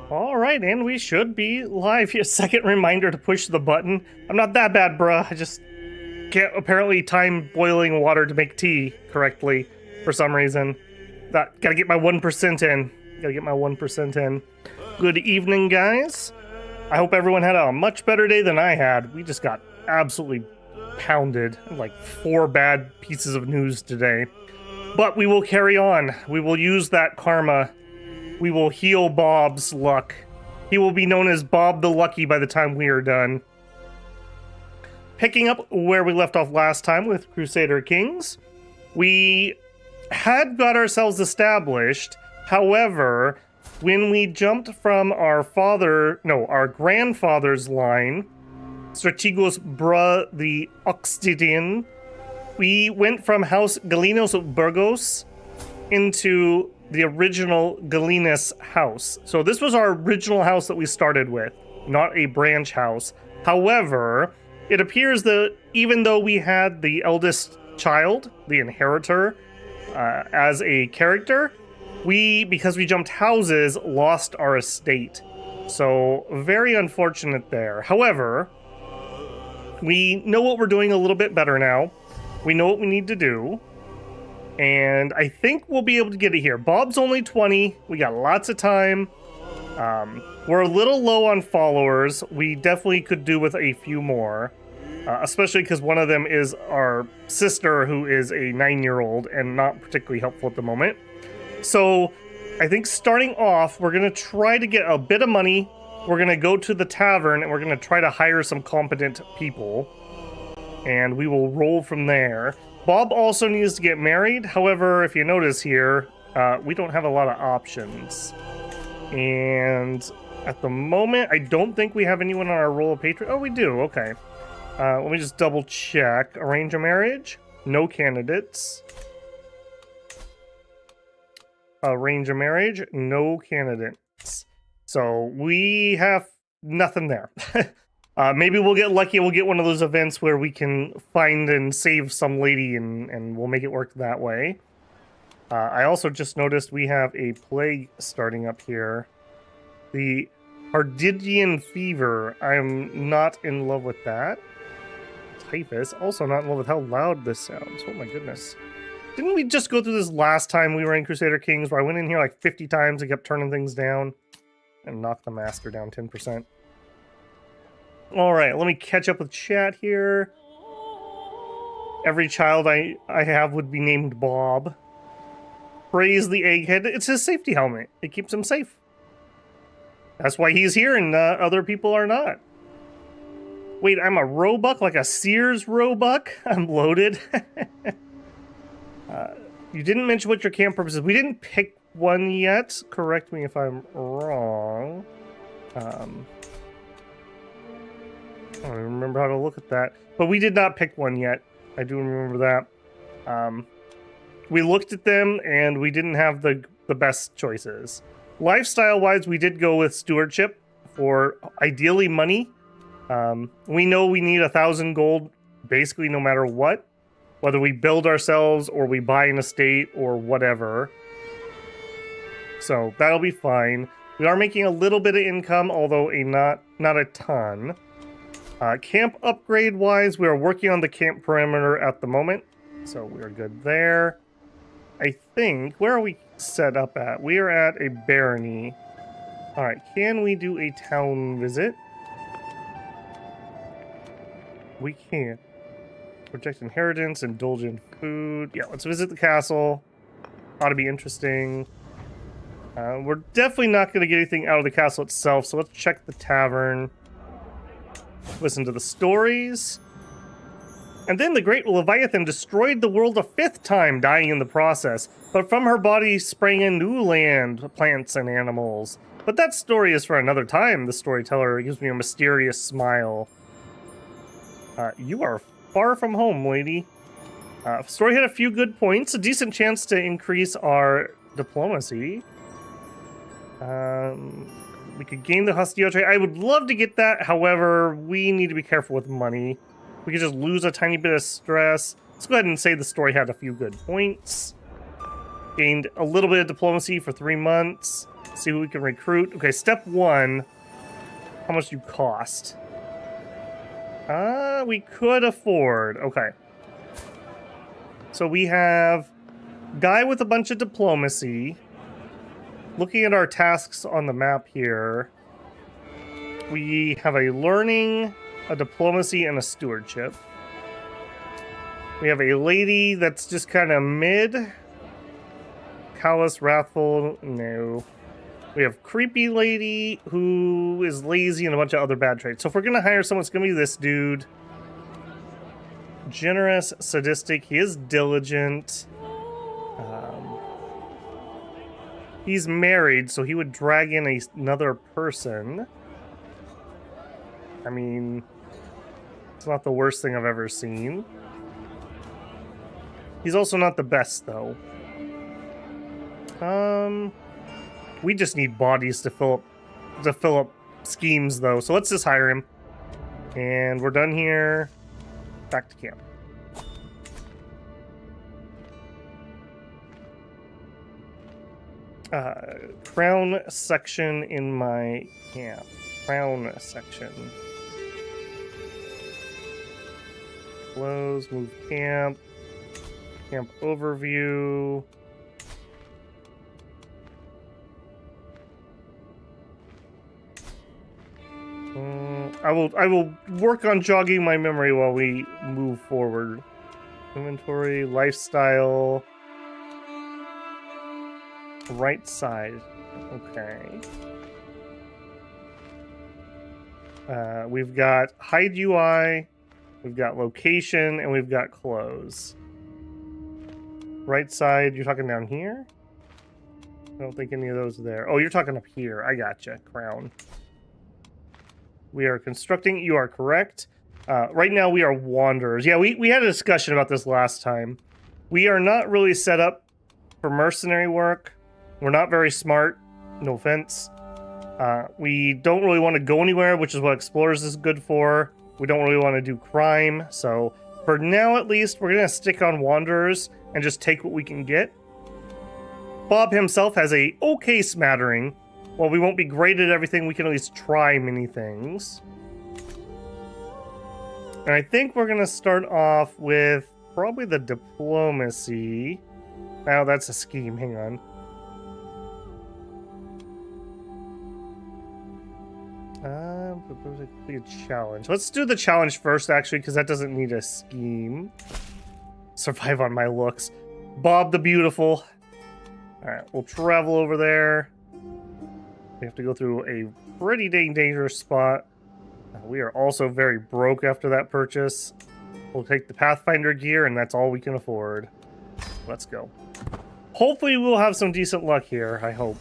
All right, and we should be live here. Second reminder to push the button. I'm not that bad, bruh. I just can't apparently time boiling water to make tea correctly for some reason. Gotta get my 1% in. Gotta get my 1% in. Good evening, guys. I hope everyone had a much better day than I had. We just got absolutely pounded. Like 4 bad pieces of news today. But we will carry on. We will use that karma. We will heal Bob's luck. He will be known as Bob the Lucky by the time we are done. Picking up where we left off last time with Crusader Kings, we had got ourselves established. However, when we jumped from our grandfather's line, Strategos Bra the Oxtidian, we went from House Galinos Burgos into the original Galinas house. So this was our original house that we started with, not a branch house. However, it appears that even though we had the eldest child, the inheritor, as a character, because we jumped houses, lost our estate. So very unfortunate there. However, we know what we're doing a little bit better now. We know what we need to do. And I think we'll be able to get it here. Bob's only 20. We got lots of time. We're a little low on followers. We definitely could do with a few more. Especially because one of them is our sister, who is a 9-year-old and not particularly helpful at the moment. So I think starting off, we're going to try to get a bit of money. We're going to go to the tavern and we're going to try to hire some competent people. And we will roll from there. Bob also needs to get married. However, if you notice here, we don't have a lot of options. And at the moment, I don't think we have anyone on our roll of patron. Oh, we do. Okay. Let me just double check. Arrange a marriage. No candidates. Arrange a marriage. No candidates. So we have nothing there. Maybe we'll get lucky. We'll get one of those events where we can find and save some lady and we'll make it work that way. I also just noticed we have a plague starting up here. The Hardidian fever. I'm not in love with that. Typhus. Also not in love with how loud this sounds. Oh my goodness. Didn't we just go through this last time we were in Crusader Kings where I went in here like 50 times and kept turning things down? And knocked the master down 10%. Alright, let me catch up with chat here. Every child I have would be named Bob. Praise the egghead. It's his safety helmet. It keeps him safe. That's why he's here and other people are not. Wait, I'm a roebuck? Like a Sears roebuck? I'm loaded. You didn't mention what your camp purpose is. We didn't pick one yet. Correct me if I'm wrong. I don't even remember how to look at that. But we did not pick one yet. I do remember that. We looked at them, and we didn't have the best choices. Lifestyle-wise, we did go with stewardship for ideally money. We know we need 1,000 gold, basically no matter what. Whether we build ourselves, or we buy an estate, or whatever. So, that'll be fine. We are making a little bit of income, although not a ton. Camp upgrade-wise, we are working on the camp perimeter at the moment, so we're good there. I think, where are we set up at? We are at a barony. Alright, can we do a town visit? We can. Protect inheritance, indulge in food. Yeah, let's visit the castle. Ought to be interesting. We're definitely not going to get anything out of the castle itself, so let's check the tavern. Listen to the stories. And then the great Leviathan destroyed the world a 5th time, dying in the process. But from her body sprang a new land, plants and animals. But that story is for another time, the storyteller gives me a mysterious smile. You are far from home, lady. Story had a few good points, a decent chance to increase our diplomacy. We could gain the hostility trade. I would love to get that. However, we need to be careful with money. We could just lose a tiny bit of stress. Let's go ahead and say the story had a few good points. Gained a little bit of diplomacy for 3 months. See who we can recruit. Okay, step 1. How much do you cost? We could afford. Okay. So we have guy with a bunch of diplomacy. Looking at our tasks on the map here, we have a learning, a diplomacy, and a stewardship. We have a lady that's just kind of mid. Callous, wrathful, no. We have creepy lady who is lazy and a bunch of other bad traits. So if we're going to hire someone, it's going to be this dude. Generous, sadistic, he is diligent. He's married, so he would drag in another person. I mean, it's not the worst thing I've ever seen. He's also not the best, though. We just need bodies to fill up schemes, though. So let's just hire him. And we're done here. Back to camp. Crown section in my camp. Crown section. Close, move camp. Camp overview. I will work on jogging my memory while we move forward. Inventory, lifestyle. Right side. Okay. We've got hide UI, we've got location, and we've got close. Right side, you're talking down here? I don't think any of those are there. Oh, you're talking up here. I gotcha. Crown. We are constructing. You are correct. Right now we are wanderers. Yeah, we had a discussion about this last time. We are not really set up for mercenary work. We're not very smart. No offense. We don't really want to go anywhere, which is what Explorers is good for. We don't really want to do crime. So for now, at least, we're going to stick on wanderers and just take what we can get. Bob himself has a okay smattering. While we won't be great at everything, we can at least try many things. And I think we're going to start off with probably the diplomacy. Now that's a scheme. Hang on. A challenge. Let's do the challenge first, actually, because that doesn't need a scheme. Survive on my looks. Bob the Beautiful. Alright, we'll travel over there. We have to go through a pretty dang dangerous spot. We are also very broke after that purchase. We'll take the Pathfinder gear, and that's all we can afford. Let's go. Hopefully we'll have some decent luck here, I hope.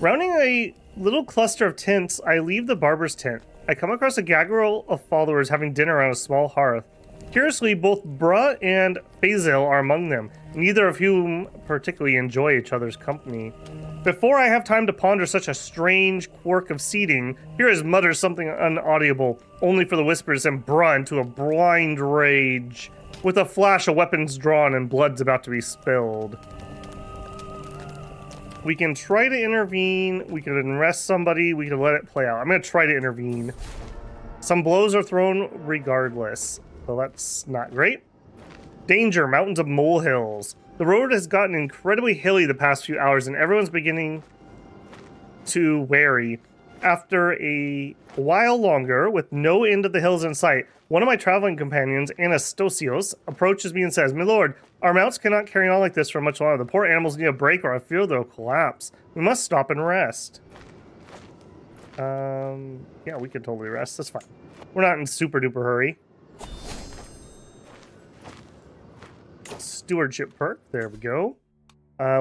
Rounding a little cluster of tents, I leave the barber's tent. I come across a gaggle of followers having dinner around a small hearth. Curiously, both Bra and Basil are among them, neither of whom particularly enjoy each other's company. Before I have time to ponder such a strange quirk of seating, Heroes mutters something unaudible, only for the whisper to send Bra into a blind rage. With a flash, a weapon's drawn and blood's about to be spilled. We can try to intervene, we can arrest somebody, we can let it play out. I'm going to try to intervene. Some blows are thrown regardless, so that's not great. Danger, mountains of molehills. The road has gotten incredibly hilly the past few hours, and everyone's beginning to wary. After a while longer, with no end of the hills in sight, one of my traveling companions, Anastasios, approaches me and says, "My lord, our mounts cannot carry on like this for much longer. The poor animals need a break or I fear they'll collapse. We must stop and rest." Yeah, we can totally rest. That's fine. We're not in super duper hurry. Stewardship perk. There we go.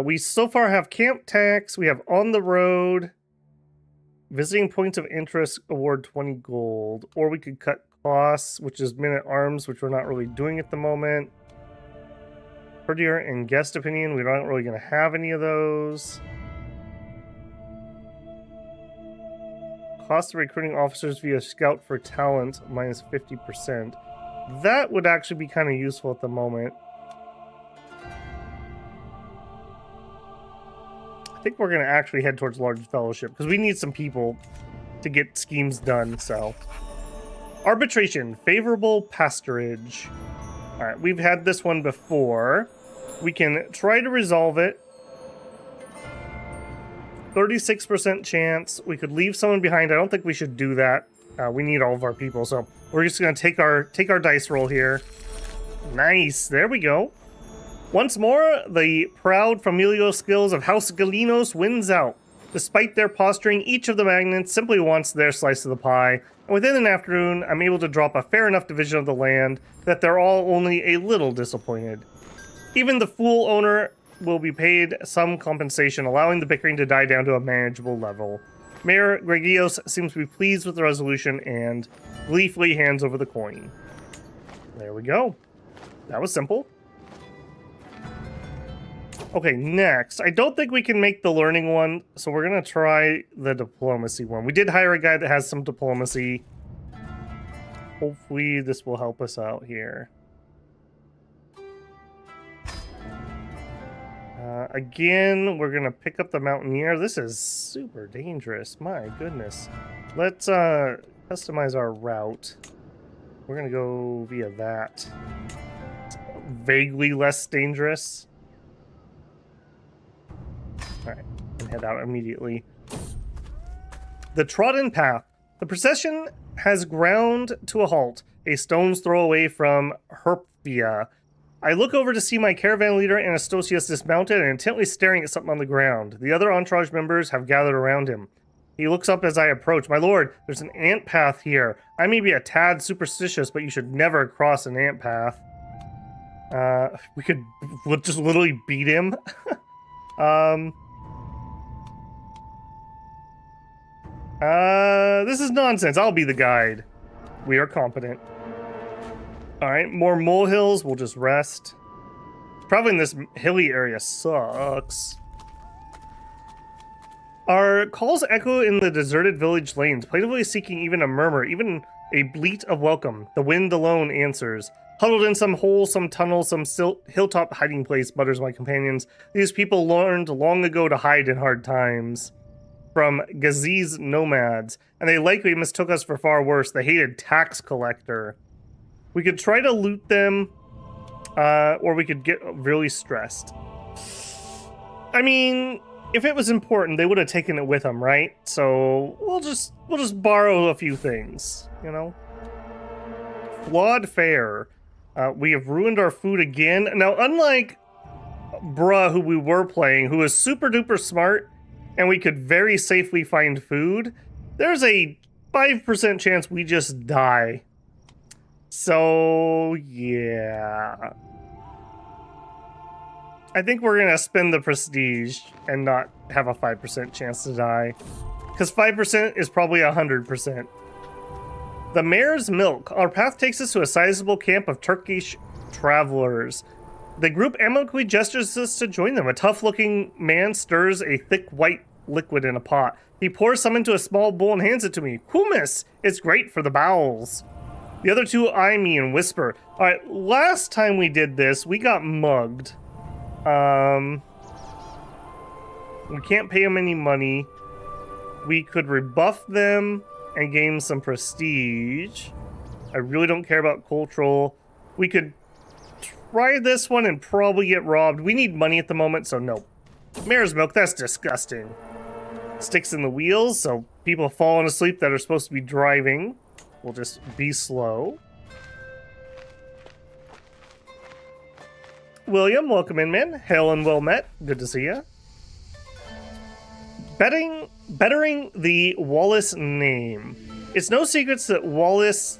We so far have camp tax. We have on the road. Visiting points of interest, award 20 gold. Or we could cut costs, which is men-at-arms, which we're not really doing at the moment. Courtier and guest opinion, we're not really going to have any of those. Cost of recruiting officers via scout for talent, minus 50%. That would actually be kind of useful at the moment. I think we're going to actually head towards Large Fellowship because we need some people to get schemes done, so. Arbitration, favorable pasturage. All right, we've had this one before. We can try to resolve it. 36% chance. We could leave someone behind. I don't think we should do that. We need all of our people, so we're just going to take our dice roll here. Nice, there we go. Once more, the proud familial skills of House Galinos wins out. Despite their posturing, each of the magnates simply wants their slice of the pie, and within an afternoon, I'm able to drop a fair enough division of the land that they're all only a little disappointed. Even the fool owner will be paid some compensation, allowing the bickering to die down to a manageable level. Mayor Gregios seems to be pleased with the resolution and gleefully hands over the coin. There we go. That was simple. Okay, next. I don't think we can make the learning one, so we're going to try the diplomacy one. We did hire a guy that has some diplomacy. Hopefully this will help us out here. Again, we're going to pick up the Mountaineer. This is super dangerous. My goodness. Let's customize our route. We're going to go via that. It's vaguely less dangerous. Alright, and head out immediately. The trodden path. The procession has ground to a halt, a stone's throw away from Herpia. I look over to see my caravan leader Anastasius dismounted and intently staring at something on the ground. The other entourage members have gathered around him. He looks up as I approach. My lord, there's an ant path here. I may be a tad superstitious, but you should never cross an ant path. We could just literally beat him. This is nonsense. I'll be the guide. We are competent. Alright, more molehills. We'll just rest. Probably in this hilly area sucks. Our calls echo in the deserted village lanes, plaintively seeking even a murmur, even a bleat of welcome. The wind alone answers. Huddled in some hole, some tunnel, some hilltop hiding place, mutters my companions. These people learned long ago to hide in hard times. From Gaziz nomads, and they likely mistook us for far worse, the hated tax collector. We could try to loot them, or we could get really stressed. I mean, if it was important, they would have taken it with them, right? So we'll just borrow a few things, you know. Flawed fare. We have ruined our food again. Now, unlike Bruh, who we were playing, who is super duper smart, and we could very safely find food, there's a 5% chance we just die. So, yeah. I think we're going to spend the prestige and not have a 5% chance to die. Because 5% is probably 100%. The Mare's Milk. Our path takes us to a sizable camp of Turkish travelers. The group amicably gestures us to join them. A tough-looking man stirs a thick white liquid in a pot. He pours some into a small bowl and hands it to me. Hummus! It's great for the bowels. The other two eye me and whisper. Alright, last time we did this, we got mugged. We can't pay them any money. We could rebuff them and gain some prestige. I really don't care about cultural. We could try this one and probably get robbed. We need money at the moment, so no. Mare's Milk, that's disgusting. Sticks in the wheels, so people falling asleep that are supposed to be driving will just be slow. William, welcome in, man. Hail and well met. Good to see ya. Bettering the Wallace name. It's no secret that Wally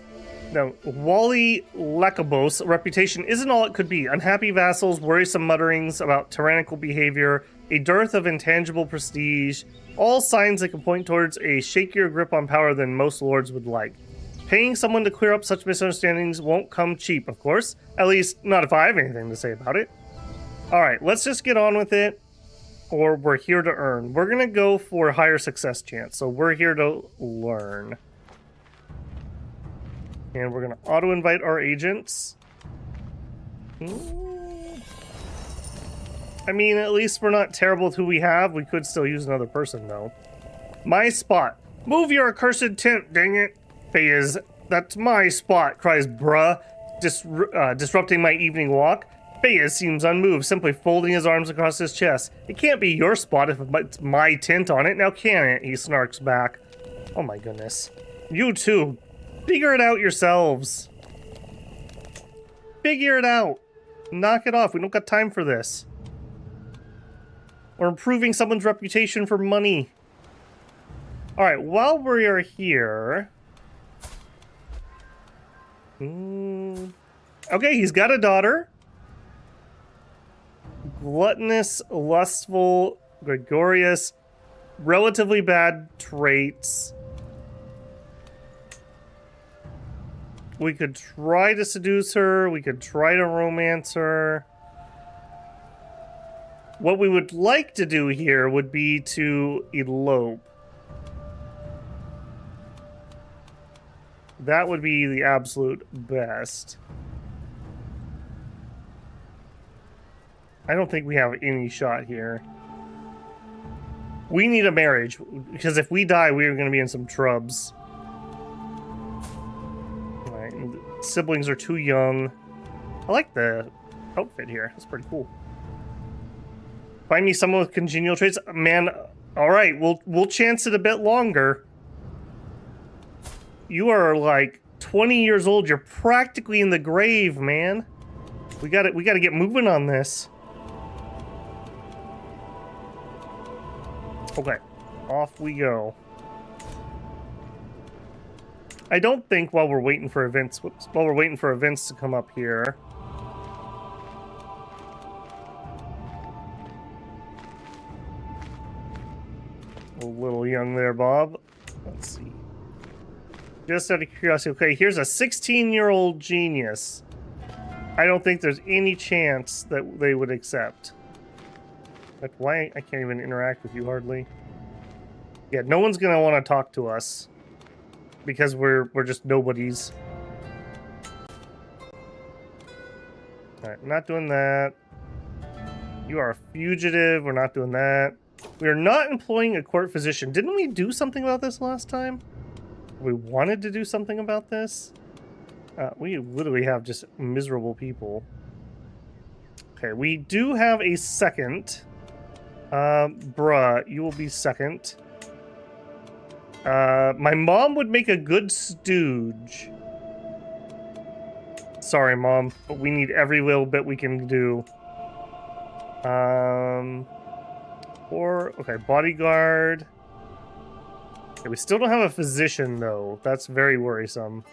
Lakabos' reputation isn't all it could be. Unhappy vassals, worrisome mutterings about tyrannical behavior, a dearth of intangible prestige, all signs that can point towards a shakier grip on power than most lords would like. Paying someone to clear up such misunderstandings won't come cheap, of course. At least, not if I have anything to say about it. Alright, let's just get on with it. Or we're here to earn. We're going to go for higher success chance. So we're here to learn. And we're going to auto-invite our agents. I I mean, at least we're not terrible with who we have. We could still use another person, though. My spot. Move your accursed tent, dang it. Fayez, that's my spot, cries Bruh, disrupting my evening walk. Fayez seems unmoved, simply folding his arms across his chest. It can't be your spot if it's my tent on it, now can it? He snarks back. Oh my goodness. You too. Figure it out yourselves. Figure it out. Knock it off. We don't got time for this. We're improving someone's reputation for money. Alright, while we are here... Okay, he's got a daughter. Gluttonous, lustful, gregarious, relatively bad traits. We could try to seduce her. We could try to romance her. What we would like to do here would be to elope. That would be the absolute best. I don't think we have any shot here. We need a marriage, because if we die, we are going to be in some trubs. Alright, siblings are too young. I like the outfit here. That's pretty cool. Find me someone with congenial traits. Man, alright, we'll chance it a bit longer. You are like 20 years old. You're practically in the grave, man. We gotta get moving on this. Okay, off we go. I don't think while we're waiting for events, to come up here. A little young there, Bob. Let's see. Just out of curiosity, okay, here's a 16-year-old genius. I don't think there's any chance that they would accept. Like, why? I can't even interact with you hardly. Yeah, no one's gonna want to talk to us because we're just nobodies. Alright, not doing that. You are a fugitive. We're not doing that. We are not employing a court physician. Didn't we do something about this last time? We wanted to do something about this? We literally have just miserable people. Okay, we do have a second. Bruh, you will be second. My mom would make a good stooge. Sorry, Mom, but we need every little bit we can do. Okay, bodyguard. Okay, we still don't have a physician, though. That's very worrisome.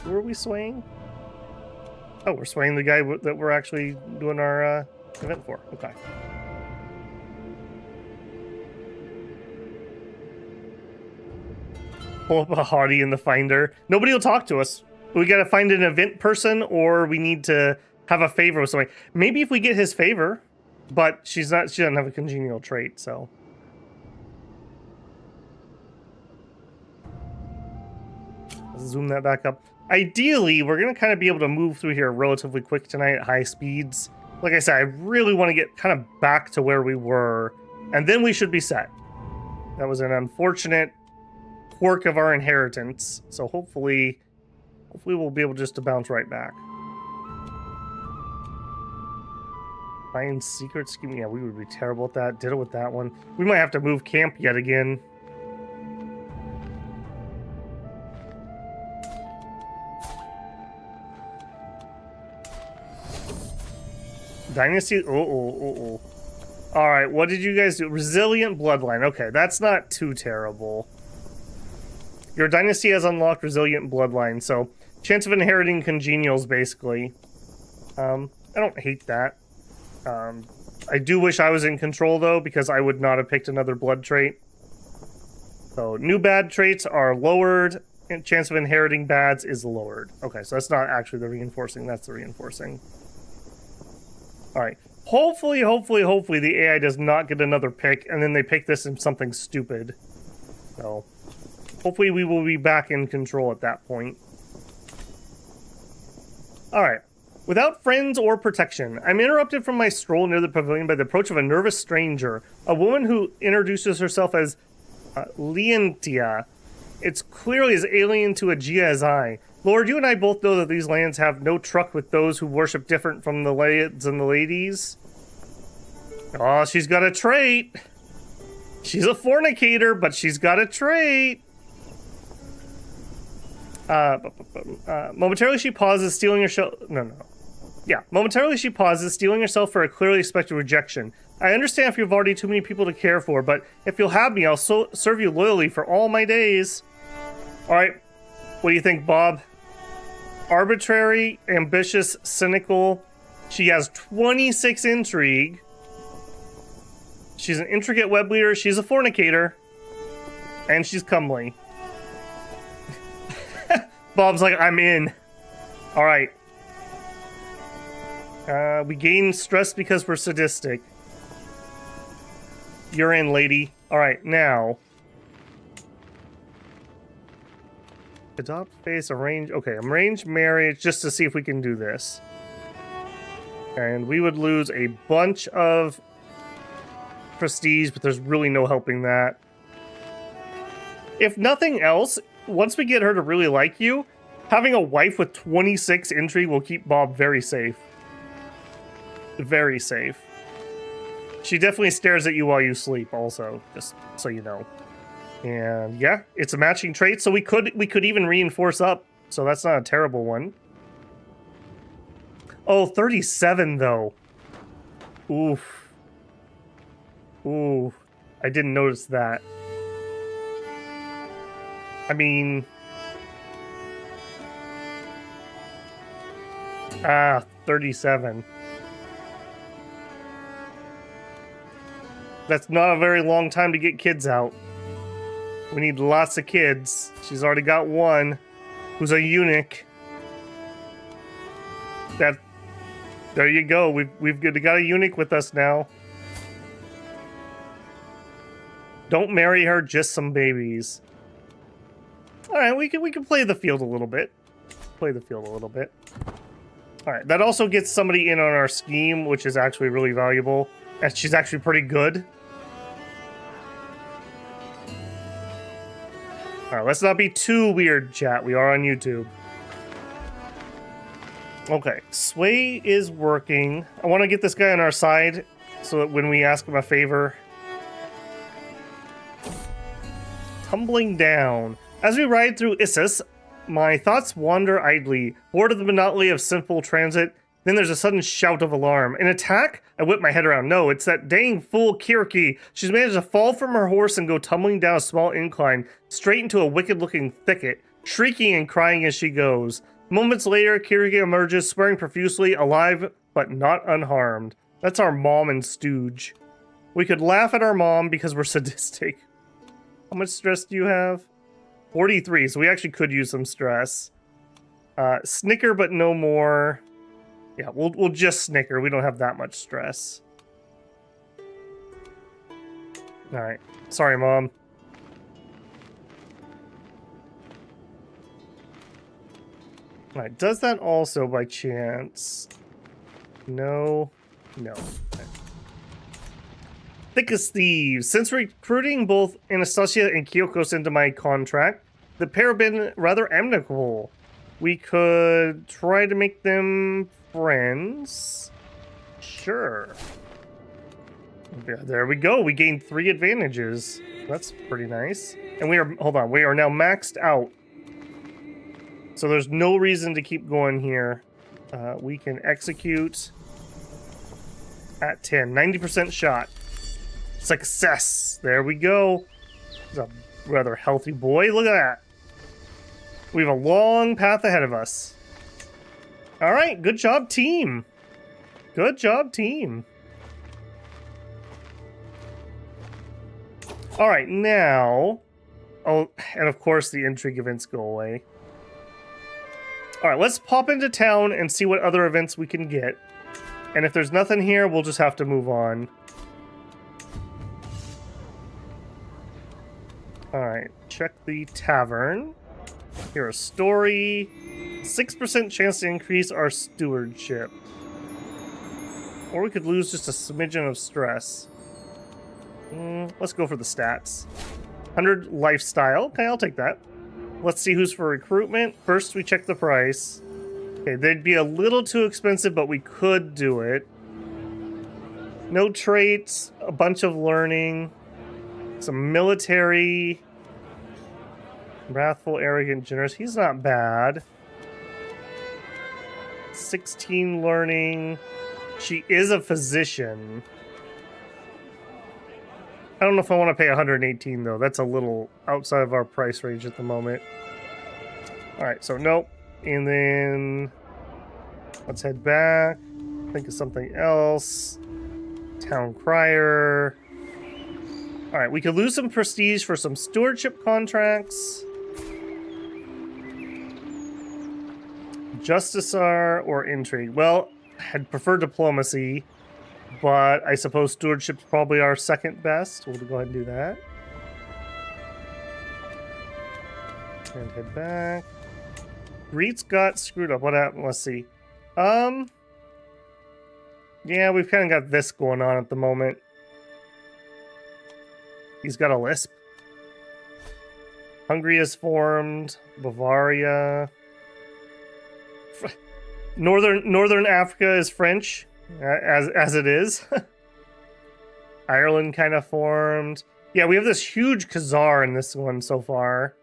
Who are we swaying? Oh, we're swaying the guy that we're actually doing our event for. Okay. Pull up a hottie in the finder. Nobody will talk to us. We gotta find an event person, or we need to have a favor with somebody. Maybe if we get his favor, but she doesn't have a congenial trait, so. Zoom that back up. Ideally, we're going to kind of be able to move through here relatively quick tonight at high speeds. Like I said, I really want to get kind of back to where we were, and then we should be set. That was an unfortunate quirk of our inheritance, so hopefully we'll be able just to bounce right back. Find secret scheme. Yeah, we would be terrible at that. Did it with that one. We might have to move camp yet again. Dynasty? Oh. Alright, what did you guys do? Resilient bloodline. Okay, that's not too terrible. Your dynasty has unlocked resilient bloodline, so chance of inheriting congenials, basically. I don't hate that. I do wish I was in control, though, because I would not have picked another blood trait. So, new bad traits are lowered, and chance of inheriting bads is lowered. Okay, so that's not actually the reinforcing, that's the reinforcing. Alright. Hopefully, the AI does not get another pick, and then they pick this in something stupid. So, hopefully we will be back in control at that point. All right. Without friends or protection, I'm interrupted from my stroll near the pavilion by the approach of a nervous stranger, a woman who introduces herself as Leontia. It's clearly as alien to Aegea as I. Lord, you and I both know that these lands have no truck with those who worship different from the lads and the ladies. Oh, she's got a trait. She's a fornicator, but she's got a trait. Momentarily she pauses, stealing herself. Momentarily she pauses, stealing herself for a clearly expected rejection. I understand if you have already too many people to care for, but if you'll have me, I'll serve you loyally for all my days. All right, what do you think, Bob? Arbitrary, ambitious, cynical. She has 26 intrigue. She's an intricate web leader. She's a fornicator, and she's comely. Bob's like, I'm in. All right. We gain stress because we're sadistic. You're in, lady. All right, now. Adopt, face, arrange. Okay, arrange marriage just to see if we can do this. And we would lose a bunch of prestige, but there's really no helping that. If nothing else, once we get her to really like you, having a wife with 26 intrigue will keep Bob very safe. Very safe. She definitely stares at you while you sleep also, just so you know. And yeah, it's a matching trait, so we could even reinforce up, so that's not a terrible one. Oh, 37 though. Oof. Ooh, I didn't notice that. I mean... 37. That's not a very long time to get kids out. We need lots of kids. She's already got one, who's a eunuch. There you go. We've got a eunuch with us now. Don't marry her, just some babies. All right, we can play the field a little bit. Play the field a little bit. All right, that also gets somebody in on our scheme, which is actually really valuable. And she's actually pretty good. All right, let's not be too weird, chat. We are on YouTube. Okay, sway is working. I want to get this guy on our side so that when we ask him a favor... Tumbling down. As we ride through Issus, my thoughts wander idly, bored of the monotony of simple transit. Then there's a sudden shout of alarm. An attack? I whip my head around. No, it's that dang fool Kiriki. She's managed to fall from her horse and go tumbling down a small incline, straight into a wicked-looking thicket, shrieking and crying as she goes. Moments later, Kiriki emerges, swearing profusely, alive but not unharmed. That's our mom and stooge. We could laugh at our mom because we're sadistic. How much stress do you have? 43, so we actually could use some stress. Snicker, but no more. Yeah, we'll just snicker. We don't have that much stress. Alright. Sorry, Mom. Alright, does that also by chance? No. No. Okay. Thick as thieves. Since recruiting both Anastasia and Kyokos into my contract, the pair have been rather amicable. We could try to make them friends. Sure. Yeah, there we go. We gained 3 advantages. That's pretty nice. And we are, hold on, we are now maxed out. So there's no reason to keep going here. We can execute at 10. 90% shot. Success. There we go. He's a rather healthy boy. Look at that. We have a long path ahead of us. All right. Good job, team. Good job, team. All right. Now. Oh, and of course the intrigue events go away. All right. Let's pop into town and see what other events we can get. And if there's nothing here, we'll just have to move on. All right, check the tavern. Hear a story. 6% chance to increase our stewardship. Or we could lose just a smidgen of stress. Let's go for the stats. 100 lifestyle. Okay, I'll take that. Let's see who's for recruitment. First, we check the price. Okay, they'd be a little too expensive, but we could do it. No traits, a bunch of learning, some military, wrathful, arrogant, generous. He's not bad. 16 learning. She is a physician. I don't know if I want to pay 118 though. That's a little outside of our price range at the moment. All right, so nope. And then let's head back. Think of something else. Town crier. All right, we could lose some prestige for some stewardship contracts. Justiciar or intrigue. Well, I'd prefer diplomacy, but I suppose stewardship's probably our second best. We'll go ahead and do that. And head back. Greets got screwed up. What happened? Let's see. Yeah, we've kind of got this going on at the moment. He's got a lisp. Hungary is formed. Bavaria. Northern Africa is French, as it is. Ireland kind of formed. Yeah, we have this huge Khazar in this one so far.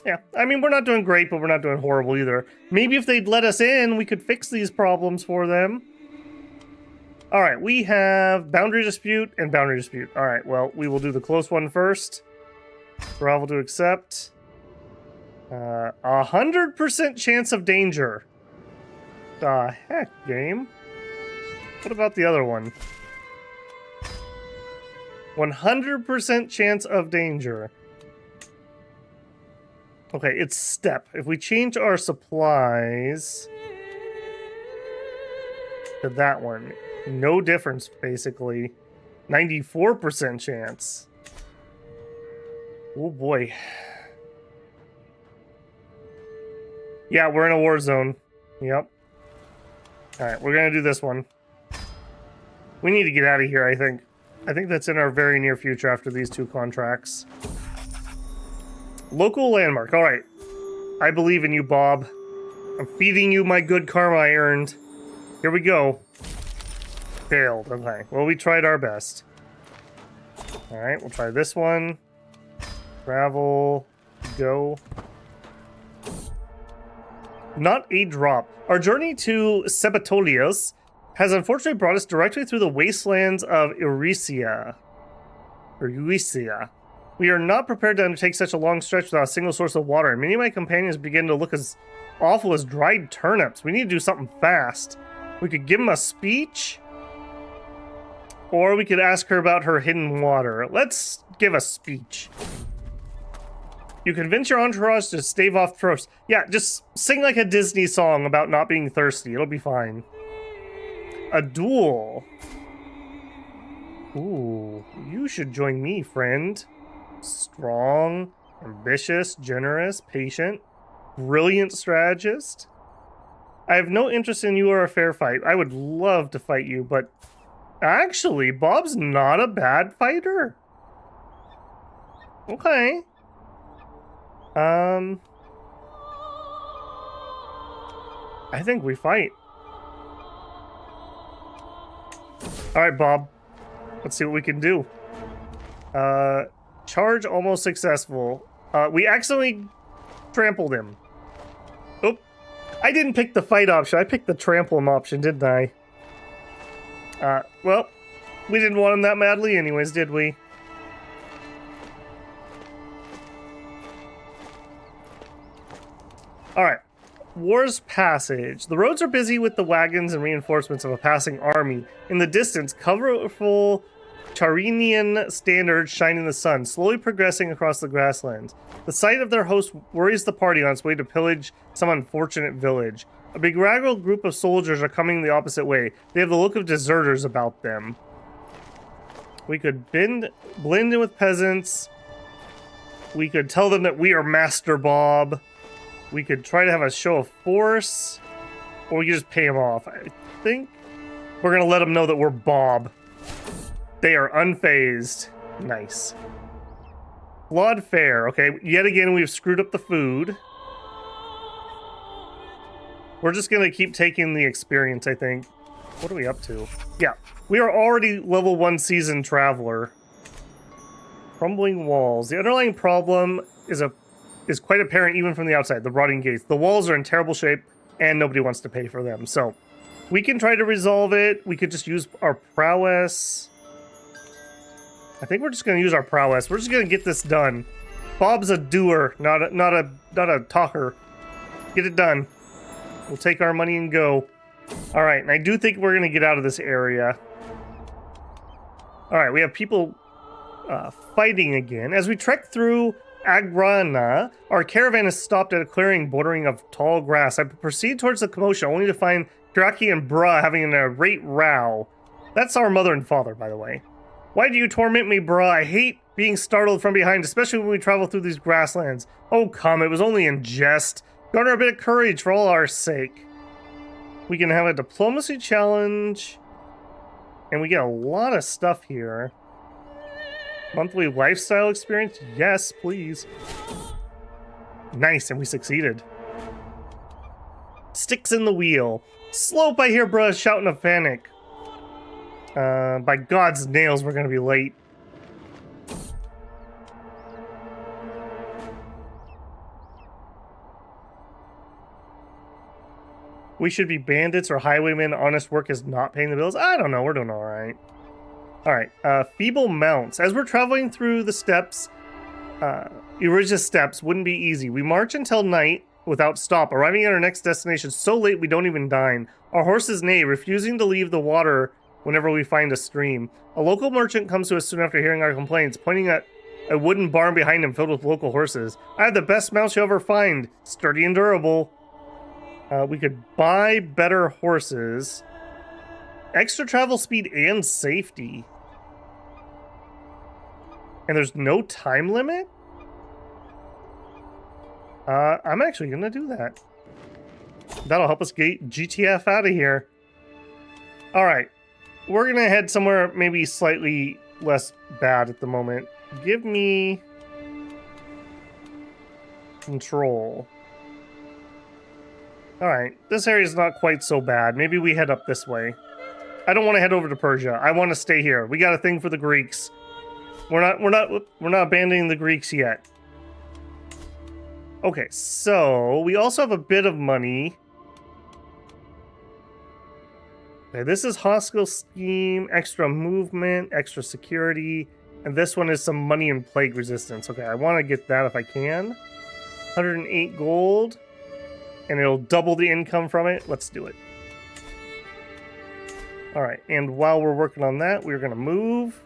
Yeah, I mean, we're not doing great, but we're not doing horrible either. Maybe if they'd let us in, we could fix these problems for them. All right, we have boundary dispute and boundary dispute. All right, well, we will do the close one first. Bravo to accept. 100% chance of danger. The heck, game? What about the other one? 100% chance of danger. Okay, it's step. If we change our supplies to that one, no difference, basically. 94% chance. Oh boy. Yeah, we're in a war zone. Yep. Alright, we're gonna do this one. We need to get out of here, I think. I think that's in our very near future after these two contracts. Local landmark. Alright. I believe in you, Bob. I'm feeding you my good karma I earned. Here we go. Failed. Okay. Well, we tried our best. Alright, we'll try this one. Travel. Go. Not a drop. Our journey to Sebetolios has unfortunately brought us directly through the wastelands of Eurysia. We are not prepared to undertake such a long stretch without a single source of water, and many of my companions begin to look as awful as dried turnips. We need to do something fast. We could give them a speech, or we could ask her about her hidden water. Let's give a speech. You convince your entourage to stave off thirst. Yeah, just sing like a Disney song about not being thirsty. It'll be fine. A duel. Ooh, you should join me, friend. Strong, ambitious, generous, patient, brilliant strategist. I have no interest in you or a fair fight. I would love to fight you, but actually, Bob's not a bad fighter. Okay. I think we fight. Alright, Bob. Let's see what we can do. Charge almost successful. We accidentally trampled him. Oop. I didn't pick the fight option. I picked the trample him option, didn't I? Well, we didn't want him that madly anyways, did we? Alright. War's Passage. The roads are busy with the wagons and reinforcements of a passing army. In the distance, colorful Charinian standards shine in the sun, slowly progressing across the grasslands. The sight of their host worries the party on its way to pillage some unfortunate village. A bedraggled group of soldiers are coming the opposite way. They have the look of deserters about them. We could blend in with peasants. We could tell them that we are Master Bob. We could try to have a show of force. Or we could just pay them off. I think we're going to let them know that we're Bob. They are unfazed. Nice. Flawed fare. Okay, yet again, we've screwed up the food. We're just going to keep taking the experience, I think. What are we up to? Yeah, we are already level 1 seasoned traveler. Crumbling walls. The underlying problem is quite apparent even from the outside. The rotting gates. The walls are in terrible shape, and nobody wants to pay for them. So, we can try to resolve it. We could just use our prowess. I think we're just going to use our prowess. We're just going to get this done. Bob's a doer, not a talker. Get it done. We'll take our money and go. All right, and I do think we're going to get out of this area. All right, we have people fighting again. As we trek through Agrana, our caravan is stopped at a clearing bordering of tall grass. I proceed towards the commotion, only to find Kiraki and Bra having an irate row. That's our mother and father, by the way. Why do you torment me, Bra? I hate being startled from behind, especially when we travel through these grasslands. Oh, come, it was only in jest. Garner a bit of courage for all our sake. We can have a diplomacy challenge. And we get a lot of stuff here. Monthly lifestyle experience? Yes, please. Nice, and we succeeded. Sticks in the wheel. Slope, I hear bruh shouting a panic. By God's nails, we're gonna be late. We should be bandits or highwaymen. Honest work is not paying the bills. I don't know. We're doing all right. All right. Feeble mounts. As we're traveling through the steppes, Eurasia's steppes wouldn't be easy. We march until night without stop, arriving at our next destination so late we don't even dine. Our horses neigh, refusing to leave the water whenever we find a stream. A local merchant comes to us soon after hearing our complaints, pointing at a wooden barn behind him filled with local horses. I have the best mounts you'll ever find. Sturdy and durable. We could buy better horses. Extra travel speed and safety. And there's no time limit? I'm actually going to do that. That'll help us get GTF out of here. Alright. We're going to head somewhere maybe slightly less bad at the moment. Give me control. Alright, this area is not quite so bad. Maybe we head up this way. I don't want to head over to Persia. I want to stay here. We got a thing for the Greeks. We're not abandoning the Greeks yet. Okay, so we also have a bit of money. Okay, this is hostile scheme, extra movement, extra security, and this one is some money and plague resistance. Okay, I want to get that if I can. 108 gold. And it'll double the income from it. Let's do it. Alright, and while we're working on that, we're going to move.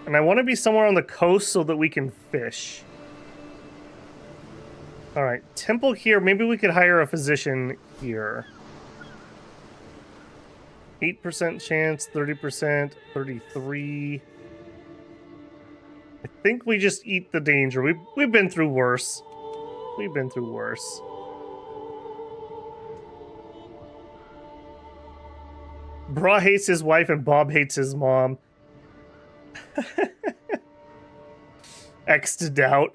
And I want to be somewhere on the coast so that we can fish. Alright, temple here. Maybe we could hire a physician here. 8% chance, 30%, 33. I think we just eat the danger. We've been through worse. We've been through worse. Bra hates his wife and Bob hates his mom. X to doubt.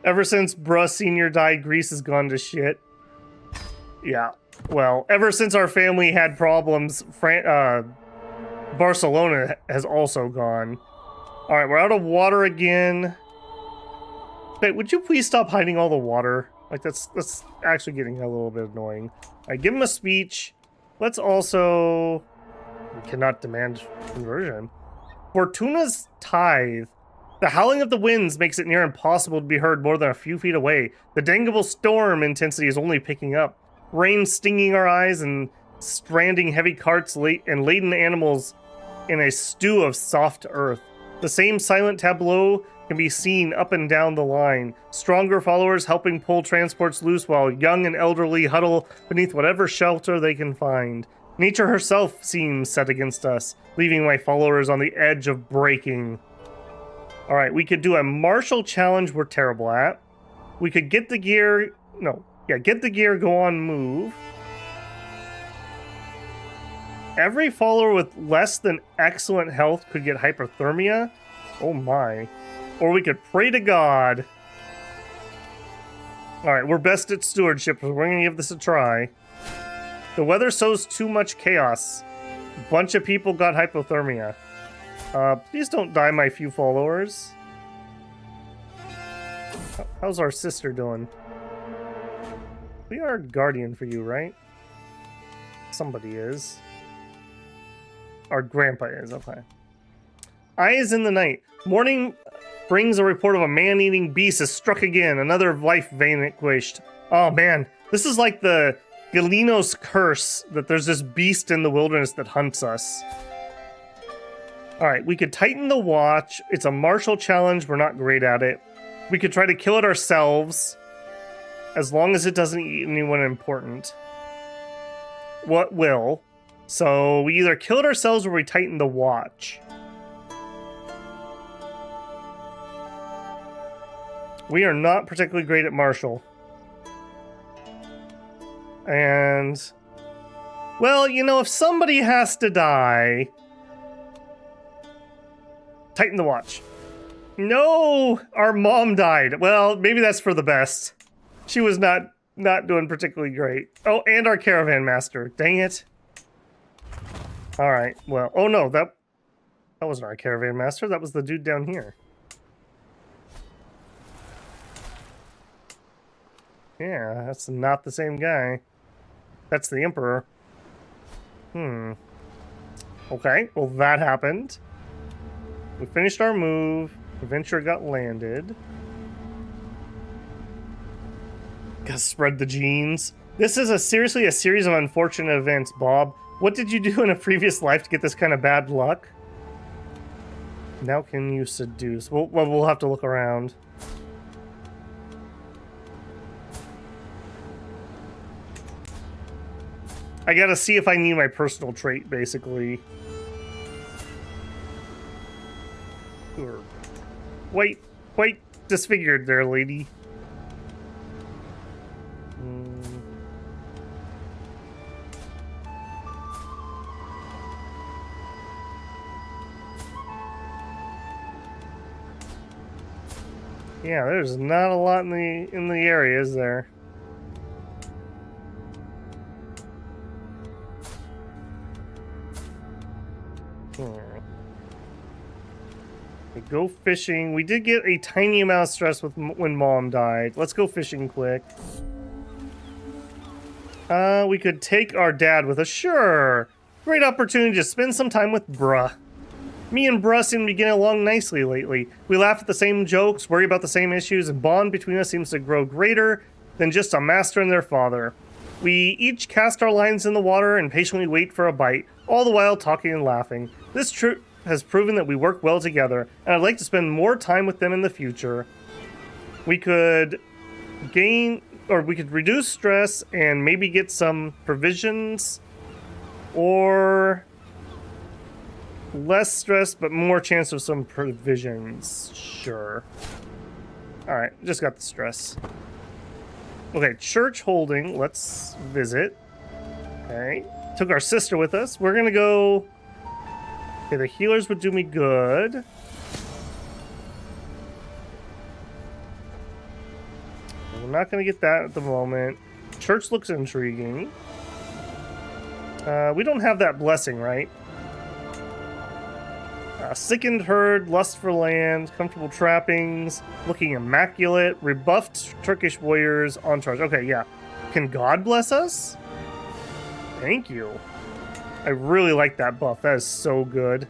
Ever since Bra Senior died, Greece has gone to shit. Yeah. Well, ever since our family had problems, Barcelona has also gone. Alright, we're out of water again. Wait, would you please stop hiding all the water? Like, that's actually getting a little bit annoying. Alright, give him a speech. Let's also... We cannot demand conversion. Fortuna's Tithe. The howling of the winds makes it near impossible to be heard more than a few feet away. The dangable storm intensity is only picking up. Rain stinging our eyes and stranding heavy carts and laden animals in a stew of soft earth. The same silent tableau can be seen up and down the line. Stronger followers helping pull transports loose while young and elderly huddle beneath whatever shelter they can find. Nature herself seems set against us, leaving my followers on the edge of breaking. All right, we could do a martial challenge we're terrible at. We could get the gear... No. Yeah, get the gear, go on, move. Every follower with less than excellent health could get hypothermia. Oh my. Or we could pray to God. Alright, we're best at stewardship, so we're gonna give this a try. The weather sows too much chaos. A bunch of people got hypothermia. Please don't die, my few followers. How's our sister doing? We are a guardian for you, right? Somebody is. Our grandpa is, okay. Eyes in the night. Morning brings a report of a man-eating beast has struck again. Another life vanquished. Oh man, this is like the Galenos curse, that there's this beast in the wilderness that hunts us. Alright, we could tighten the watch. It's a martial challenge. We're not great at it. We could try to kill it ourselves, as long as it doesn't eat anyone important. What will? So we either kill it ourselves or we tighten the watch. We are not particularly great at martial. And... well, you know, if somebody has to die... tighten the watch. No! Our mom died. Well, maybe that's for the best. She was not doing particularly great. Oh, and our caravan master. Dang it. Alright, well... oh no, that wasn't our caravan master. That was the dude down here. Yeah, that's not the same guy. That's the Emperor. Okay, well that happened. We finished our move. Adventure got landed. Gotta spread the genes. This is seriously a series of unfortunate events, Bob. What did you do in a previous life to get this kind of bad luck? Now can you seduce? We'll have to look around. I gotta see if I need my personal trait, basically. You're quite disfigured there, lady. Yeah, there's not a lot in the area, is there? Go fishing. We did get a tiny amount of stress when Mom died. Let's go fishing quick. We could take our dad with us. Sure. Great opportunity to spend some time with Bruh. Me and Bruh seem to be getting along nicely lately. We laugh at the same jokes, worry about the same issues, and bond between us seems to grow greater than just a master and their father. We each cast our lines in the water and patiently wait for a bite, all the while talking and laughing. This trip has proven that we work well together, and I'd like to spend more time with them in the future. We could reduce stress and maybe get some provisions, or less stress but more chance of some provisions. Sure. Alright, just got the stress. Okay, church holding. Let's visit. Okay. Took our sister with us. We're gonna go... okay, the healers would do me good. We're not gonna get that at the moment. Church looks intriguing. We don't have that blessing, right? Sickened herd, lust for land, comfortable trappings, looking immaculate, rebuffed Turkish warriors, entourage. Okay, yeah. Can God bless us? Thank you. I really like that buff. That is so good.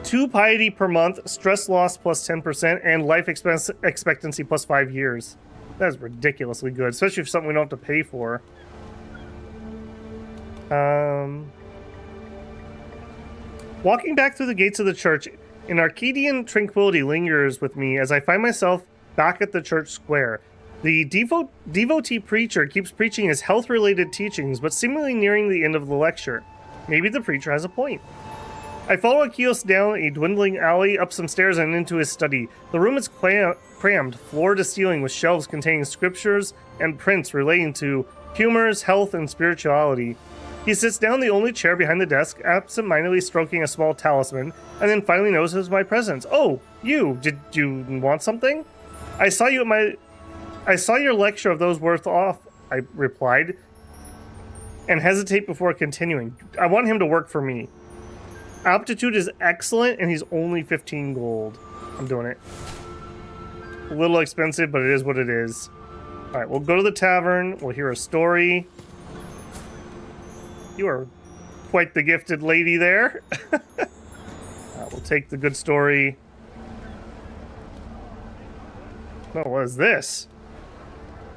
2 piety per month, stress loss plus 10%, and life expectancy plus 5 years. That is ridiculously good, especially for something we don't have to pay for. Walking back through the gates of the church, an Arcadian tranquility lingers with me as I find myself back at the church square. The devotee preacher keeps preaching his health-related teachings, but seemingly nearing the end of the lecture. Maybe the preacher has a point. I follow Akios down a dwindling alley, up some stairs, and into his study. The room is crammed, floor to ceiling, with shelves containing scriptures and prints relating to humors, health, and spirituality. He sits down the only chair behind the desk, absent-mindedly stroking a small talisman, and then finally notices my presence. Oh, you! Did you want something? I saw your lecture of those worth off, I replied, and hesitate before continuing. I want him to work for me. Aptitude is excellent, and he's only 15 gold. I'm doing it. A little expensive, but it is what it is. Alright, we'll go to the tavern. We'll hear a story. You are quite the gifted lady there. We'll take the good story. Oh, what is this?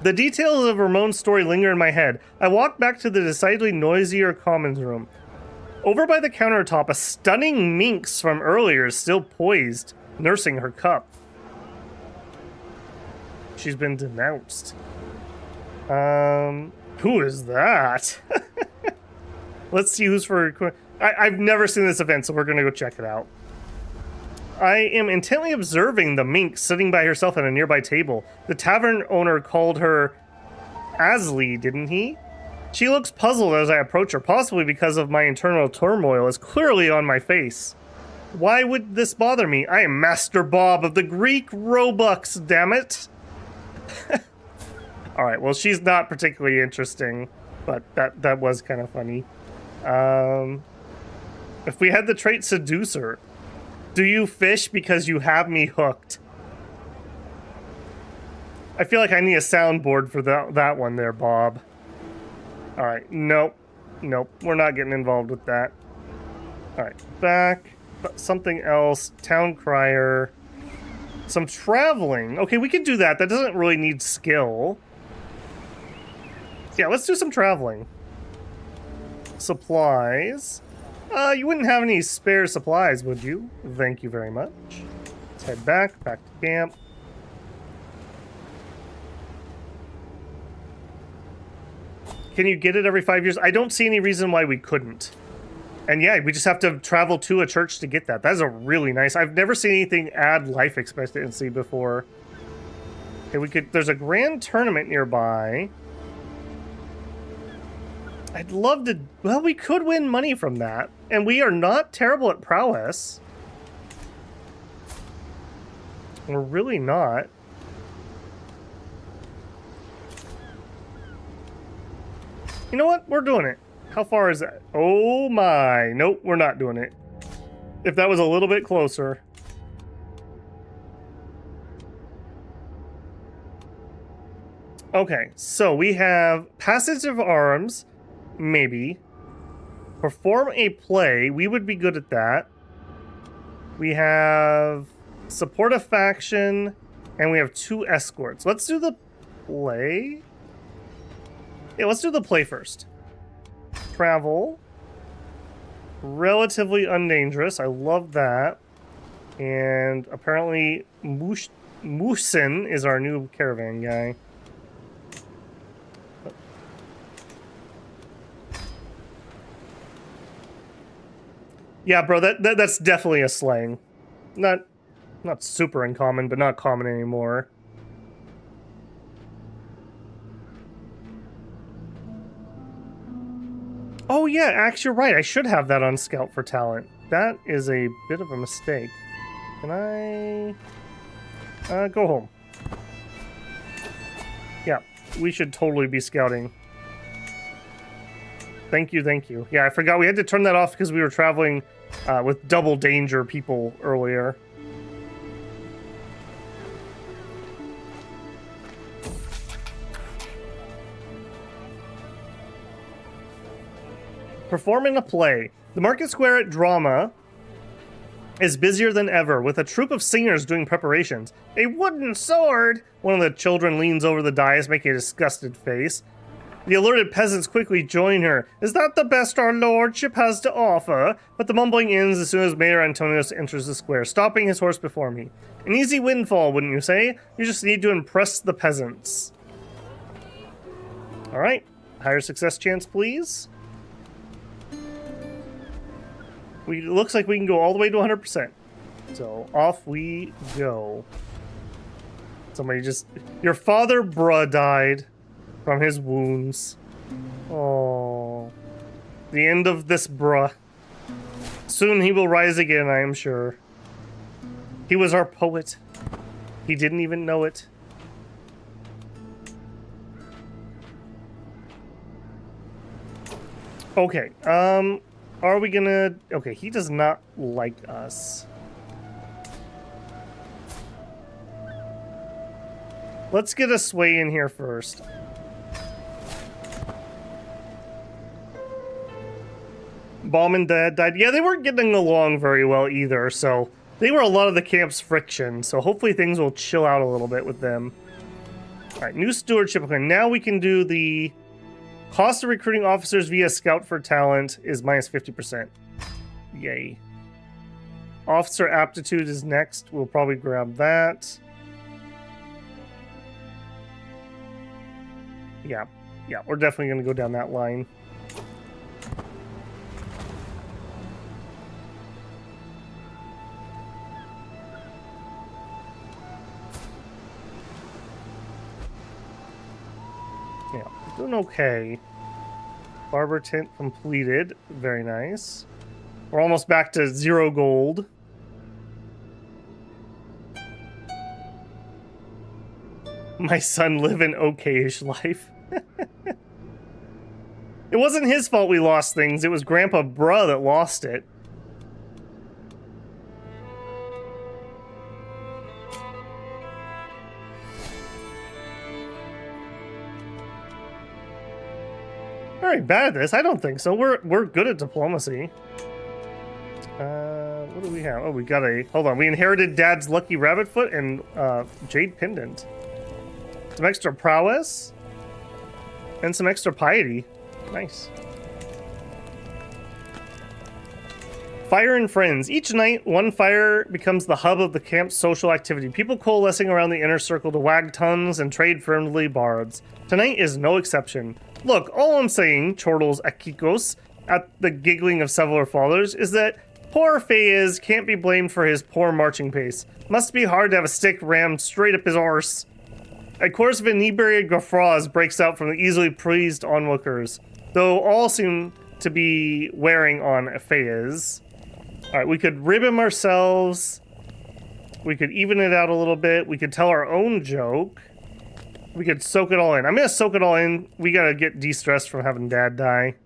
The details of Ramon's story linger in my head. I walk back to the decidedly noisier commons room. Over by the countertop, a stunning minx from earlier is still poised, nursing her cup. She's been denounced. Who is that? Let's see who's for... I've never seen this event, so we're going to go check it out. I am intently observing the minx sitting by herself at a nearby table. The tavern owner called her Asli, didn't he? She looks puzzled as I approach her, possibly because of my internal turmoil is clearly on my face. Why would this bother me? I am Master Bob of the Greek Robux, damn it! Alright, well, she's not particularly interesting, but that was kind of funny. If we had the trait Seducer, do you fish because you have me hooked? I feel like I need a soundboard for that one there, Bob. Alright, nope. Nope, we're not getting involved with that. Alright, back. Something else. Town crier. Some traveling. Okay, we can do that. That doesn't really need skill. Yeah, let's do some traveling. Supplies. You wouldn't have any spare supplies, would you? Thank you very much. Let's head back to camp. Can you get it every 5 years? I don't see any reason why we couldn't. And yeah, we just have to travel to a church to get that. That is a really nice... I've never seen anything add life expectancy before. Okay, we could... There's a grand tournament nearby. I'd love to... Well, we could win money from that. And we are not terrible at prowess. We're really not. You know what? We're doing it. How far is that? Oh my. Nope, we're not doing it. If that was a little bit closer. Okay, so we have Passage of Arms. Maybe. Perform a play. We would be good at that. We have support a faction. And we have 2 escorts. Let's do the play. Yeah, let's do the play first. Travel. Relatively undangerous. I love that. And apparently Musin is our new caravan guy. Yeah, bro, that's definitely a slang. Not super uncommon, but not common anymore. Oh yeah, Axe, you're right. I should have that on Scout for talent. That is a bit of a mistake. Can I... go home. Yeah, we should totally be scouting. Thank you, thank you. Yeah, I forgot we had to turn that off because we were traveling with double danger people earlier. Performing a play. The market square at Drama is busier than ever, with a troupe of singers doing preparations. A wooden sword! One of the children leans over the dais, making a disgusted face. The alerted peasants quickly join her. Is that the best our lordship has to offer? But the mumbling ends as soon as Mayor Antonius enters the square, stopping his horse before me. An easy windfall, wouldn't you say? You just need to impress the peasants. Alright. Higher success chance, please. Looks like we can go all the way to 100%. So off we go. Somebody just... Your father, bruh, died from his wounds. Oh. The end of this bruh. Soon he will rise again, I am sure. He was our poet. He didn't even know it. Okay, are we gonna... Okay, he does not like us. Let's get a sway in here first. Mom and Dad died. Yeah, they weren't getting along very well either, so they were a lot of the camp's friction, so hopefully things will chill out a little bit with them. Alright, new stewardship. Okay, now we can do the cost of recruiting officers via scout for talent is minus 50%. Yay. Officer aptitude is next. We'll probably grab that. Yeah, we're definitely going to go down that line. Yeah, doing okay. Barber tent completed. Very nice. We're almost back to 0 gold. My son live an okay-ish life. It wasn't his fault we lost things. It was Grandpa Bruh that lost it. Very bad at this. I don't think so. We're good at diplomacy. What do we have? Oh, we got a... Hold on. We inherited Dad's lucky rabbit foot and jade pendant. Some extra prowess. And some extra piety. Nice. Fire and friends. Each night, one fire becomes the hub of the camp's social activity. People coalescing around the inner circle to wag tongues and trade friendly bards. Tonight is no exception. Look, all I'm saying, chortles Akikos, at the giggling of several fathers, is that poor Fayez can't be blamed for his poor marching pace. Must be hard to have a stick rammed straight up his arse. A chorus of inebriated guffaws breaks out from the easily pleased onlookers, though all seem to be wearing on Fayez. Alright, we could rib him ourselves. We could even it out a little bit. We could tell our own joke. We could soak it all in. I'm gonna soak it all in. We gotta get de-stressed from having Dad die.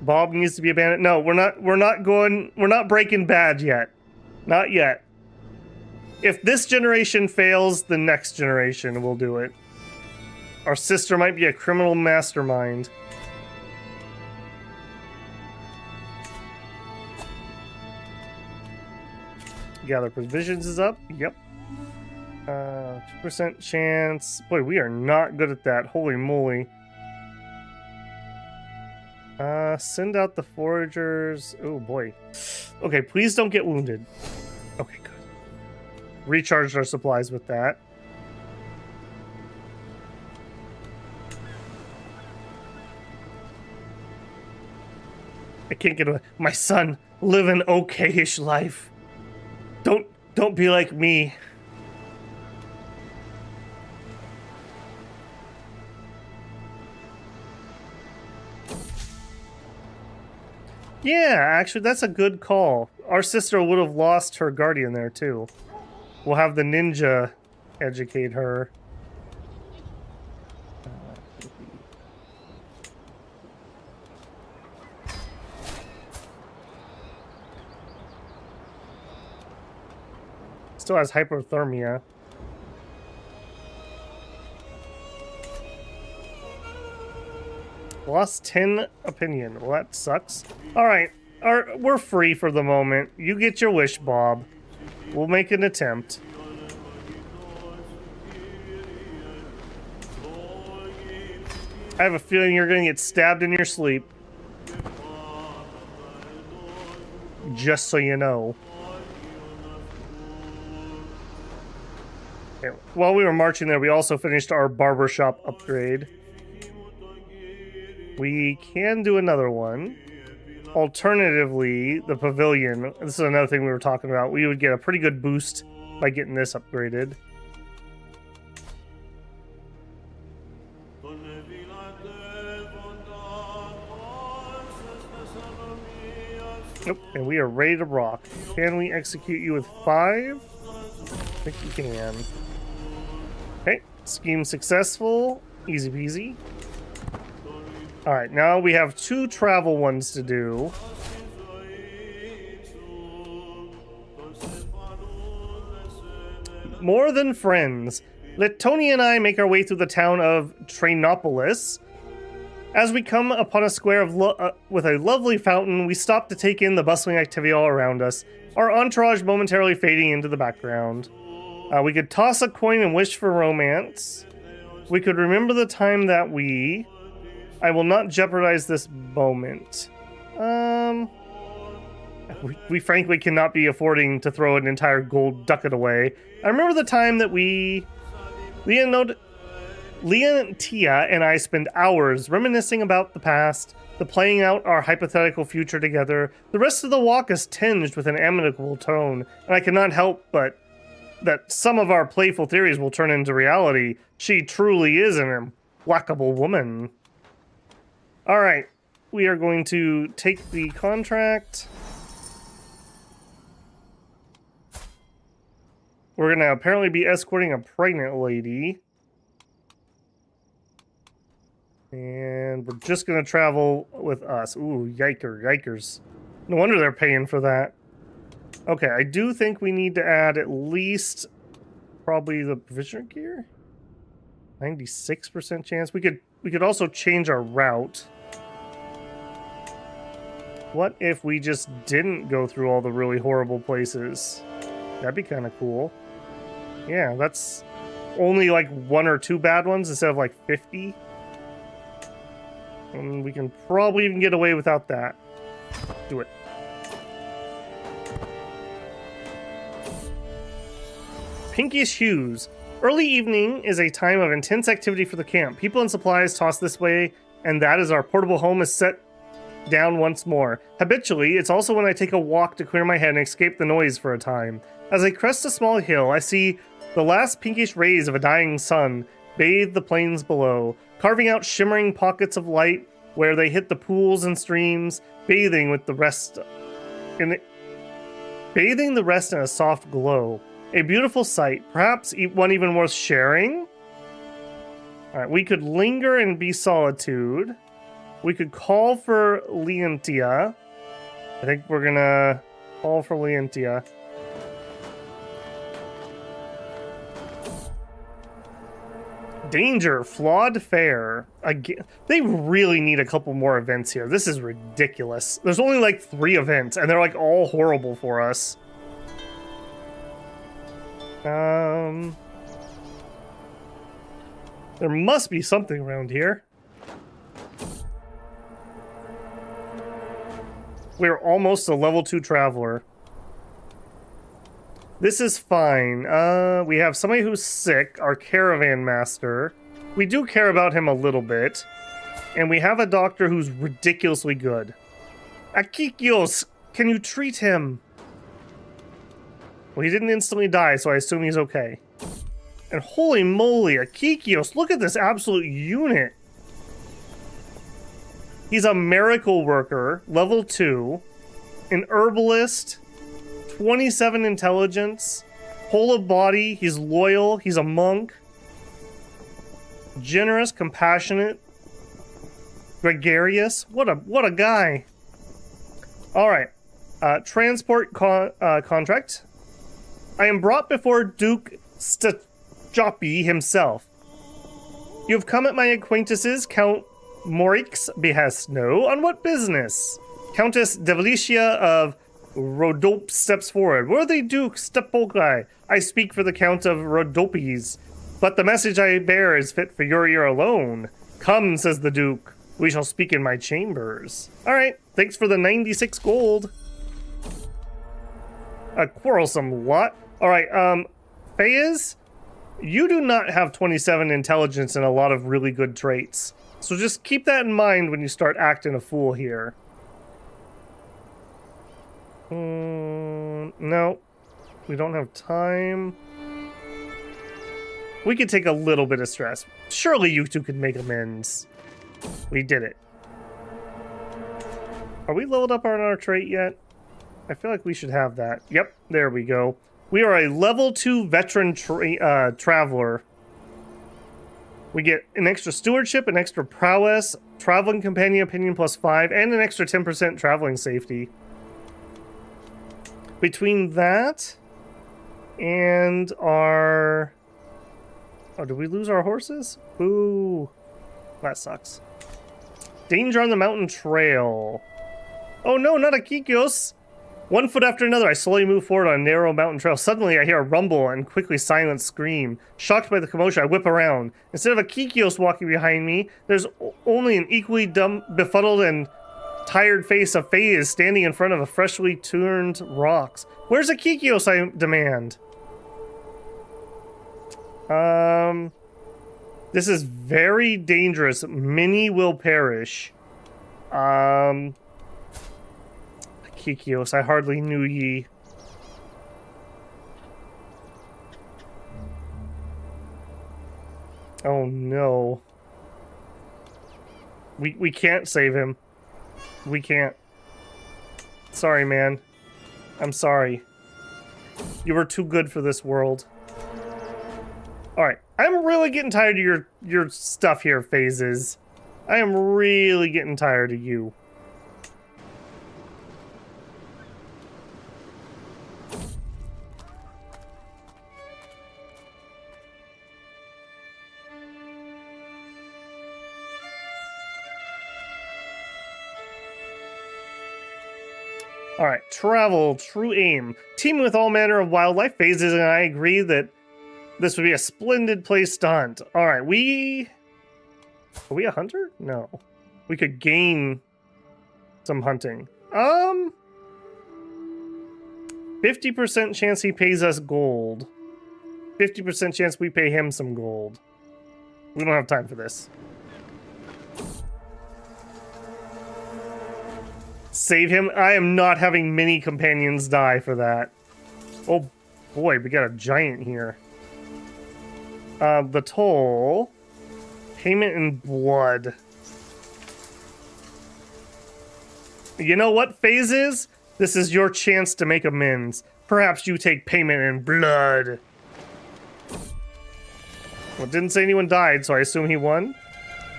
Bob needs to be abandoned. No, we're not Breaking Bad yet. Not yet. If this generation fails, the next generation will do it. Our sister might be a criminal mastermind. Gather provisions is up. Yep. 2% chance. Boy, we are not good at that. Holy moly. Send out the foragers. Oh boy. Okay, please don't get wounded. Okay, good. Recharged our supplies with that. I can't get away. My son, live an okay-ish life. Don't be like me. Yeah, actually, that's a good call. Our sister would have lost her guardian there, too. We'll have the ninja educate her. Still has hypothermia. Lost 10 opinion. Well, that sucks. Alright, we're free for the moment. You get your wish, Bob. We'll make an attempt. I have a feeling you're gonna get stabbed in your sleep. Just so you know. Okay. While we were marching there, we also finished our barbershop upgrade. We can do another one. Alternatively, the pavilion. This is another thing we were talking about. We would get a pretty good boost by getting this upgraded. Nope, and we are ready to rock. Can we execute you with 5? I think we can. Okay, scheme successful. Easy peasy. Alright, now we have 2 travel ones to do. More than friends. Let Tony and I make our way through the town of Trainopolis. As we come upon a square of with a lovely fountain, we stop to take in the bustling activity all around us, our entourage momentarily fading into the background. We could toss a coin and wish for romance. We could remember the time that I will not jeopardize this moment. We frankly cannot be affording to throw an entire gold ducat away. I remember the time that Leontia and I spend hours reminiscing about the past, playing out our hypothetical future together. The rest of the walk is tinged with an amicable tone, and I cannot help but that some of our playful theories will turn into reality. She truly is an implacable woman. Alright, we are going to take the contract. We're going to apparently be escorting a pregnant lady. And we're just going to travel with us. Ooh, yikers. No wonder they're paying for that. Okay, I do think we need to add at least probably the provisioner gear. 96% chance. We could also change our route. What if we just didn't go through all the really horrible places? That'd be kind of cool. Yeah, that's only like 1 or 2 bad ones instead of like 50. And we can probably even get away without that. Do it. Pinkish hues. Early evening is a time of intense activity for the camp. People and supplies tossed this way, and that as our portable home is set down once more. Habitually, it's also when I take a walk to clear my head and escape the noise for a time. As I crest a small hill, I see the last pinkish rays of a dying sun bathe the plains below, carving out shimmering pockets of light where they hit the pools and streams, bathing the rest in a soft glow. A beautiful sight, perhaps one even worth sharing. Alright, we could linger and be solitude. We could call for Leontia. I think we're gonna call for Leontia. Danger, flawed fare. Again, they really need a couple more events here. This is ridiculous. There's only like 3 events, and they're like all horrible for us. There must be something around here. We're almost a level 2 traveler. This is fine. We have somebody who's sick, our caravan master. We do care about him a little bit. And we have a doctor who's ridiculously good. Akikios, can you treat him? Well, he didn't instantly die, so I assume he's okay. And holy moly, Akikios, look at this absolute unit. He's a miracle worker, level 2, an herbalist, 27 intelligence, whole of body, he's loyal, he's a monk, generous, compassionate, gregarious. What a guy. Alright, transport contract. I am brought before Duke Stajopi himself. You have come at my acquaintance's, Count Morik's behest. No, on what business? Countess Devilicia of Rhodope steps forward. Worthy Duke Stepokai, I speak for the Count of Rhodopes, but the message I bear is fit for your ear alone. Come, says the Duke, we shall speak in my chambers. Alright, thanks for the 96 gold. A quarrelsome lot. Alright, Fayez, you do not have 27 intelligence and a lot of really good traits. So just keep that in mind when you start acting a fool here. No. We don't have time. We could take a little bit of stress. Surely you two could make amends. We did it. Are we leveled up on our trait yet? I feel like we should have that. Yep, there we go. We are a level 2 veteran traveler. We get an extra stewardship, an extra prowess, traveling companion opinion +5, and an extra 10% traveling safety. Between that and our... Oh, did we lose our horses? Ooh, that sucks. Danger on the mountain trail. Oh no, not a Kikios! 1 foot after another, I slowly move forward on a narrow mountain trail. Suddenly, I hear a rumble and quickly silent scream. Shocked by the commotion, I whip around. Instead of a Kikios walking behind me, there's only an equally befuddled and tired face of Faye standing in front of a freshly turned rocks. Where's a Kikios, I demand? This is very dangerous. Many will perish. Kikios, I hardly knew ye. Oh no. We can't save him. We can't. Sorry, man. I'm sorry. You were too good for this world. Alright, I'm really getting tired of your stuff here, Phases. I am really getting tired of you. Alright, travel, true aim. Teaming with all manner of wildlife, Phases and I agree that this would be a splendid place to hunt. Alright, are we a hunter? No. We could gain some hunting. 50% chance he pays us gold. 50% chance we pay him some gold. We don't have time for this. Save him? I am not having many companions die for that. Oh boy, we got a giant here. The toll. Payment in blood. You know what, Phases? This is your chance to make amends. Perhaps you take payment in blood. Well, it didn't say anyone died, so I assume he won.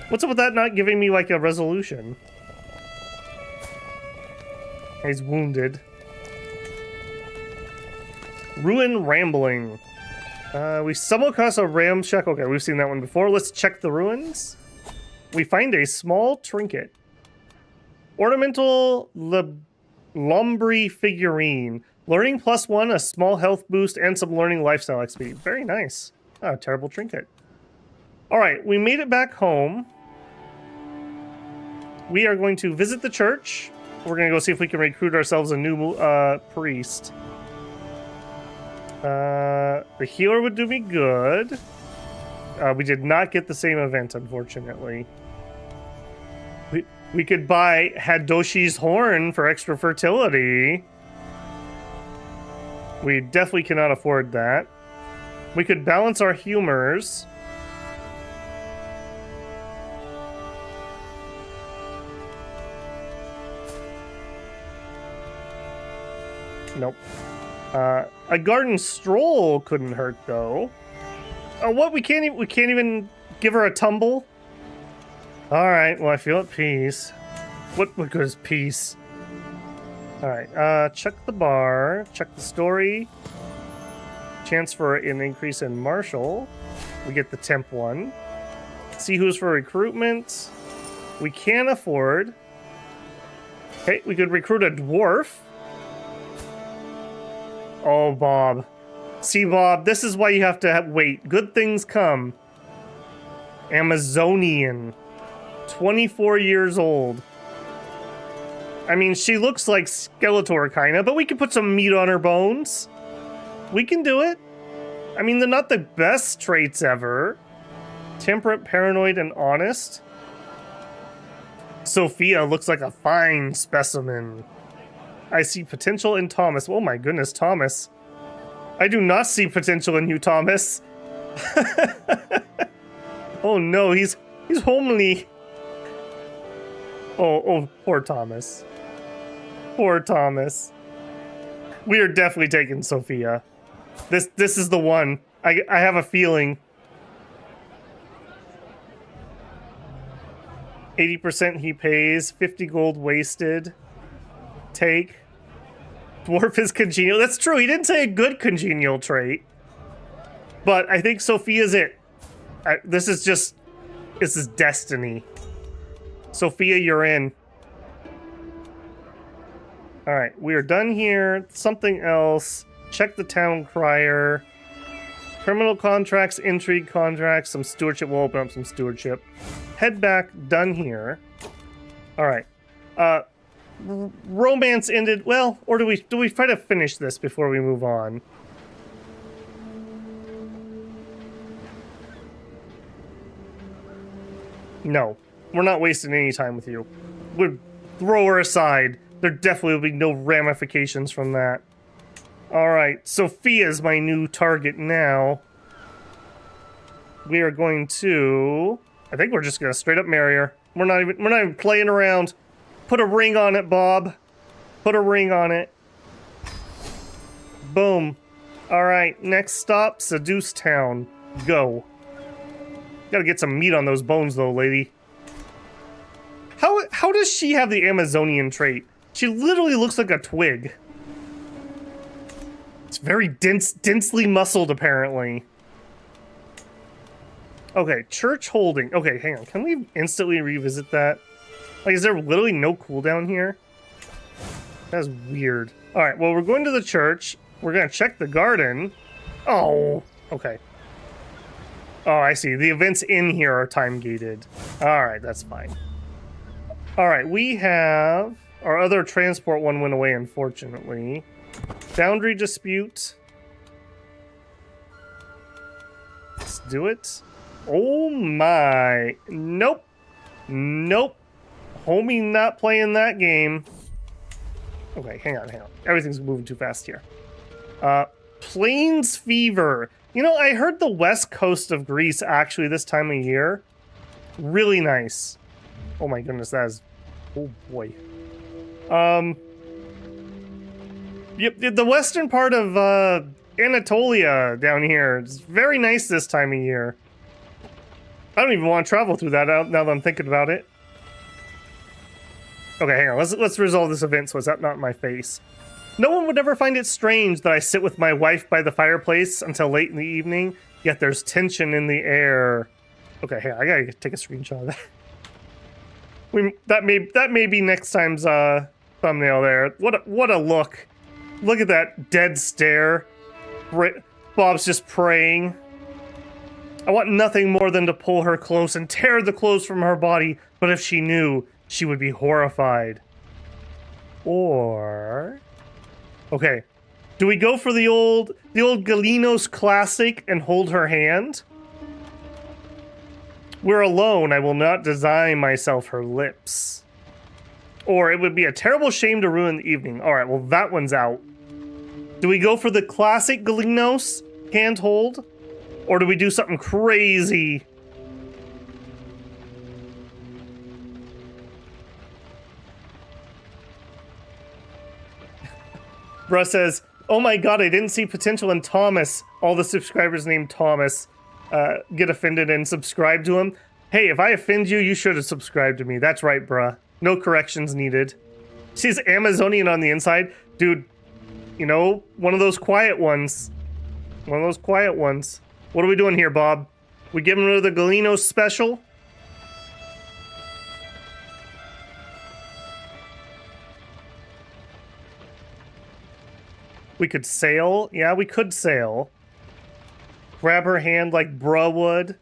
What's up with that not giving me, like, a resolution? He's wounded. Ruin Rambling. We stumble across a ramshackle. Okay, we've seen that one before. Let's check the ruins. We find a small trinket. Ornamental Lombry figurine. Learning +1, a small health boost, and some learning lifestyle XP. Very nice. Oh, terrible trinket. Alright, we made it back home. We are going to visit the church. We're going to go see if we can recruit ourselves a new priest. The healer would do me good. We did not get the same event, unfortunately. We could buy Hadoshi's horn for extra fertility. We definitely cannot afford that. We could balance our humors. Nope. A garden stroll couldn't hurt though. Oh, what? We can't even give her a tumble. All right. Well, I feel at peace. What good is peace? All right. Check the bar. Check the story. Chance for an increase in martial. We get the temp one. See who's for recruitment. We can afford. Okay, we could recruit a dwarf. Oh, Bob. See, Bob, this is why you have to wait. Good things come. Amazonian. 24 years old. I mean, she looks like Skeletor, kinda, but we can put some meat on her bones. We can do it. I mean, they're not the best traits ever. Temperate, paranoid, and honest. Sophia looks like a fine specimen. I see potential in Thomas. Oh my goodness, Thomas. I do not see potential in you, Thomas. Oh no, he's homely. Oh, poor Thomas. Poor Thomas. We are definitely taking Sophia. This is the one. I have a feeling. 80% he pays, 50 gold wasted. Take. Dwarf is congenial. That's true, he didn't say a good congenial trait. But I think Sophia's it. This is destiny. Sophia, you're in. Alright, we are done here. Something else. Check the town crier. Criminal contracts, intrigue contracts, some stewardship. We'll open up some stewardship. Head back, done here. Alright. Romance ended. Well, or do we try to finish this before we move on? No. We're not wasting any time with you. We'll throw her aside. There definitely will be no ramifications from that. Alright, Sophia's my new target now. We are going to... I think we're just gonna straight up marry her. We're not even playing around. Put a ring on it, Bob. Put a ring on it. Boom. Alright, next stop, Seduce Town. Go. Gotta get some meat on those bones though, lady. How does she have the Amazonian trait? She literally looks like a twig. It's very densely muscled, apparently. Okay, church holding. Okay, hang on. Can we instantly revisit that? Like, is there literally no cooldown here? That's weird. Alright, well, we're going to the church. We're gonna check the garden. Oh, okay. Oh, I see. The events in here are time-gated. Alright, that's fine. Alright, we have... Our other transport one went away, unfortunately. Boundary dispute. Let's do it. Oh my. Nope. Nope. Homie not playing that game. Okay, hang on. Everything's moving too fast here. Plains fever. You know, I heard the west coast of Greece actually this time of year. Really nice. Oh my goodness, that is... Oh boy. Yep, the western part of Anatolia down here is very nice this time of year. I don't even want to travel through that now that I'm thinking about it. Okay, hang on. Let's resolve this event so it's not in my face. No one would ever find it strange that I sit with my wife by the fireplace until late in the evening, yet there's tension in the air. Okay, hang on. I gotta take a screenshot of that. That may be next time's thumbnail there. What a look. Look at that dead stare. Bob's just praying. I want nothing more than to pull her close and tear the clothes from her body, but if she knew, she would be horrified. Or... Okay. Do we go for the old Galinos classic and hold her hand? We're alone, I will not design myself her lips. Or it would be a terrible shame to ruin the evening. Alright, well that one's out. Do we go for the classic Galinos hand hold? Or do we do something crazy? Bruh says, oh my god, I didn't see potential in Thomas. All the subscribers named Thomas get offended and subscribe to him. Hey, if I offend you, you should have subscribed to me. That's right, bruh. No corrections needed. She's Amazonian on the inside. Dude, you know, one of those quiet ones. One of those quiet ones. What are we doing here, Bob? We giving her the Galinos special? We could sail. Yeah, we could sail. Grab her hand like bruh would.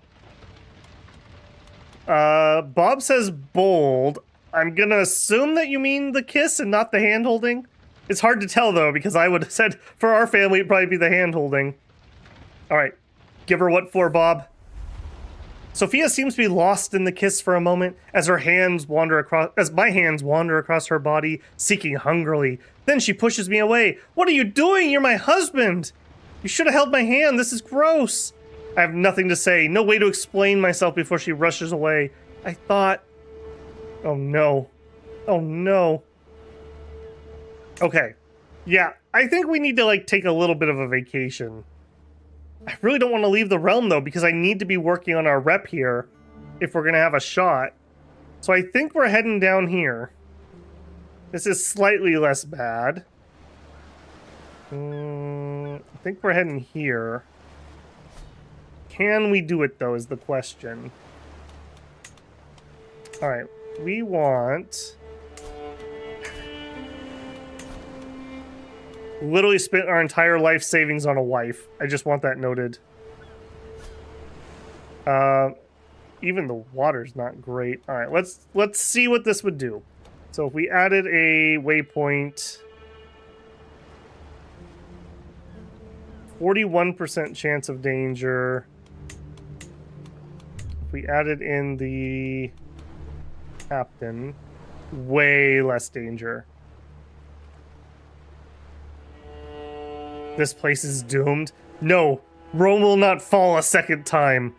Bob says bold. I'm gonna assume that you mean the kiss and not the hand holding. It's hard to tell though, because I would have said for our family it'd probably be the hand holding. Alright. Give her what for, Bob? Sophia seems to be lost in the kiss for a moment as my hands wander across her body, seeking hungrily. Then she pushes me away. What are you doing? You're my husband. You should have held my hand. This is gross. I have nothing to say, no way to explain myself before she rushes away. I thought... Oh no. Oh no. Okay. Yeah, I think we need to, like, take a little bit of a vacation. I really don't want to leave the realm, though, because I need to be working on our rep here if we're going to have a shot. So I think we're heading down here. This is slightly less bad. I think we're heading here. Can we do it, though, is the question. Alright, we want... Literally spent our entire life savings on a wife. I just want that noted. Even the water's not great. Alright, let's see what this would do. So if we added a waypoint... 41% chance of danger. If we added in the captain, way less danger. This place is doomed. No, Rome will not fall a second time.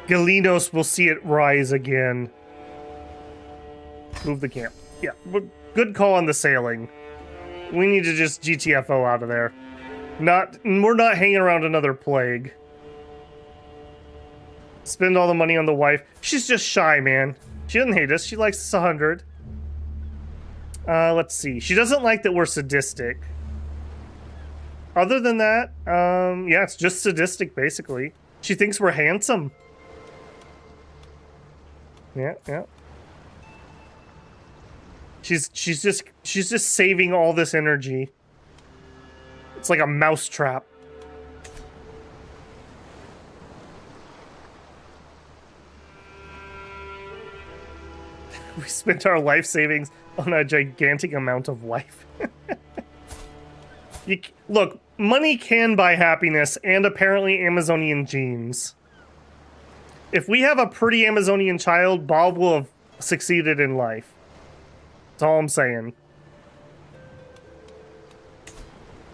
Galinos will see it rise again. Move the camp. Yeah, good call on the sailing. We need to just GTFO out of there. We're not hanging around another plague. Spend all the money on the wife. She's just shy, man. She doesn't hate us. She likes us 100. Let's see. She doesn't like that we're sadistic. Other than that, yeah, it's just sadistic, basically. She thinks we're handsome. Yeah, yeah. She's just saving all this energy. It's like a mousetrap. We spent our life savings on a gigantic amount of life. Look, money can buy happiness and apparently Amazonian genes. If we have a pretty Amazonian child, Bob will have succeeded in life. That's all I'm saying.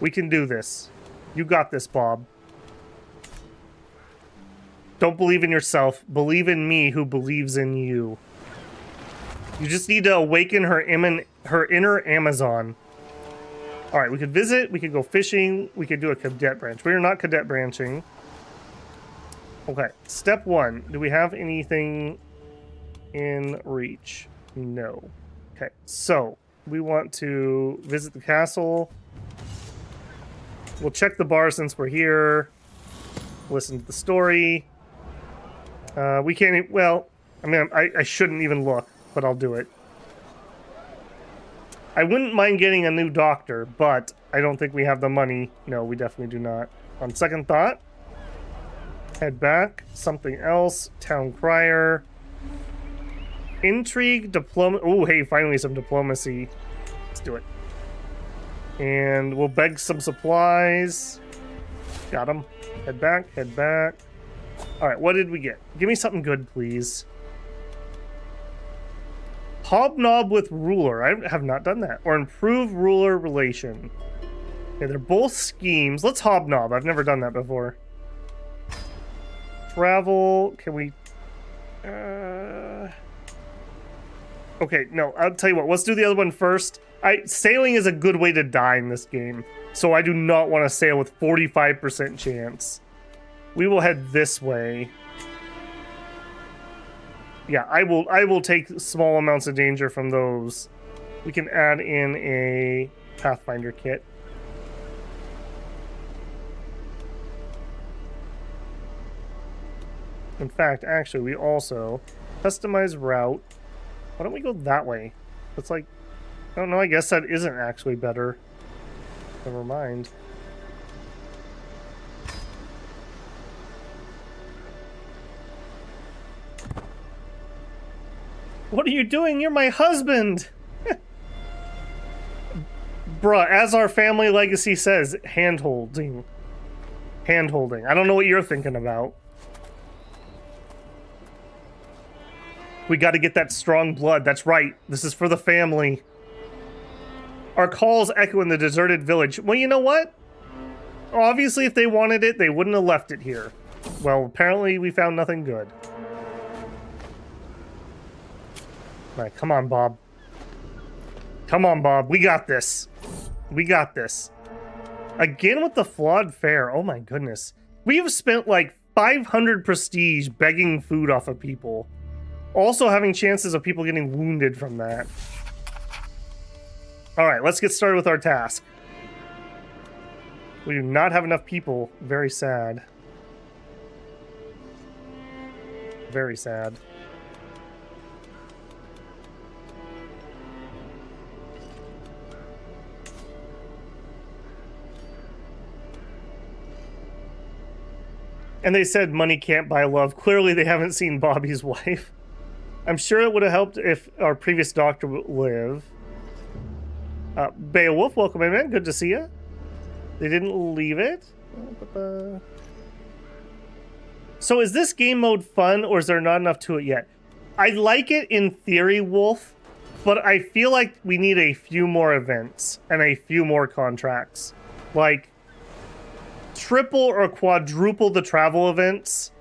We can do this. You got this, Bob. Don't believe in yourself. Believe in me who believes in you. You just need to awaken her inner Amazon. Alright, we could visit, we could go fishing, we could do a cadet branch. We are not cadet branching. Okay, step 1. Do we have anything in reach? No. Okay, so we want to visit the castle. We'll check the bar since we're here. Listen to the story. We can't, well, I mean, I shouldn't even look, but I'll do it. I wouldn't mind getting a new doctor, but I don't think we have the money. No, we definitely do not. On second thought, head back. Something else. Town crier. Intrigue, diplomacy. Oh, hey, finally some diplomacy. Let's do it. And we'll beg some supplies. Got them. Head back, head back. Alright, what did we get? Give me something good, please. Hobnob with ruler. I have not done that. Or improve ruler relation. Okay, they're both schemes. Let's hobnob. I've never done that before. Travel. Can we... Okay, no. I'll tell you what. Let's do the other one first. Sailing is a good way to die in this game. So I do not want to sail with 45% chance. We will head this way. Yeah, I will take small amounts of danger from those. We can add in a Pathfinder kit. In fact, actually, we also customize route. Why don't we go that way? It's like, I don't know, I guess that isn't actually better. Never mind. What are you doing? You're my husband! Bruh, as our family legacy says, hand-holding. Hand-holding. I don't know what you're thinking about. We got to get that strong blood. That's right. This is for the family. Our calls echo in the deserted village. Well, you know what? Obviously, if they wanted it, they wouldn't have left it here. Well, apparently we found nothing good. All right, come on, Bob. Come on, Bob. We got this. We got this. Again with the flawed fare. Oh my goodness. We have spent like 500 prestige begging food off of people. Also having chances of people getting wounded from that. Alright, let's get started with our task. We do not have enough people. Very sad. Very sad. And they said money can't buy love. Clearly they haven't seen Bobby's wife. I'm sure it would have helped if our previous doctor would live. Beowulf, welcome in, man. Good to see you. They didn't leave it. So is this game mode fun, or is there not enough to it yet? I like it in theory, Wolf, but I feel like we need a few more events and a few more contracts. Like, triple or quadruple the travel events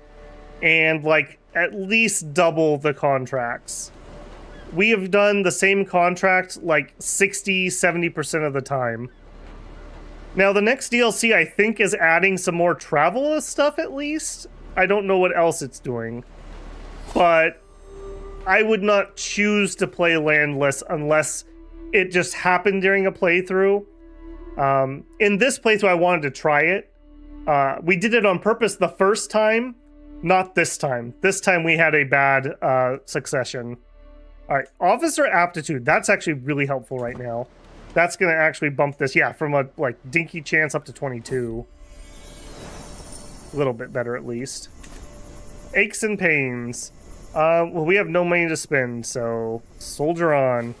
and, like, at least double the contracts. We have done the same contract like 60-70% of the time. Now the next DLC I think is adding some more travel stuff at least. I don't know what else it's doing. But I would not choose to play landless unless it just happened during a playthrough. In this playthrough I wanted to try it. We did it on purpose the first time. Not this time. This time we had a bad succession. All right, officer aptitude. That's actually really helpful right now. That's going to actually bump this, yeah, from a like dinky chance up to 22. A little bit better at least. Aches and pains. Well, we have no money to spend, so soldier on.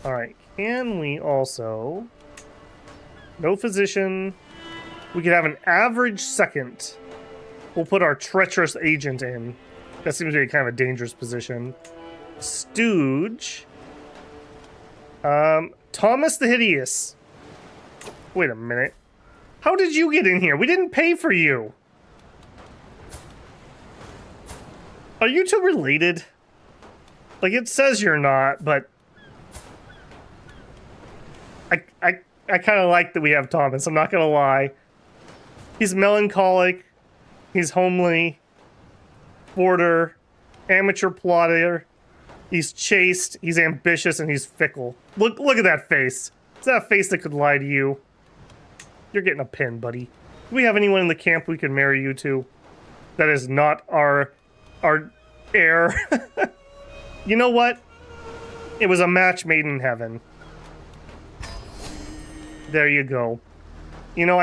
All right, can we also... No physician. We could have an average second. We'll put our treacherous agent in. That seems to be kind of a dangerous position. Stooge. Thomas the Hideous. Wait a minute. How did you get in here? We didn't pay for you. Are you two related? Like, it says you're not, but... I kind of like that we have Thomas, I'm not gonna lie. He's melancholic. He's homely. Border. Amateur plotter. He's chaste. He's ambitious, and he's fickle. Look at that face. Is that a face that could lie to you? You're getting a pin, buddy. Do we have anyone in the camp we can marry you to? That is not our heir. You know what? It was a match made in heaven. There you go. You know,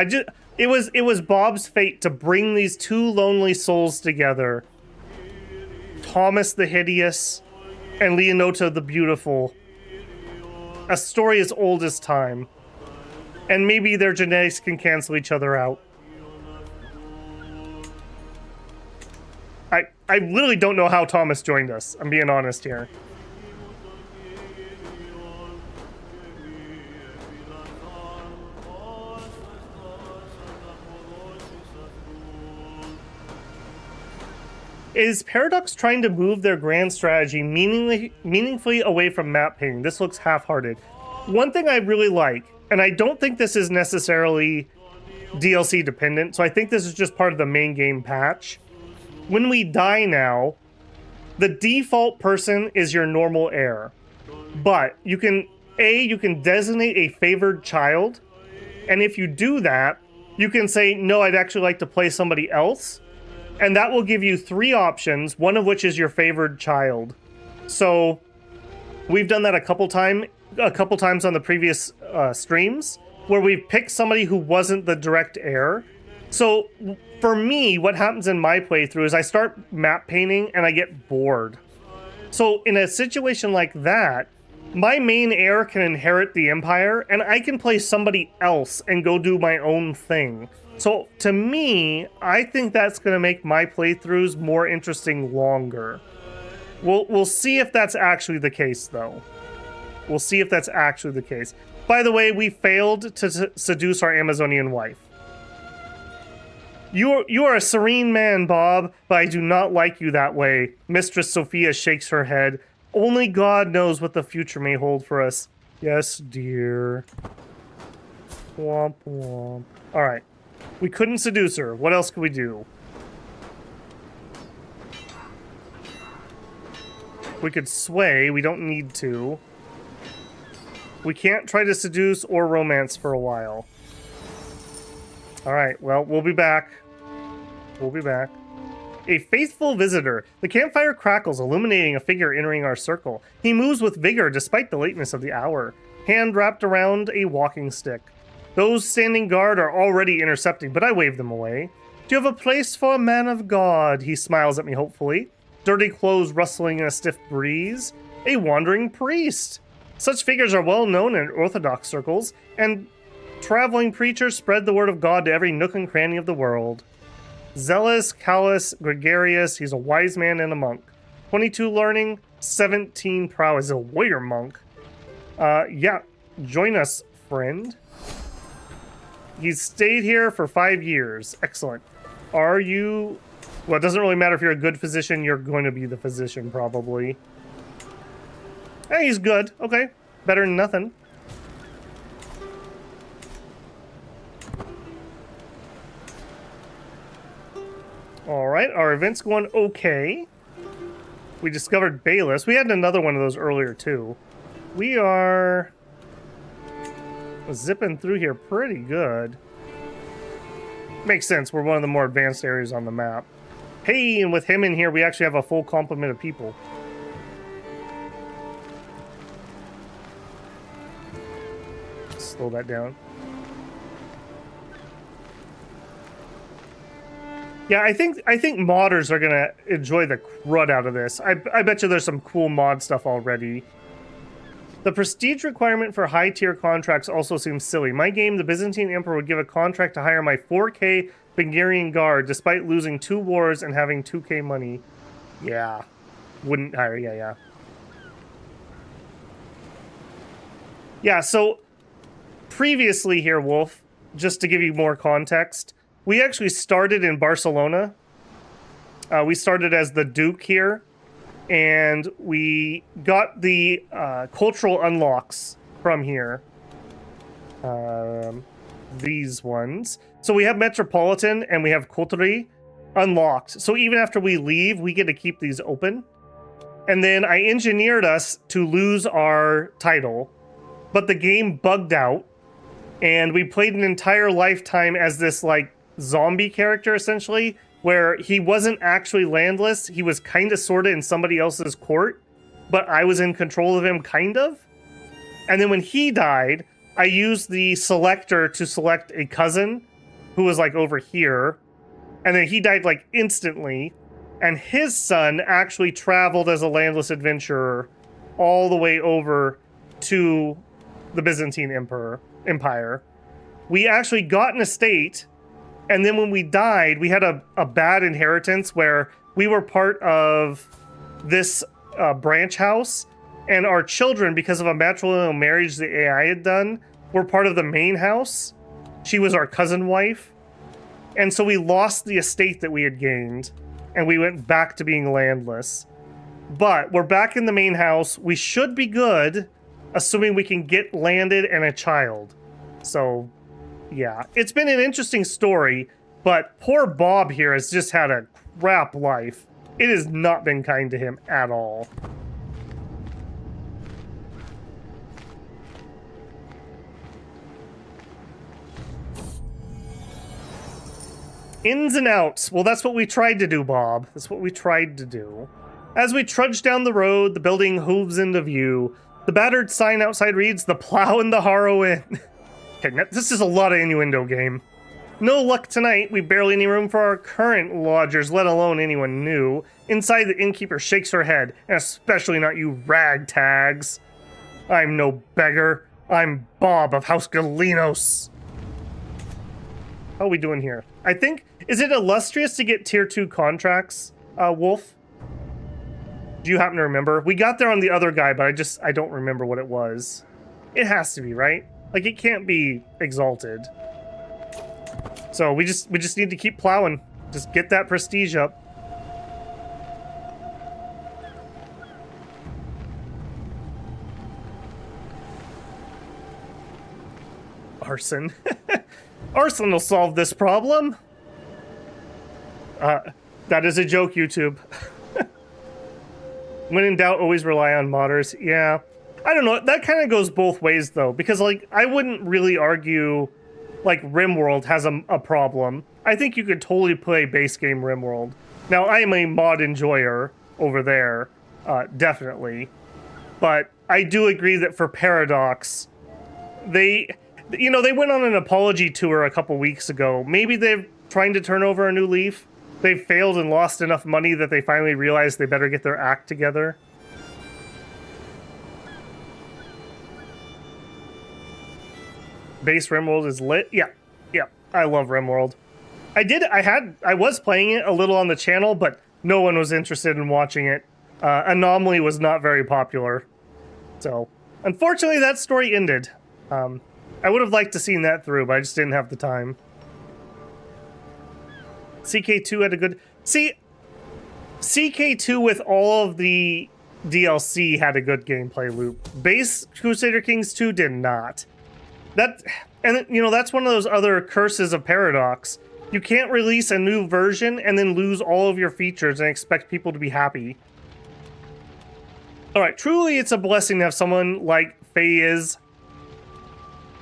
it was Bob's fate to bring these two lonely souls together. Thomas the Hideous and Leonota the Beautiful. A story as old as time. And maybe their genetics can cancel each other out. I literally don't know how Thomas joined us. I'm being honest here. Is Paradox trying to move their grand strategy meaningfully away from map painting? This looks half-hearted. One thing I really like, and I don't think this is necessarily DLC dependent, so I think this is just part of the main game patch. When we die now, the default person is your normal heir. But you can designate a favored child, and if you do that, you can say, no, I'd actually like to play somebody else. And that will give you 3 options, one of which is your favored child. So we've done that a couple times on the previous streams, where we've picked somebody who wasn't the direct heir. So for me, what happens in my playthrough is I start map painting and I get bored. So in a situation like that, my main heir can inherit the empire, and I can play somebody else and go do my own thing. So to me, I think that's going to make my playthroughs more interesting longer. We'll see if that's actually the case, though. We'll see if that's actually the case. By the way, we failed to seduce our Amazonian wife. You are a serene man, Bob, but I do not like you that way. Mistress Sophia shakes her head. Only God knows what the future may hold for us. Yes, dear. Womp womp. Alright. We couldn't seduce her. What else could we do? We could sway. We don't need to. We can't try to seduce or romance for a while. Alright, well, we'll be back. We'll be back. A faithful visitor. The campfire crackles, illuminating a figure entering our circle. He moves with vigor despite the lateness of the hour, hand wrapped around a walking stick. Those standing guard are already intercepting, but I wave them away. Do you have a place for a man of God? He smiles at me hopefully. Dirty clothes rustling in a stiff breeze. A wandering priest. Such figures are well known in Orthodox circles, and traveling preachers spread the word of God to every nook and cranny of the world. Zealous, callous, gregarious, he's a wise man and a monk. 22 learning, 17 prowess, a warrior monk. Yeah, join us, friend. He's stayed here for 5 years. Excellent. Are you... Well, it doesn't really matter if you're a good physician, you're going to be the physician, probably. Hey, he's good. Okay. Better than nothing. Alright, our event's going okay. We discovered Bayless. We had another one of those earlier, too. We are zipping through here pretty good. Makes sense. We're one of the more advanced areas on the map. Hey, and with him in here, we actually have a full complement of people. Slow that down. Yeah, I think modders are gonna enjoy the crud out of this. I bet you there's some cool mod stuff already. The prestige requirement for high-tier contracts also seems silly. My game, the Byzantine Emperor, would give a contract to hire my 4K Bulgarian guard, despite losing 2 wars and having 2K money. Yeah. Wouldn't hire, yeah. Yeah, so previously here, Wolf, just to give you more context, we actually started in Barcelona. We started as the Duke here, and we got the cultural unlocks from here. These ones. So we have Metropolitan and we have Coterie unlocked. So even after we leave, we get to keep these open. And then I engineered us to lose our title, but the game bugged out, and we played an entire lifetime as this, like, zombie character, essentially, where he wasn't actually landless. He was kind of sort of in somebody else's court, but I was in control of him, kind of. And then when he died, I used the selector to select a cousin who was, like, over here. And then he died, like, instantly. And his son actually traveled as a landless adventurer all the way over to the Byzantine Empire. We actually got an estate. And then when we died, we had a bad inheritance where we were part of this branch house, and our children, because of a matrimonial marriage the AI had done, were part of the main house. She was our cousin wife. And so we lost the estate that we had gained, and we went back to being landless. But we're back in the main house. We should be good, assuming we can get landed and a child. So... yeah, it's been an interesting story, but poor Bob here has just had a crap life. It has not been kind to him at all. Ins and outs. Well, that's what we tried to do, Bob. That's what we tried to do. As we trudge down the road, the building hooves into view. The battered sign outside reads, "The plow and the harrow in." Okay, this is a lot of innuendo, game. No luck tonight. We barely any room for our current lodgers, let alone anyone new. Inside, the innkeeper shakes her head, and especially not you ragtags. I'm no beggar. I'm Bob of House Galinos. How are we doing here? I think, is it illustrious to get tier 2 contracts, Wolf? Do you happen to remember? We got there on the other guy, but I don't remember what it was. It has to be, right? Like, it can't be exalted. So we just need to keep plowing. Just get that prestige up. Arson. Arson will solve this problem. That is a joke, YouTube. When in doubt, always rely on modders. Yeah. I don't know. That kind of goes both ways, though. Because, like, I wouldn't really argue, like, RimWorld has a problem. I think you could totally play base game RimWorld. Now, I am a mod enjoyer over there. Definitely. But I do agree that for Paradox, they went on an apology tour a couple weeks ago. Maybe they're trying to turn over a new leaf. They've failed and lost enough money that they finally realized they better get their act together. Base RimWorld is lit. Yeah. I love RimWorld. I was playing it a little on the channel, but no one was interested in watching it. Anomaly was not very popular. So, unfortunately, that story ended. I would have liked to seen that through, but I just didn't have the time. CK2 had a good... See, CK2 with all of the DLC had a good gameplay loop. Base Crusader Kings 2 did not. That's one of those other curses of Paradox. You can't release a new version and then lose all of your features and expect people to be happy. Alright, truly it's a blessing to have someone like Faye is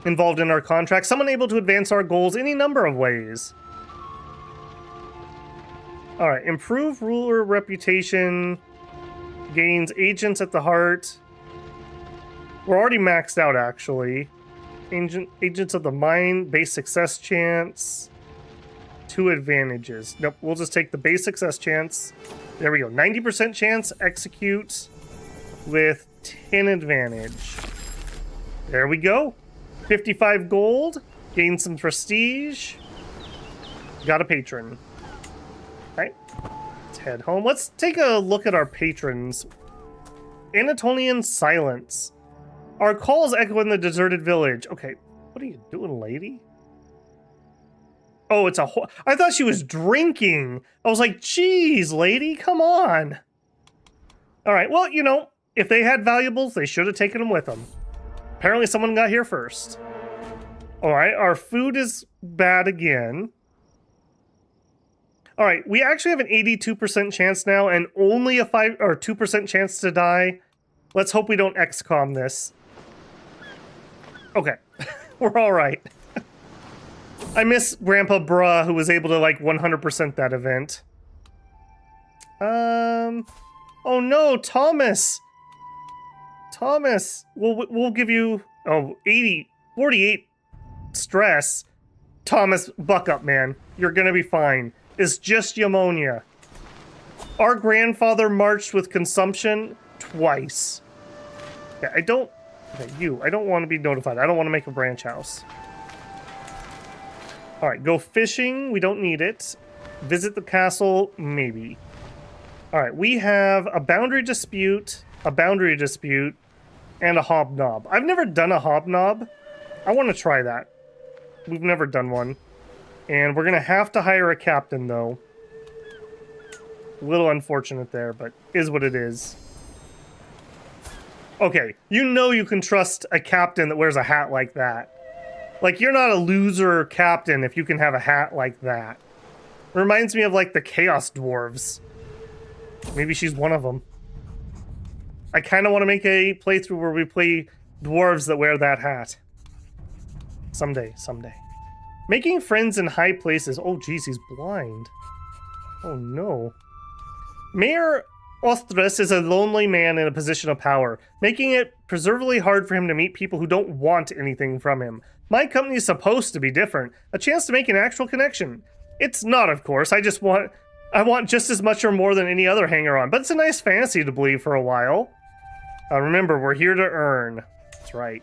involved in our contract. Someone able to advance our goals any number of ways. Alright, improve ruler reputation, gains agents at the heart. We're already maxed out, actually. Agents of the mind, base success chance, 2 advantages. Nope, we'll just take the base success chance. There we go, 90% chance, execute with 10 advantage. There we go. 55 gold, gain some prestige. Got a patron. Alright, let's head home. Let's take a look at our patrons. Anatolian Silence. Our calls echo in the deserted village. Okay, what are you doing, lady? Oh, it's a I thought she was drinking. I was like, geez, lady, come on. Alright, well, you know, if they had valuables, they should have taken them with them. Apparently someone got here first. Alright, our food is bad again. Alright, we actually have an 82% chance now and only a 2% chance to die. Let's hope we don't XCOM this. Okay, we're alright. I miss Grandpa Bruh, who was able to, like, 100% that event. Oh no, Thomas! Thomas, we'll give you, 48 stress. Thomas, buck up, man. You're gonna be fine. It's just pneumonia. Our grandfather marched with consumption twice. Yeah, I don't want to be notified. I don't want to make a branch house. Alright, go fishing. We don't need it. Visit the castle, maybe. Alright, we have a boundary dispute, and a hobnob. I've never done a hobnob. I want to try that. We've never done one. And we're going to have to hire a captain, though. A little unfortunate there, but is what it is. Okay, you know you can trust a captain that wears a hat like that. Like, you're not a loser captain if you can have a hat like that. Reminds me of, like, the Chaos Dwarves. Maybe she's one of them. I kind of want to make a playthrough where we play dwarves that wear that hat. Someday. Making friends in high places. Oh, geez, he's blind. Oh, no. Mayor Ostras is a lonely man in a position of power, making it preservedly hard for him to meet people who don't want anything from him. My company is supposed to be different. A chance to make an actual connection. It's not, of course. I want just as much or more than any other hanger-on, but it's a nice fantasy to believe for a while. Remember, we're here to earn. That's right.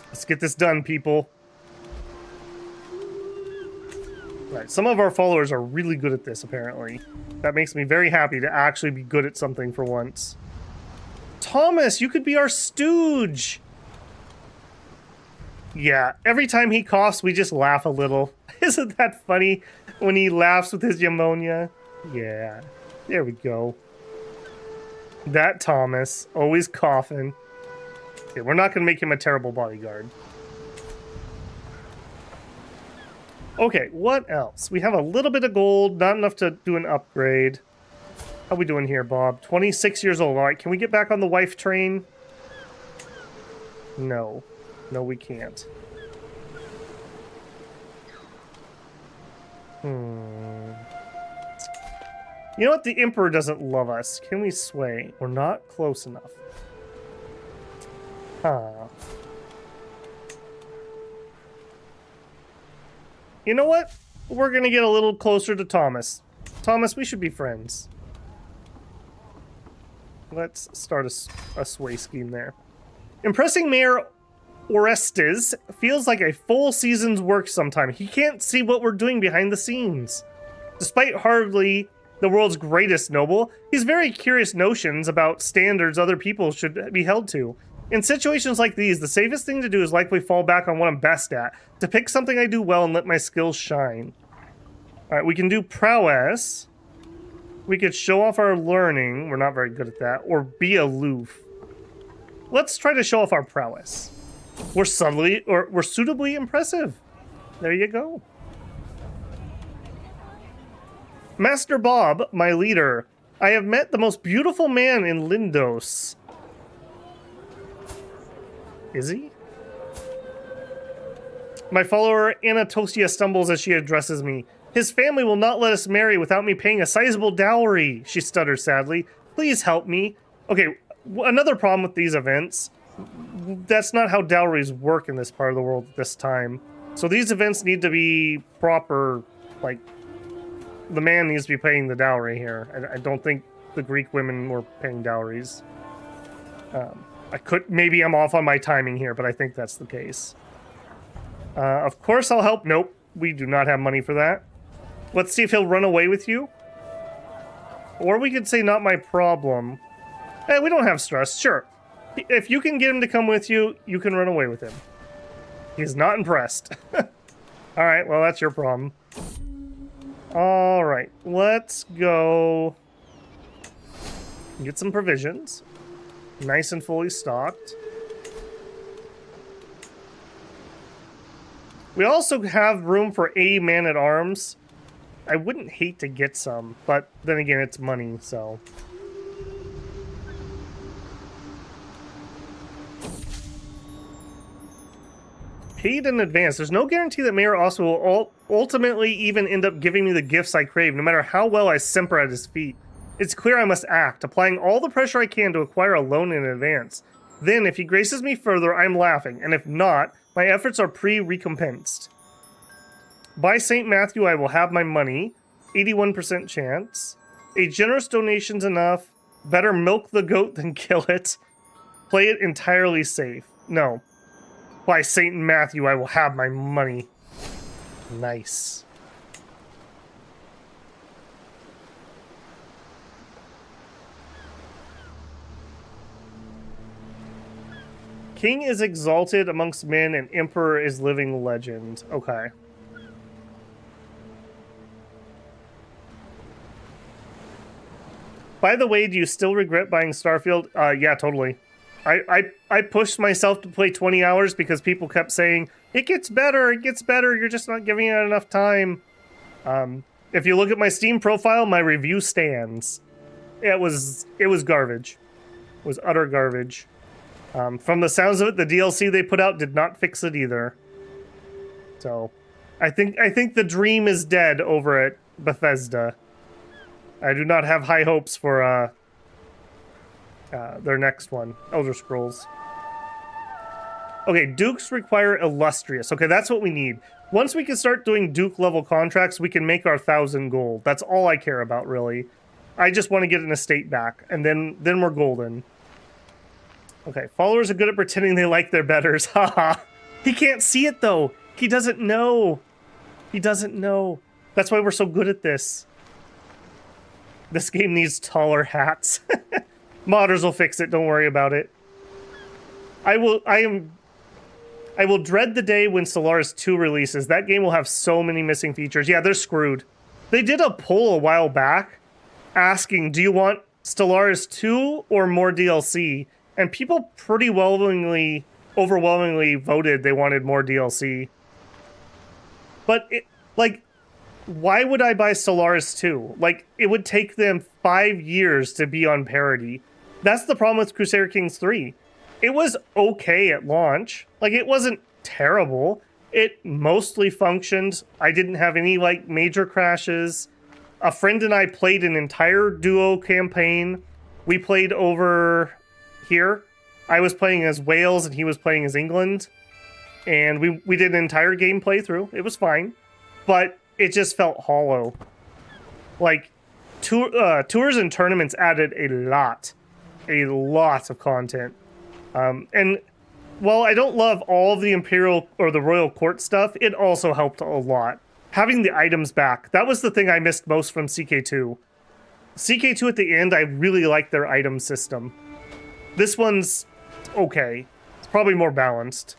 Let's get this done, people. Right, some of our followers are really good at this, apparently. That makes me very happy to actually be good at something for once. Thomas, you could be our stooge! Yeah, every time he coughs, we just laugh a little. Isn't that funny when he laughs with his pneumonia? Yeah, there we go. That Thomas, always coughing. Okay, we're not going to make him a terrible bodyguard. Okay, what else? We have a little bit of gold, not enough to do an upgrade. How we doing here, Bob? 26 years old. All right, can we get back on the wife train? No. No, we can't. You know what? The Emperor doesn't love us. Can we sway? We're not close enough. Huh. You know what? We're gonna get a little closer to Thomas. Thomas, we should be friends. Let's start a sway scheme there. Impressing Mayor Orestes feels like a full season's work sometimes. He can't see what we're doing behind the scenes. Despite hardly the world's greatest noble, he's very curious notions about standards other people should be held to. In situations like these, the safest thing to do is likely fall back on what I'm best at, to pick something I do well and let my skills shine. Alright, we can do prowess. We could show off our learning. We're not very good at that. Or be aloof. Let's try to show off our prowess. We're suitably impressive. There you go. Master Bob, my leader. I have met the most beautiful man in Lindos. Is he? My follower Anatosia stumbles as she addresses me. His family will not let us marry without me paying a sizable dowry, she stutters sadly. Please help me. Okay, another problem with these events. That's not how dowries work in this part of the world at this time. So these events need to be proper, like, the man needs to be paying the dowry here. I don't think the Greek women were paying dowries. Maybe I'm off on my timing here, but I think that's the case. Of course I'll help. Nope, we do not have money for that. Let's see if he'll run away with you. Or we could say not my problem. Hey, we don't have stress, sure. If you can get him to come with you, you can run away with him. He's not impressed. Alright, well that's your problem. Alright, let's go get some provisions. Nice and fully stocked. We also have room for a man-at-arms. I wouldn't hate to get some, but then again, it's money, so... Paid in advance. There's no guarantee that Mayor Oswald will ultimately even end up giving me the gifts I crave, no matter how well I simper at his feet. It's clear I must act, applying all the pressure I can to acquire a loan in advance. Then, if he graces me further, I'm laughing, and if not, my efforts are pre-recompensed. By St. Matthew, I will have my money. 81% chance. A generous donation's enough. Better milk the goat than kill it. Play it entirely safe. No. By St. Matthew, I will have my money. Nice. King is exalted amongst men and emperor is living legend. Okay. By the way, do you still regret buying Starfield? Yeah, totally. I pushed myself to play 20 hours because people kept saying, it gets better, you're just not giving it enough time. If you look at my Steam profile, my review stands. It was garbage. It was utter garbage. From the sounds of it, the DLC they put out did not fix it either. So, I think the dream is dead over at Bethesda. I do not have high hopes for their next one, Elder Scrolls. Okay, dukes require illustrious. Okay, that's what we need. Once we can start doing duke level contracts, we can make our 1,000 gold. That's all I care about, really. I just want to get an estate back, and then we're golden. Okay, followers are good at pretending they like their betters. Haha. He can't see it though. He doesn't know. He doesn't know. That's why we're so good at this. This game needs taller hats. Modders will fix it, don't worry about it. I will dread the day when Stellaris 2 releases. That game will have so many missing features. Yeah, they're screwed. They did a poll a while back asking, do you want Stellaris 2 or more DLC? And people pretty overwhelmingly voted they wanted more DLC. But, why would I buy Stellaris 2? Like, it would take them 5 years to be on parity. That's the problem with Crusader Kings 3. It was okay at launch. Like, it wasn't terrible. It mostly functioned. I didn't have any, major crashes. A friend and I played an entire duo campaign. We played over here. I was playing as Wales and he was playing as England. And we did an entire game playthrough. It was fine. But it just felt hollow. Tours and tournaments added a lot of content. And while I don't love all of the Imperial or the Royal Court stuff, it also helped a lot. Having the items back, that was the thing I missed most from CK2. CK2 at the end, I really liked their item system. This one's okay. It's probably more balanced.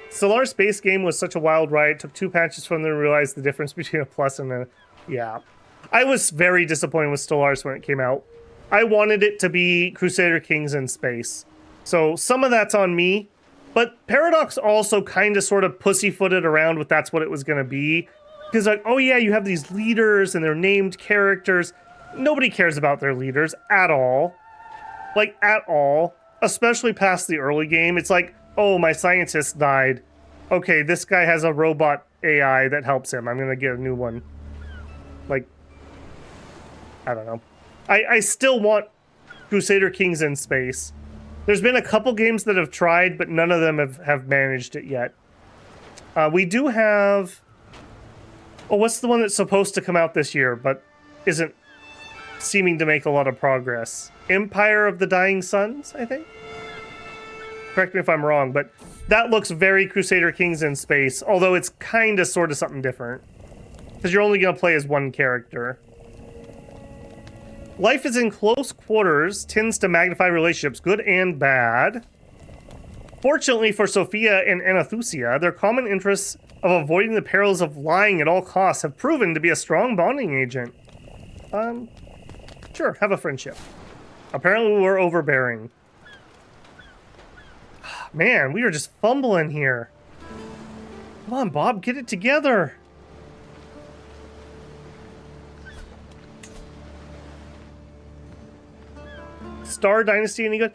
Stellaris base game was such a wild ride. It took 2 patches from them to realize the difference between a plus and a... Yeah. I was very disappointed with Stellaris when it came out. I wanted it to be Crusader Kings in space. So some of that's on me. But Paradox also kind of sort of pussyfooted around with that's what it was going to be. Because oh yeah, you have these leaders and they're named characters. Nobody cares about their leaders at all. At all. Especially past the early game. It's oh, my scientist died. Okay, this guy has a robot AI that helps him. I'm going to get a new one. I don't know. I still want Crusader Kings in space. There's been a couple games that have tried, but none of them have managed it yet. We do have... Oh, what's the one that's supposed to come out this year, but isn't seeming to make a lot of progress? Empire of the Dying Suns, I think? Correct me if I'm wrong, but that looks very Crusader Kings in space, although it's kind of sort of something different. Because you're only going to play as one character. Life is in close quarters tends to magnify relationships, good and bad. Fortunately for Sophia and Anathusia, their common interests of avoiding the perils of lying at all costs have proven to be a strong bonding agent. Sure, have a friendship. Apparently we're overbearing. Man, we are just fumbling here. Come on, Bob, get it together. Star Dynasty any good?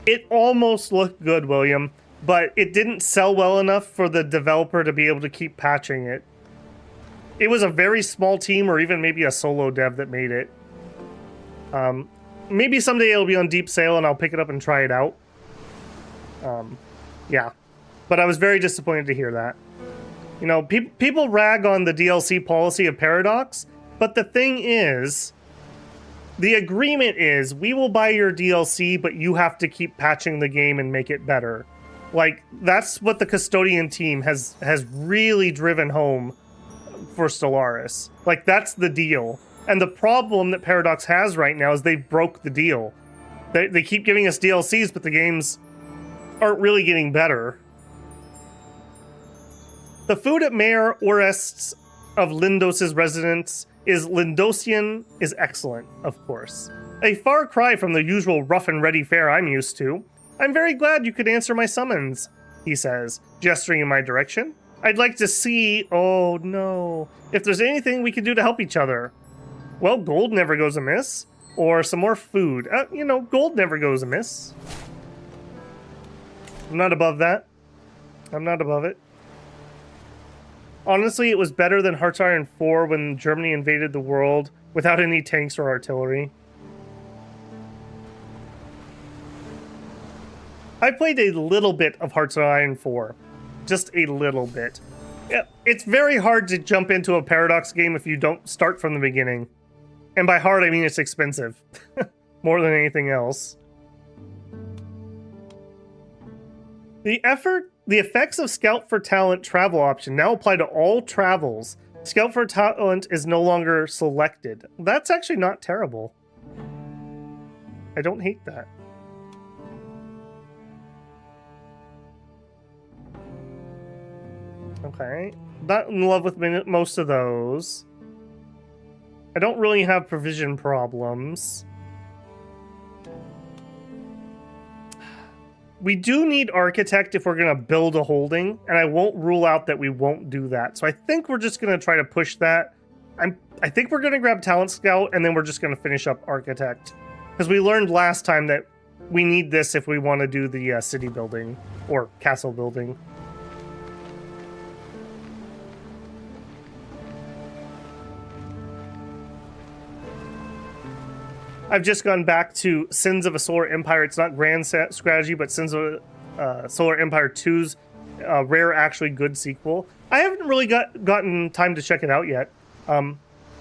It almost looked good, William, but it didn't sell well enough for the developer to be able to keep patching it. It was a very small team, or even maybe a solo dev that made it. Maybe someday it'll be on deep sale and I'll pick it up and try it out. Yeah. But I was very disappointed to hear that. You know, people rag on the DLC policy of Paradox, but the thing is... The agreement is, we will buy your DLC, but you have to keep patching the game and make it better. That's what the Custodian team has really driven home for Stellaris. That's the deal. And the problem that Paradox has right now is they broke the deal. They keep giving us DLCs, but the games aren't really getting better. The food at Mayor Orest's of Lindos's residence is excellent, of course. A far cry from the usual rough and ready fare I'm used to. I'm very glad you could answer my summons, he says, gesturing in my direction. I'd like to see, oh no, if there's anything we can do to help each other. Well, gold never goes amiss. Or some more food. Gold never goes amiss. I'm not above that. I'm not above it. Honestly, it was better than Hearts Iron 4 when Germany invaded the world without any tanks or artillery. I played a little bit of Hearts Iron 4. Just a little bit. It's very hard to jump into a Paradox game if you don't start from the beginning. And by hard, I mean it's expensive. more than anything else. The effects of Scout for Talent travel option now apply to all travels. Scout for Talent is no longer selected. That's actually not terrible. I don't hate that. Okay. Not in love with most of those. I don't really have provision problems. We do need Architect if we're going to build a holding, and I won't rule out that we won't do that. So I think we're just going to try to push that. I think we're going to grab Talent Scout, and then we're just going to finish up Architect. Because we learned last time that we need this if we want to do the city building, or castle building. I've just gone back to Sins of a Solar Empire. It's not Grand Strategy, but Sins of Solar Empire 2's rare, actually good sequel. I haven't really gotten time to check it out yet.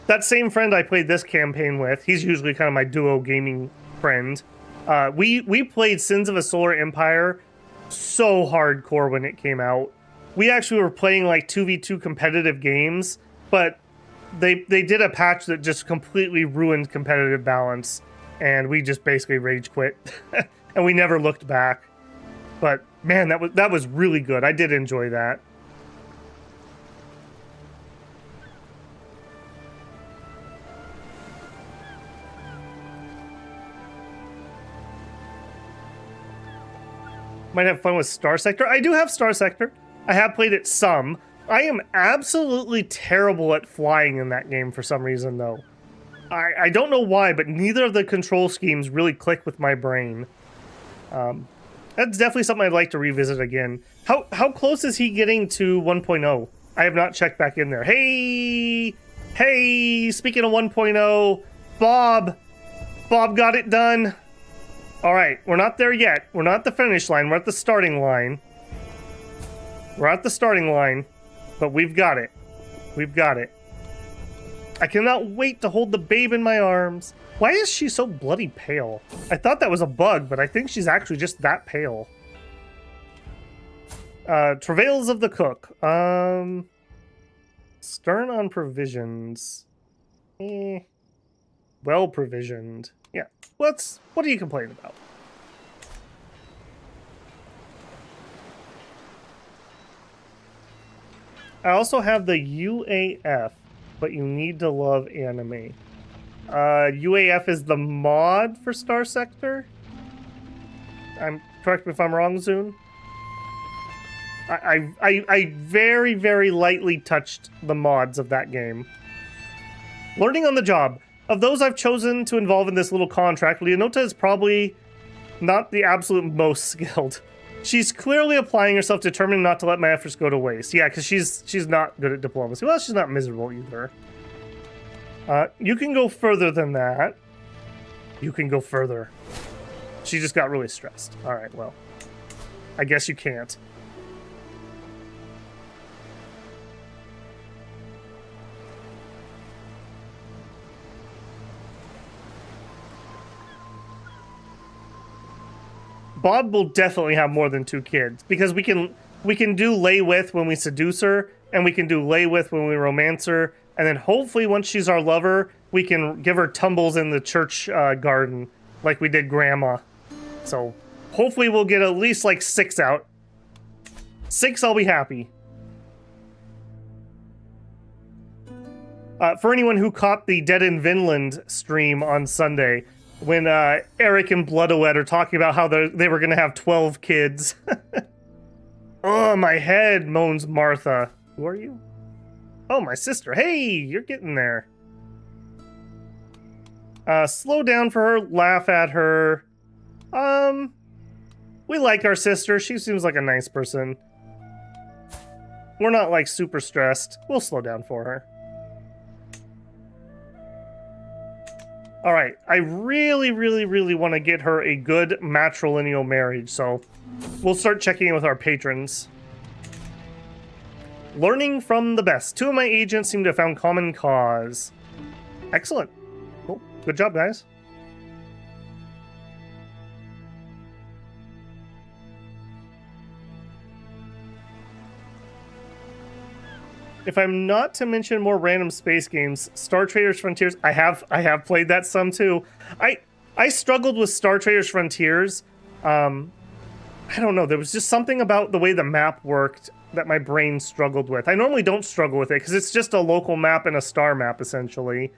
That same friend I played this campaign with, he's usually kind of my duo gaming friend. We played Sins of a Solar Empire so hardcore when it came out. We actually were playing like 2v2 competitive games, but they did a patch that just completely ruined competitive balance, and we just basically rage quit, and we never looked back. But man, that was really good. I did enjoy that. Might have fun with Star Sector. I do have Star Sector. I have played it some. I am absolutely terrible at flying in that game for some reason, though. I don't know why, but neither of the control schemes really click with my brain. That's definitely something I'd like to revisit again. How close is he getting to 1.0? I have not checked back in there. Hey, speaking of 1.0, Bob got it done. All right, we're not there yet. We're not at the finish line. We're at the starting line. We're at the starting line. But we've got it. We've got it. I cannot wait to hold the babe in my arms. Why is she so bloody pale? I thought that was a bug, but I think she's actually just that pale. Travails of the Cook. Stern on provisions. Well provisioned. Yeah. What are you complaining about? I also have the UAF, but you need to love anime. UAF is the mod for Star Sector? Correct me if I'm wrong, Zune. I very, very lightly touched the mods of that game. Learning on the job. Of those I've chosen to involve in this little contract, Leonota is probably not the absolute most skilled. She's clearly applying herself, determined not to let my efforts go to waste. Yeah, because she's not good at diplomacy. Well, she's not miserable either. You can go further than that. You can go further. She just got really stressed. All right, well, I guess you can't. Bob will definitely have more than 2 kids, because we can do lay with when we seduce her, and we can do lay with when we romance her, and then hopefully once she's our lover, we can give her tumbles in the church garden, like we did Grandma. So hopefully we'll get at least like 6 out. 6, I'll be happy. For anyone who caught the Dead in Vinland stream on Sunday, when Eric and Bloodowed are talking about how they were going to have 12 kids. Oh, my head, moans Martha. Who are you? Oh, my sister. Hey, you're getting there. Slow down for her, laugh at her. We like our sister. She seems like a nice person. We're not, like, super stressed. We'll slow down for her. All right, I really, really, really want to get her a good matrilineal marriage, so we'll start checking in with our patrons. Learning from the best. 2 of my agents seem to have found common cause. Excellent. Cool. Good job, guys. If I'm not to mention more random space games, Star Traders Frontiers, I have played that some too. I struggled with Star Traders Frontiers. I don't know, there was just something about the way the map worked that my brain struggled with. I normally don't struggle with it because it's just a local map and a star map essentially.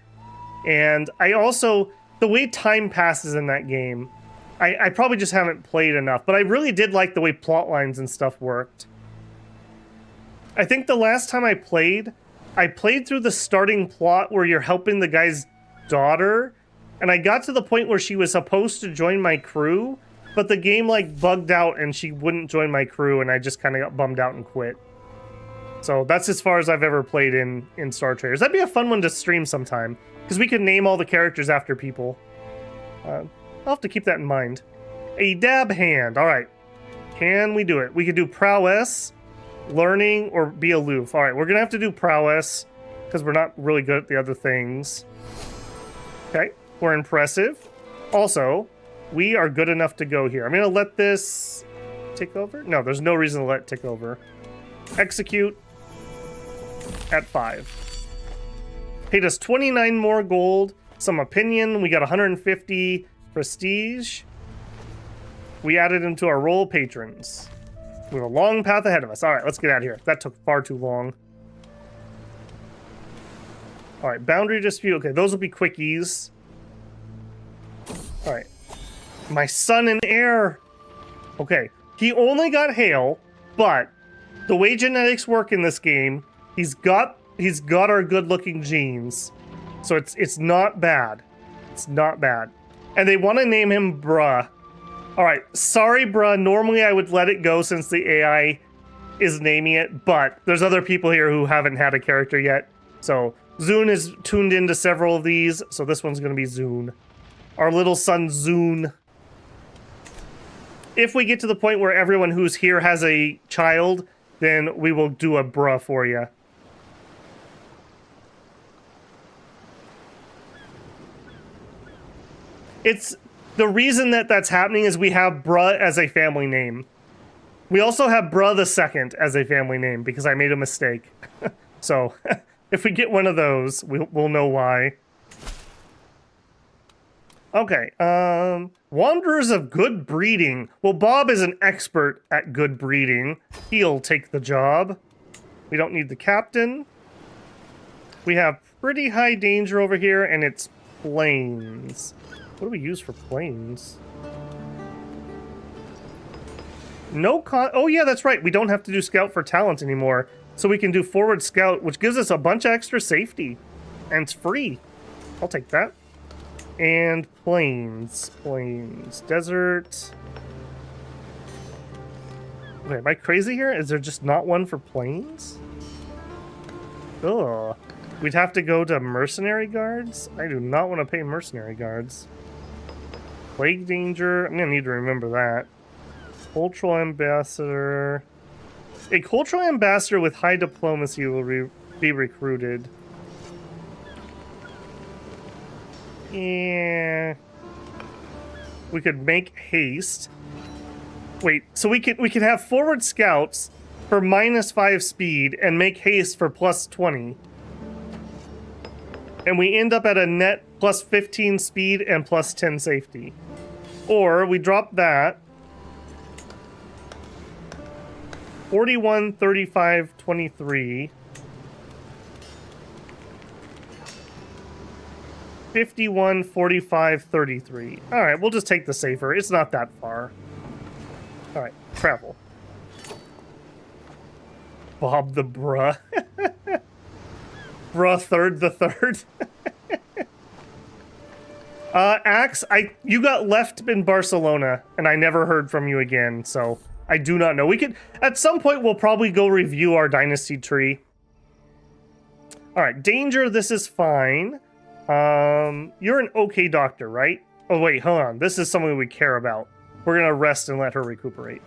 And I also, the way time passes in that game, I probably just haven't played enough, but I really did like the way plot lines and stuff worked. I think the last time I played through the starting plot where you're helping the guy's daughter, and I got to the point where she was supposed to join my crew, but the game like bugged out and she wouldn't join my crew, and I just kind of got bummed out and quit. So that's as far as I've ever played in Star Traders. That'd be a fun one to stream sometime, because we could name all the characters after people. I'll have to keep that in mind. A dab hand. All right. Can we do it? We could do prowess, learning, or be aloof. All right, we're gonna have to do prowess because we're not really good at the other things. Okay, we're impressive. Also, we are good enough to go here. I'm gonna let this tick over. No, there's no reason to let it tick over. Execute at 5. Paid us 29 more gold, some opinion. We got 150 prestige. We added him to our roll patrons. We have a long path ahead of us. All right, let's get out of here. That took far too long. All right, boundary dispute. Okay, those will be quickies. All right. My son and heir. Okay, he only got hail, but the way genetics work in this game, he's got our good-looking genes. So it's not bad. It's not bad. And they want to name him Bruh. Alright, sorry bruh, normally I would let it go since the AI is naming it, but there's other people here who haven't had a character yet. So, Zune is tuned into several of these, so this one's gonna be Zune. Our little son Zune. If we get to the point where everyone who's here has a child, then we will do a bruh for you. The reason that that's happening is we have Bruh as a family name. We also have Bruh the Second as a family name because I made a mistake. So, if we get one of those, we'll know why. Okay, Wanderers of Good Breeding. Well, Bob is an expert at good breeding. He'll take the job. We don't need the captain. We have pretty high danger over here, and it's plains. What do we use for planes? No oh yeah, that's right. We don't have to do scout for talent anymore. So we can do forward scout, which gives us a bunch of extra safety. And it's free. I'll take that. And plains. Plains. Desert. Wait, am I crazy here? Is there just not one for plains? Ugh. We'd have to go to mercenary guards? I do not want to pay mercenary guards. Plague danger. I'm gonna need to remember that. Cultural ambassador. A cultural ambassador with high diplomacy will be recruited. Yeah. We could make haste. Wait, so we could have forward scouts for -5 speed and make haste for +20. And we end up at a net +15 speed and +10 safety. Or we drop that. 41, 35, 23. 51, 45, 33. Alright, we'll just take the safer. It's not that far. Alright, travel. Bob the Bruh. Bruh the third. Axe, you got left in Barcelona, and I never heard from you again, so I do not know. We could, at some point, we'll probably go review our dynasty tree. Alright, danger, this is fine. You're an okay doctor, right? Oh wait, hold on. This is something we care about. We're gonna rest and let her recuperate.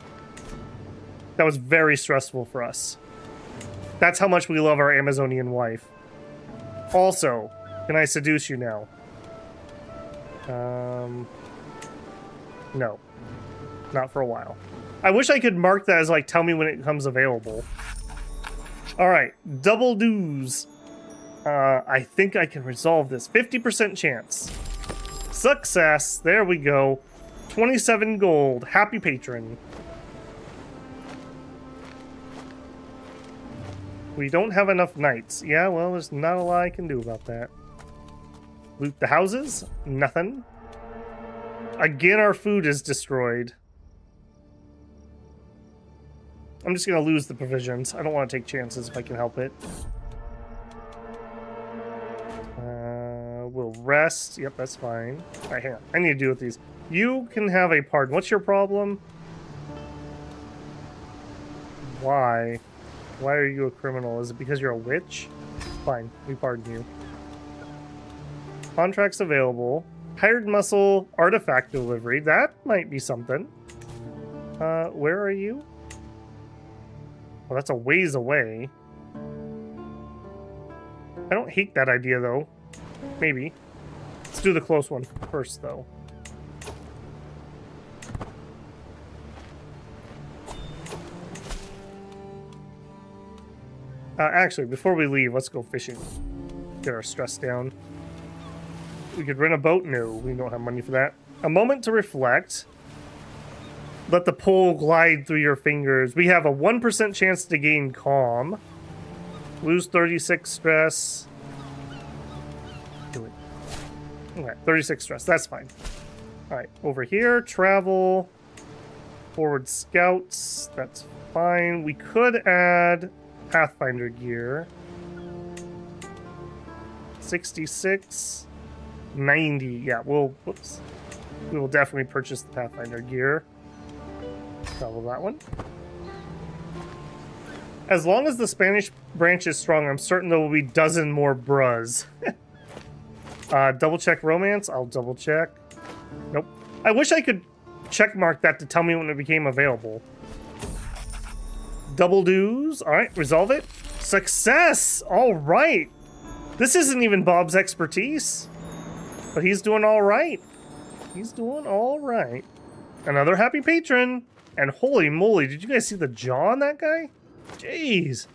That was very stressful for us. That's how much we love our Amazonian wife. Also, can I seduce you now? No. Not for a while. I wish I could mark that as, like, tell me when it comes available. All right, double dues. I think I can resolve this. 50% chance. Success. There we go. 27 gold. Happy patron. We don't have enough knights. Yeah, well, there's not a lot I can do about that. Loot the houses? Nothing. Again, our food is destroyed. I'm just going to lose the provisions. I don't want to take chances if I can help it. We'll rest. Yep, that's fine. All right, hang on. I need to deal with these. You can have a pardon. What's your problem? Why? Why are you a criminal? Is it because you're a witch? Fine, we pardon you. Contracts available. Hired muscle, artifact delivery. That might be something. Where are you? Well, that's a ways away. I don't hate that idea, though. Maybe. Let's do the close one first, though. Actually, before we leave, let's go fishing. Get our stress down. We could rent a boat? No, we don't have money for that. A moment to reflect. Let the pole glide through your fingers. We have a 1% chance to gain calm. Lose 36 stress. Do it. Okay, 36 stress. That's fine. Alright, over here. Travel. Forward scouts. That's fine. We could add Pathfinder gear. 66. 90. Yeah, whoops. We will definitely purchase the Pathfinder gear. Travel that one. As long as the Spanish branch is strong, I'm certain there will be a dozen more bras. Double check romance. I'll double check. Nope. I wish I could check mark that to tell me when it became available. Double dues. All right, resolve it. Success. All right. This isn't even Bob's expertise, but he's doing all right. He's doing all right. Another happy patron. And holy moly, did you guys see the jaw on that guy? Jeez.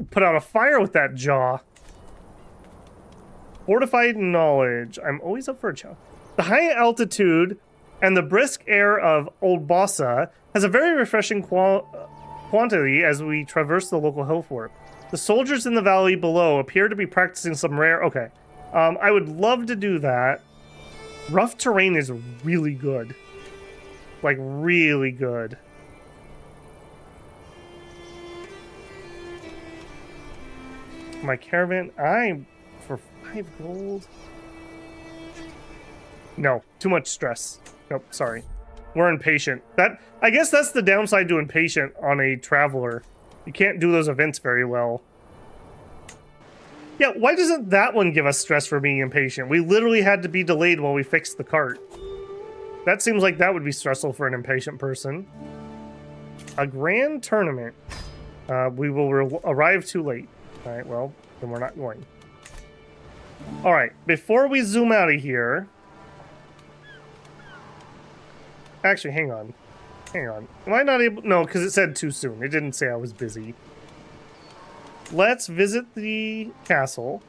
Put out a fire with that jaw. Fortified knowledge. I'm always up for a challenge. The high altitude and the brisk air of Old Bossa has a very refreshing quantity as we traverse the local hill fort. The soldiers in the valley below appear to be practicing some rare... Okay. I would love to do that. Rough terrain is really good. Like, really good. My caravan, for 5 gold. No, too much stress. Nope, sorry. We're impatient. I guess that's the downside to impatient on a traveler. You can't do those events very well. Yeah, why doesn't that one give us stress for being impatient? We literally had to be delayed while we fixed the cart. That seems like that would be stressful for an impatient person. A grand tournament. We will arrive too late. Alright, well, then we're not going. Alright, before we zoom out of here... Actually, hang on. Hang on. Am I not able... No, because it said too soon. It didn't say I was busy. Let's visit the castle.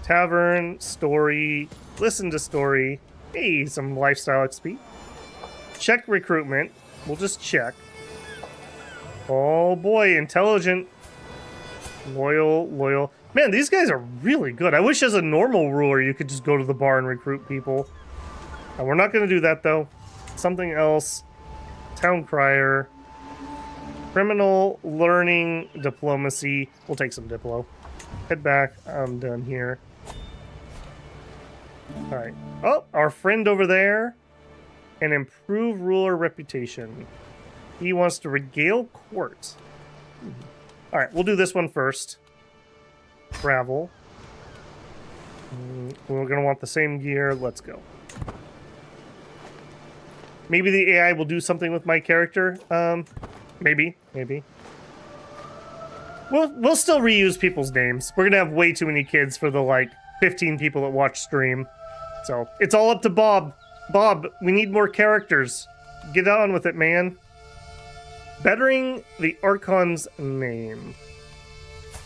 Tavern, story, listen to story. Hey, some lifestyle XP. Check recruitment. We'll just check. Oh boy, intelligent. Loyal. Man, these guys are really good. I wish as a normal ruler you could just go to the bar and recruit people. And we're not going to do that though. Something else. Town crier. Criminal, learning, diplomacy. We'll take some diplo. Head back. I'm done here. Alright. Oh, our friend over there. An improved ruler reputation. He wants to regale court. Alright, we'll do this one first. Travel. We're going to want the same gear. Let's go. Maybe the AI will do something with my character. Maybe. We'll still reuse people's names. We're gonna have way too many kids for the, like, 15 people that watch stream. So, it's all up to Bob. Bob, we need more characters. Get on with it, man. Bettering the Archon's name.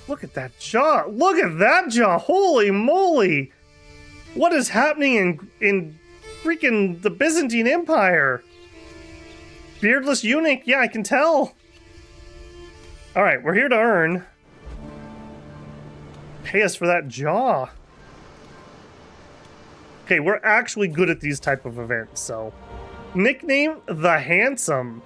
Look at that jaw. Look at that jaw. Holy moly. What is happening in freaking the Byzantine Empire? Beardless eunuch. Yeah, I can tell. All right, we're here to earn. Pay us for that jaw. Okay, we're actually good at these type of events, so. Nickname, The Handsome.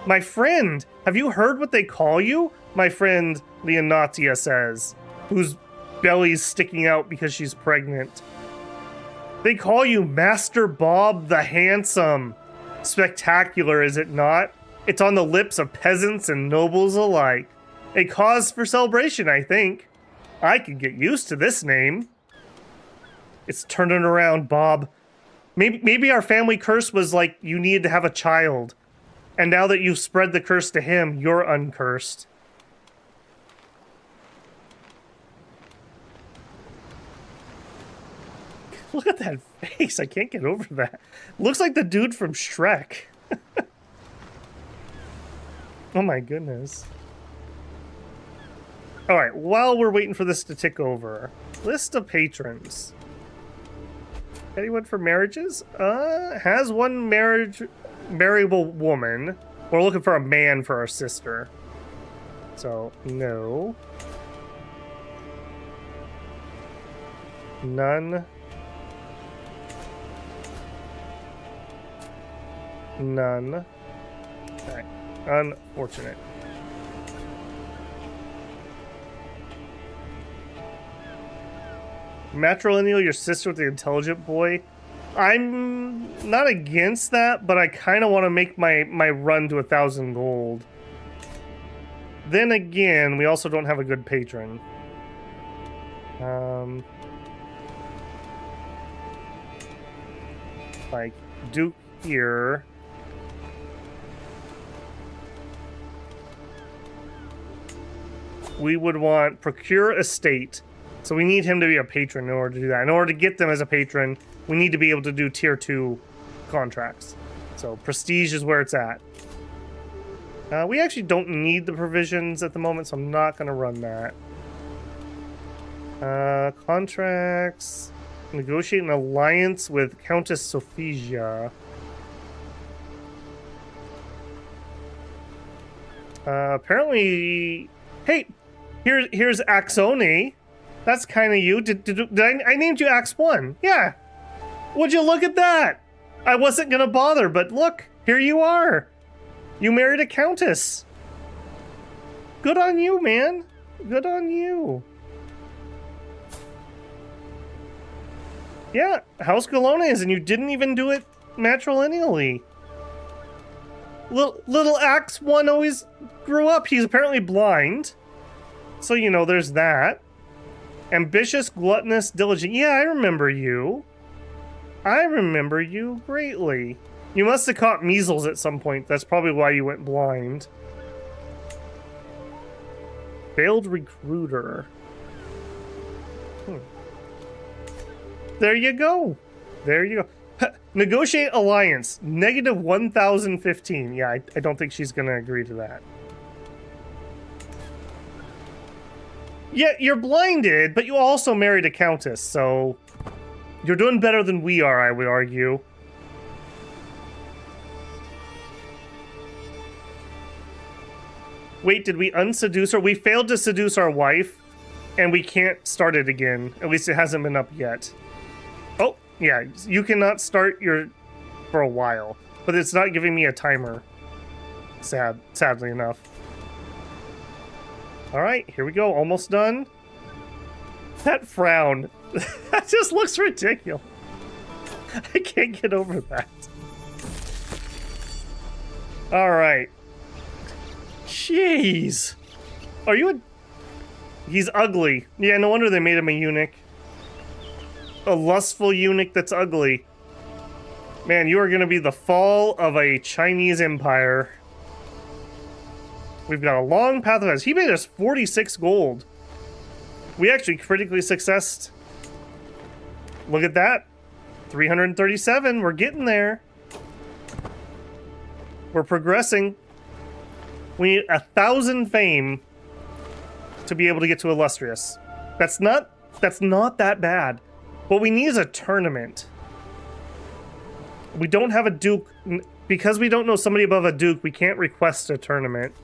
My friend, have you heard what they call you? My friend Leonatia says, whose belly's sticking out because she's pregnant. They call you Master Bob the Handsome. Spectacular, is it not? It's on the lips of peasants and nobles alike. A cause for celebration, I think. I could get used to this name. It's turning around, Bob. Maybe our family curse was like you needed to have a child. And now that you've spread the curse to him, you're uncursed. Look at that face. I can't get over that. Looks like the dude from Shrek. Oh my goodness. Alright, while we're waiting for this to tick over, list of patrons. Anyone for marriages? Has one marriable woman. We're looking for a man for our sister. So, no. None. None. Okay. Unfortunate. Matrilineal your sister with the intelligent boy. I'm not against that, but I kind of want to make my run to 1,000 gold. Then again, we also don't have a good patron. Like Duke here. We would want procure estate. So we need him to be a patron in order to do that. In order to get them as a patron, we need to be able to do tier 2 contracts. So prestige is where it's at. We actually don't need the provisions at the moment, so I'm not going to run that. Contracts. Negotiate an alliance with Countess Sophia. Apparently... Hey! Here's Axone. That's kind of you. Did I named you Axe 1? Yeah. Would you look at that? I wasn't gonna bother, but look, here you are. You married a countess. Good on you, man. Good on you. Yeah, House Galones, and you didn't even do it matrilineally. Little Axe 1 always grew up. He's apparently blind. So, you know, there's that. Ambitious, gluttonous, diligent. Yeah, I remember you. I remember you greatly. You must have caught measles at some point. That's probably why you went blind. Failed recruiter. There you go. There you go. Negotiate alliance. Negative 1,015. Yeah, I don't think she's going to agree to that. Yeah, you're blinded, but you also married a countess, so you're doing better than we are, I would argue. Wait, did we unseduce her? We failed to seduce our wife, and we can't start it again. At least it hasn't been up yet. Oh, yeah, you cannot start your... for a while, but it's not giving me a timer. Sadly enough. Alright, here we go. Almost done. That frown. That just looks ridiculous. I can't get over that. Alright. Jeez. Are you a... He's ugly. Yeah, no wonder they made him a eunuch. A lustful eunuch that's ugly. Man, you are going to be the fall of a Chinese empire. We've got a long path of us. He made us 46 gold. We actually critically successed. Look at that. 337. We're getting there. We're progressing. We need 1,000 fame to be able to get to illustrious. That's not that bad. What we need is a tournament. We don't have a duke. Because we don't know somebody above a duke, we can't request a tournament.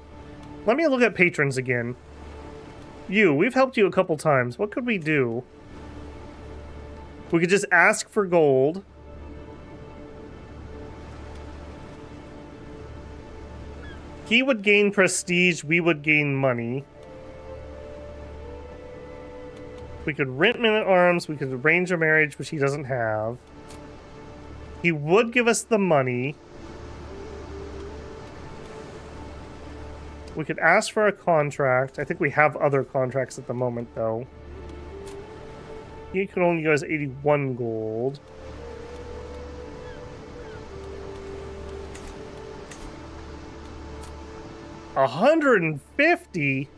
Let me look at patrons again. We've helped you a couple times. What could we do? We could just ask for gold. He would gain prestige, we would gain money. We could rent men-at-arms, we could arrange a marriage, which he doesn't have. He would give us the money. We could ask for a contract. I think we have other contracts at the moment, though. He could only give us 81 gold. $150?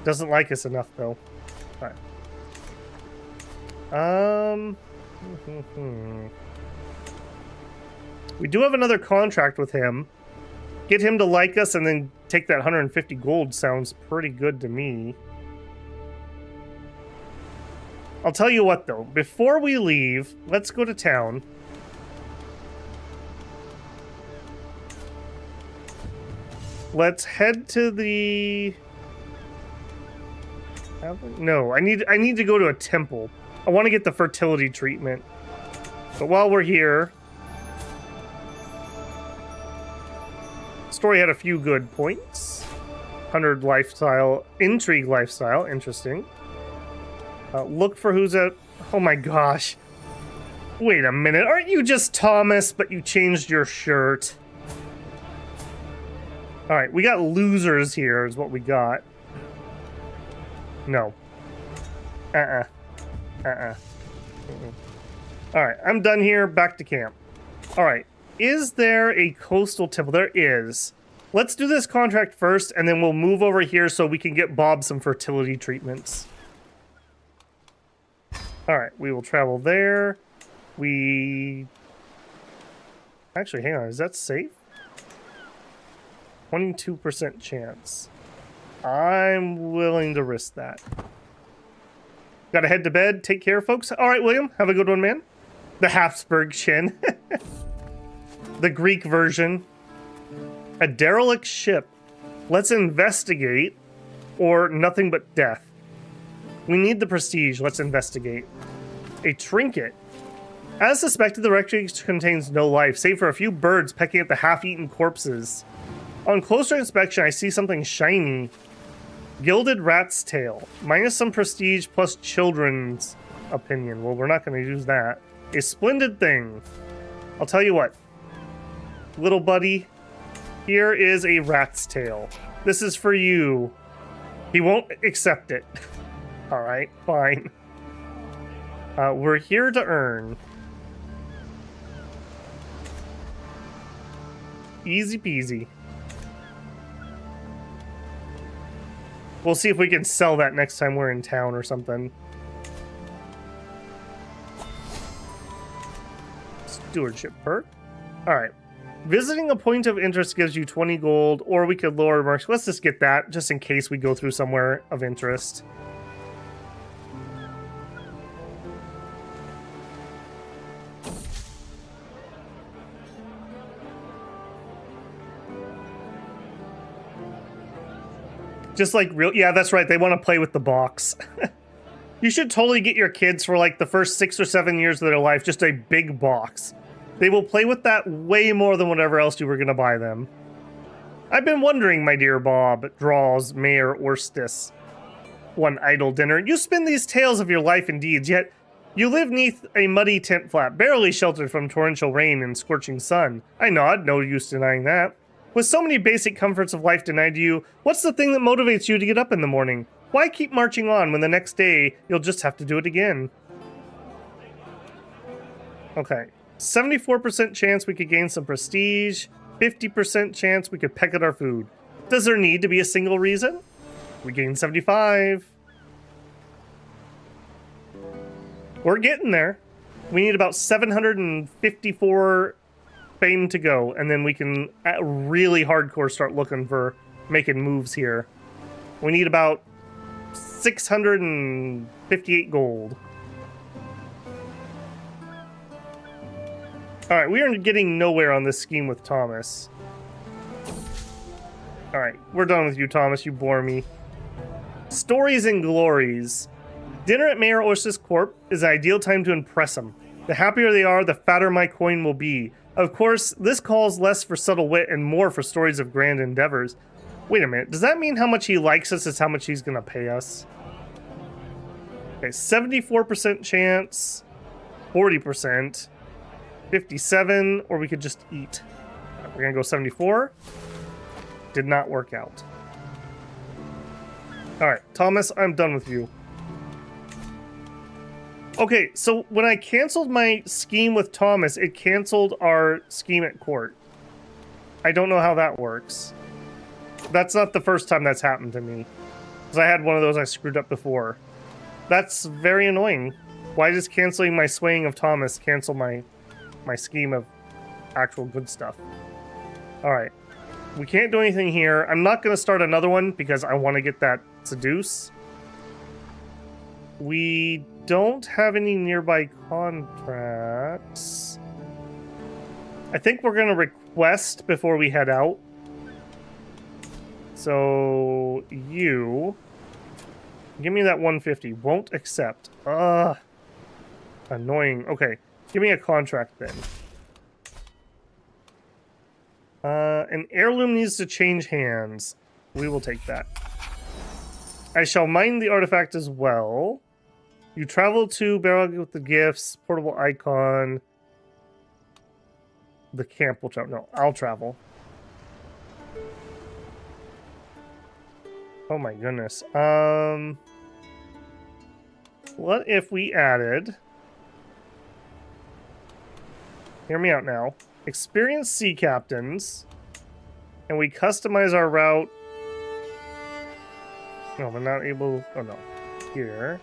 Doesn't like us enough, though. Alright. We do have another contract with him. Get him to like us and then take that 150 gold sounds pretty good to me. I'll tell you what, though. Before we leave, let's go to town. Let's head to the... No, I need to go to a temple. I want to get the fertility treatment. But while we're here... Story had a few good points. 100 lifestyle, intrigue lifestyle, interesting. Look for who's at... Oh my gosh. Wait a minute, aren't you just Thomas, but you changed your shirt? Alright, we got losers here is what we got. No. Alright, I'm done here, back to camp. Alright, is there a coastal temple? There is. Let's do this contract first, and then we'll move over here so we can get Bob some fertility treatments. Alright, we will travel there. Actually, hang on, is that safe? 22% chance. I'm willing to risk that. Gotta head to bed. Take care, folks. Alright, William, have a good one, man. The Habsburg chin. The Greek version. A derelict ship. Let's investigate, or nothing but death. We need the prestige. Let's investigate. A trinket. As suspected, the wreckage contains no life, save for a few birds pecking at the half-eaten corpses. On closer inspection, I see something shiny. Gilded rat's tail. Minus some prestige plus children's opinion. Well, we're not going to use that. A splendid thing. I'll tell you what. Little buddy, here is a rat's tail. This is for you. He won't accept it. Alright, fine. We're here to earn. Easy peasy. We'll see if we can sell that next time we're in town or something. Stewardship perk. Alright. Visiting a point of interest gives you 20 gold, or we could lower marks. Let's just get that, just in case we go through somewhere of interest. Just like real, yeah, that's right. They want to play with the box. You should totally get your kids for like the first 6 or 7 years of their life, just a big box. They will play with that way more than whatever else you were going to buy them. I've been wondering, my dear Bob, draws Mayor Orstis. One idle dinner. You spin these tales of your life and deeds, yet you live neath a muddy tent flap, barely sheltered from torrential rain and scorching sun. I nod, no use denying that. With so many basic comforts of life denied to you, what's the thing that motivates you to get up in the morning? Why keep marching on when the next day you'll just have to do it again? Okay. 74% chance we could gain some prestige. 50% chance we could peck at our food. Does there need to be a single reason? We gain 75. We're getting there. We need about 754 Spain to go, and then we can really hardcore start looking for making moves here. We need about 658 gold. Alright, we are getting nowhere on this scheme with Thomas. Alright, we're done with you, Thomas. You bore me. Stories and glories. Dinner at Mayor Orsis Corp is an ideal time to impress them. The happier they are, the fatter my coin will be. Of course, this calls less for subtle wit and more for stories of grand endeavors. Wait a minute, does that mean how much he likes us is how much he's gonna pay us? Okay, 74% chance, 40%, 57, or we could just eat. We're gonna go 74. Did not work out. Alright, Thomas, I'm done with you. Okay, so when I canceled my scheme with Thomas, it canceled our scheme at court. I don't know how that works. That's not the first time that's happened to me. Because I had one of those I screwed up before. That's very annoying. Why does canceling my swaying of Thomas cancel my scheme of actual good stuff? Alright. We can't do anything here. I'm not going to start another one because I want to get that seduce. We don't have any nearby contracts. I think we're going to request before we head out. So, you... Give me that 150. Won't accept. Annoying. Okay, give me a contract then. An heirloom needs to change hands. We will take that. I shall mine the artifact as well. You travel to Barrel with the gifts, portable icon. The camp will travel. No, I'll travel. Oh my goodness. What if we added... Hear me out now. Experienced sea captains. And we customize our route. No, we're not able... Oh no. Here.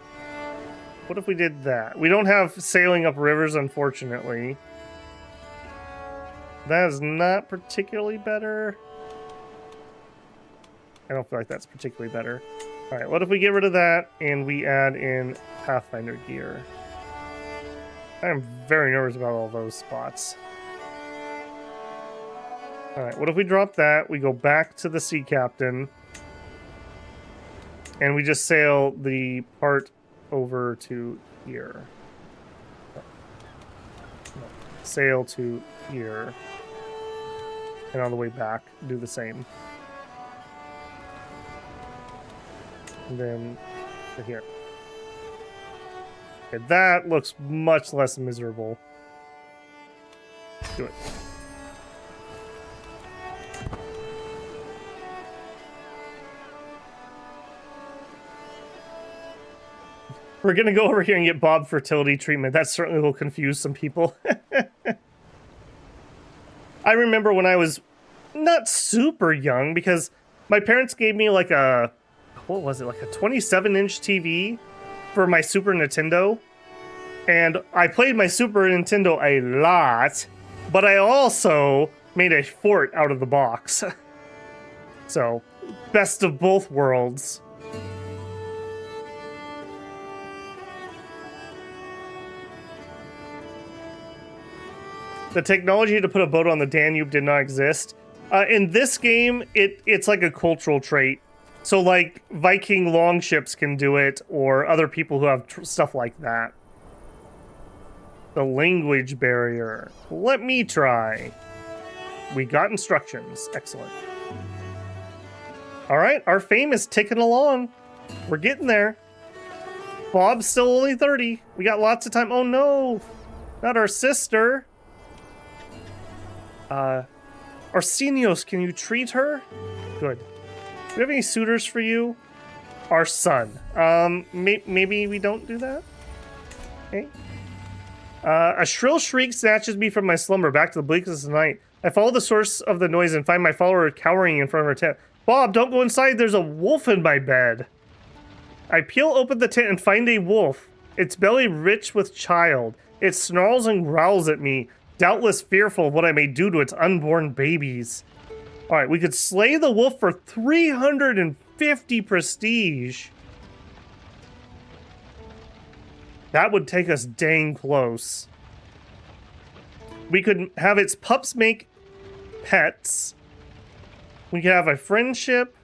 What if we did that? We don't have sailing up rivers, unfortunately. That is not particularly better. I don't feel like that's particularly better. Alright, what if we get rid of that and we add in Pathfinder gear? I am very nervous about all those spots. Alright, what if we drop that, we go back to the sea captain, and we just sail the part over to here. Sail to here. And on the way back, do the same. And then to here. Okay, that looks much less miserable. Do it. We're gonna go over here and get Bob fertility treatment. That certainly will confuse some people. I remember when I was not super young, because my parents gave me like a, what was it, like a 27-inch TV for my Super Nintendo. And I played my Super Nintendo a lot, but I also made a fort out of the box. So, best of both worlds. The technology to put a boat on the Danube did not exist. In this game, it's like a cultural trait. So, like, Viking longships can do it, or other people who have stuff like that. The language barrier. Let me try. We got instructions. Excellent. Alright, our fame is ticking along. We're getting there. Bob's still only 30. We got lots of time. Oh no! Not our sister. Arsenios, can you treat her? Good. Do we have any suitors for you? Our son. Maybe we don't do that? Okay. A shrill shriek snatches me from my slumber back to the bleakness of the night. I follow the source of the noise and find my follower cowering in front of her tent. Bob, don't go inside. There's a wolf in my bed. I peel open the tent and find a wolf. Its belly rich with child. It snarls and growls at me. doubtless fearful of what I may do to its unborn babies. All right, we could slay the wolf for 350 prestige. That would take us dang close. We could have its pups make pets. We could have a friendship.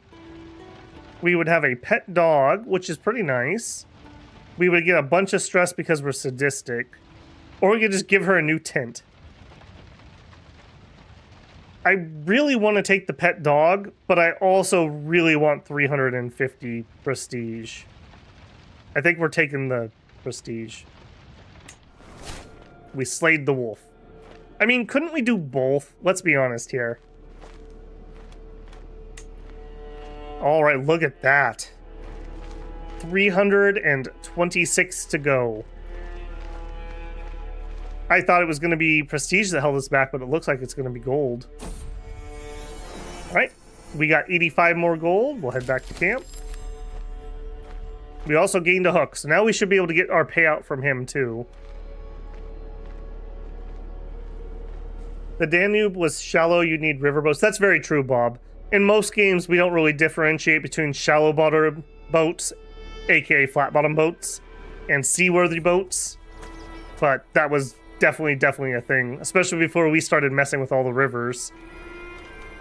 We would have a pet dog, which is pretty nice. We would get a bunch of stress because we're sadistic. Or we could just give her a new tent. I really want to take the pet dog, but I also really want 350 prestige. I think we're taking the prestige. We slayed the wolf. I mean, couldn't we do both? Let's be honest here. All right, look at that. 326 to go. I thought it was going to be prestige that held us back, but it looks like it's going to be gold. All right, we got 85 more gold. We'll head back to camp. We also gained a hook, so now we should be able to get our payout from him too. The Danube was shallow, you need riverboats. That's very true, Bob. In most games, we don't really differentiate between shallow bottom boats, aka flat bottom boats, and seaworthy boats. But that was definitely a thing, especially before we started messing with all the rivers.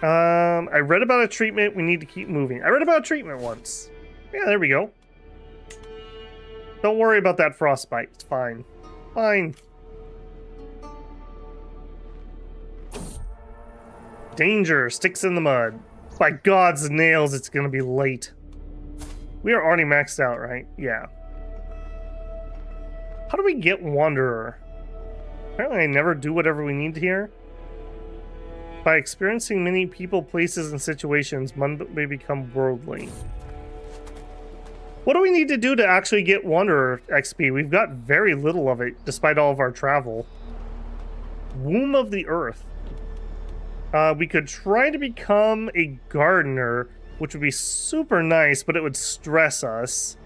I read about a treatment. We need to keep moving. I read about a treatment once. Yeah, there we go. Don't worry about that frostbite. It's fine. Fine. Danger. Sticks in the mud. By God's nails, it's gonna be late. We are already maxed out, right? Yeah. How do we get Wanderer? Apparently I never do whatever we need here. By experiencing many people, places, and situations, one may become worldly. What do we need to do to actually get Wanderer XP? We've got very little of it, despite all of our travel. Womb of the Earth. We could try to become a gardener, which would be super nice, but it would stress us.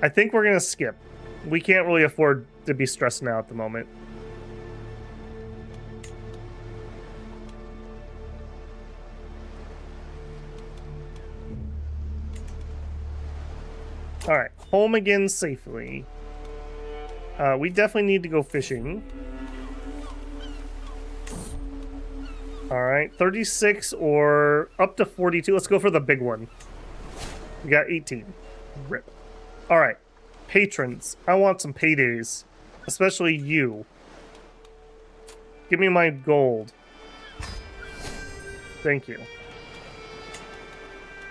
I think we're gonna skip. We can't really afford to be stressed now at the moment. Alright, home again safely. We definitely need to go fishing. Alright, 36 or up to 42. Let's go for the big one. We got 18. Rip. Alright, patrons. I want some paydays. Especially you. Give me my gold. Thank you.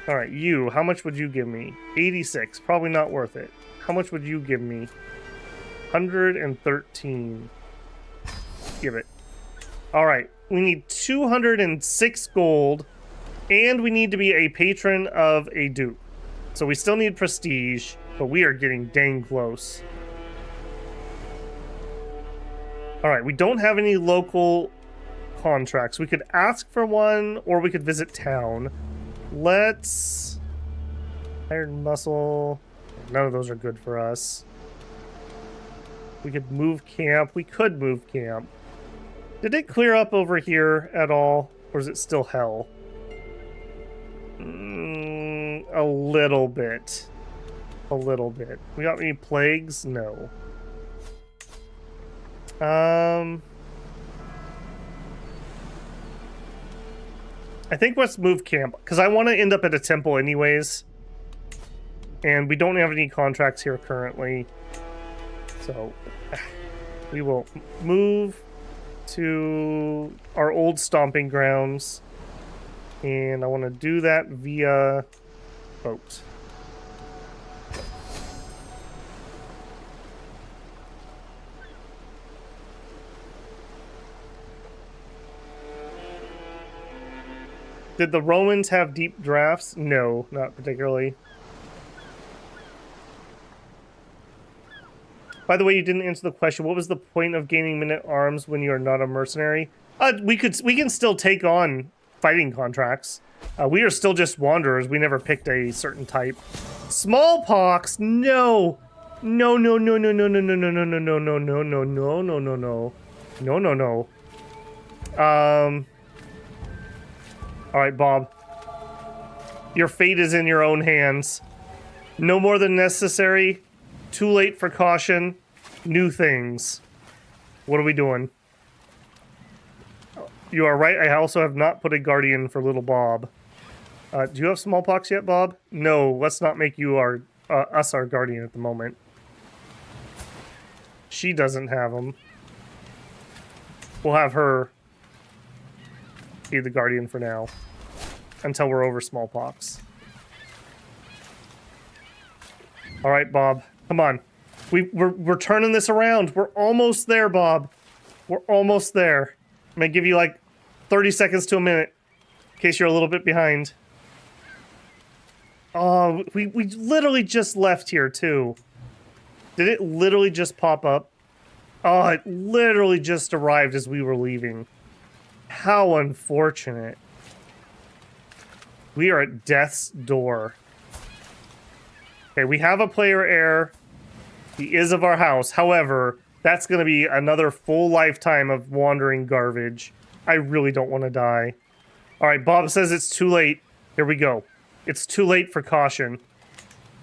Alright, you. How much would you give me? 86. Probably not worth it. How much would you give me? 113. Give it. Alright, we need 206 gold, and we need to be a patron of a duke. So we still need prestige, but we are getting dang close. Alright, we don't have any local contracts. We could ask for one, or we could visit town. Let's... Iron muscle. None of those are good for us. We could move camp. We could move camp. Did it clear up over here at all? Or is it still hell? A little bit. A little bit. We got any plagues? No. I think let's move camp, because I want to end up at a temple anyways. And we don't have any contracts here currently. So, we will move to our old stomping grounds. And I want to do that via boat. Did the Romans have deep drafts? No, not particularly. By the way, you didn't answer the question. What was the point of gaining men-at-arms when you are not a mercenary? We can still take on fighting contracts. We are still just wanderers. We never picked a certain type. Smallpox? No. No, no, no, no, no, no, no, no, no, no, no, no, no, no, no, no, no, no. No, no, no. Alright, Bob. Your fate is in your own hands. No more than necessary. Too late for caution. New things. What are we doing? You are right. I also have not put a guardian for little Bob. Do you have smallpox yet, Bob? No, let's not make you our us our guardian at the moment. She doesn't have them. We'll have her be the guardian for now. Until we're over smallpox. Alright, Bob. Come on. We're turning this around. We're almost there, Bob. We're almost there. I'm gonna give you like 30 seconds to a minute. In case you're a little bit behind. Oh, we literally just left here, too. Did it literally just pop up? Oh, it literally just arrived as we were leaving. How unfortunate. We are at death's door. Okay, we have a player heir. He is of our house. However, that's going to be another full lifetime of wandering garbage. I really don't want to die. All right, Bob says it's too late. Here we go. It's too late for caution.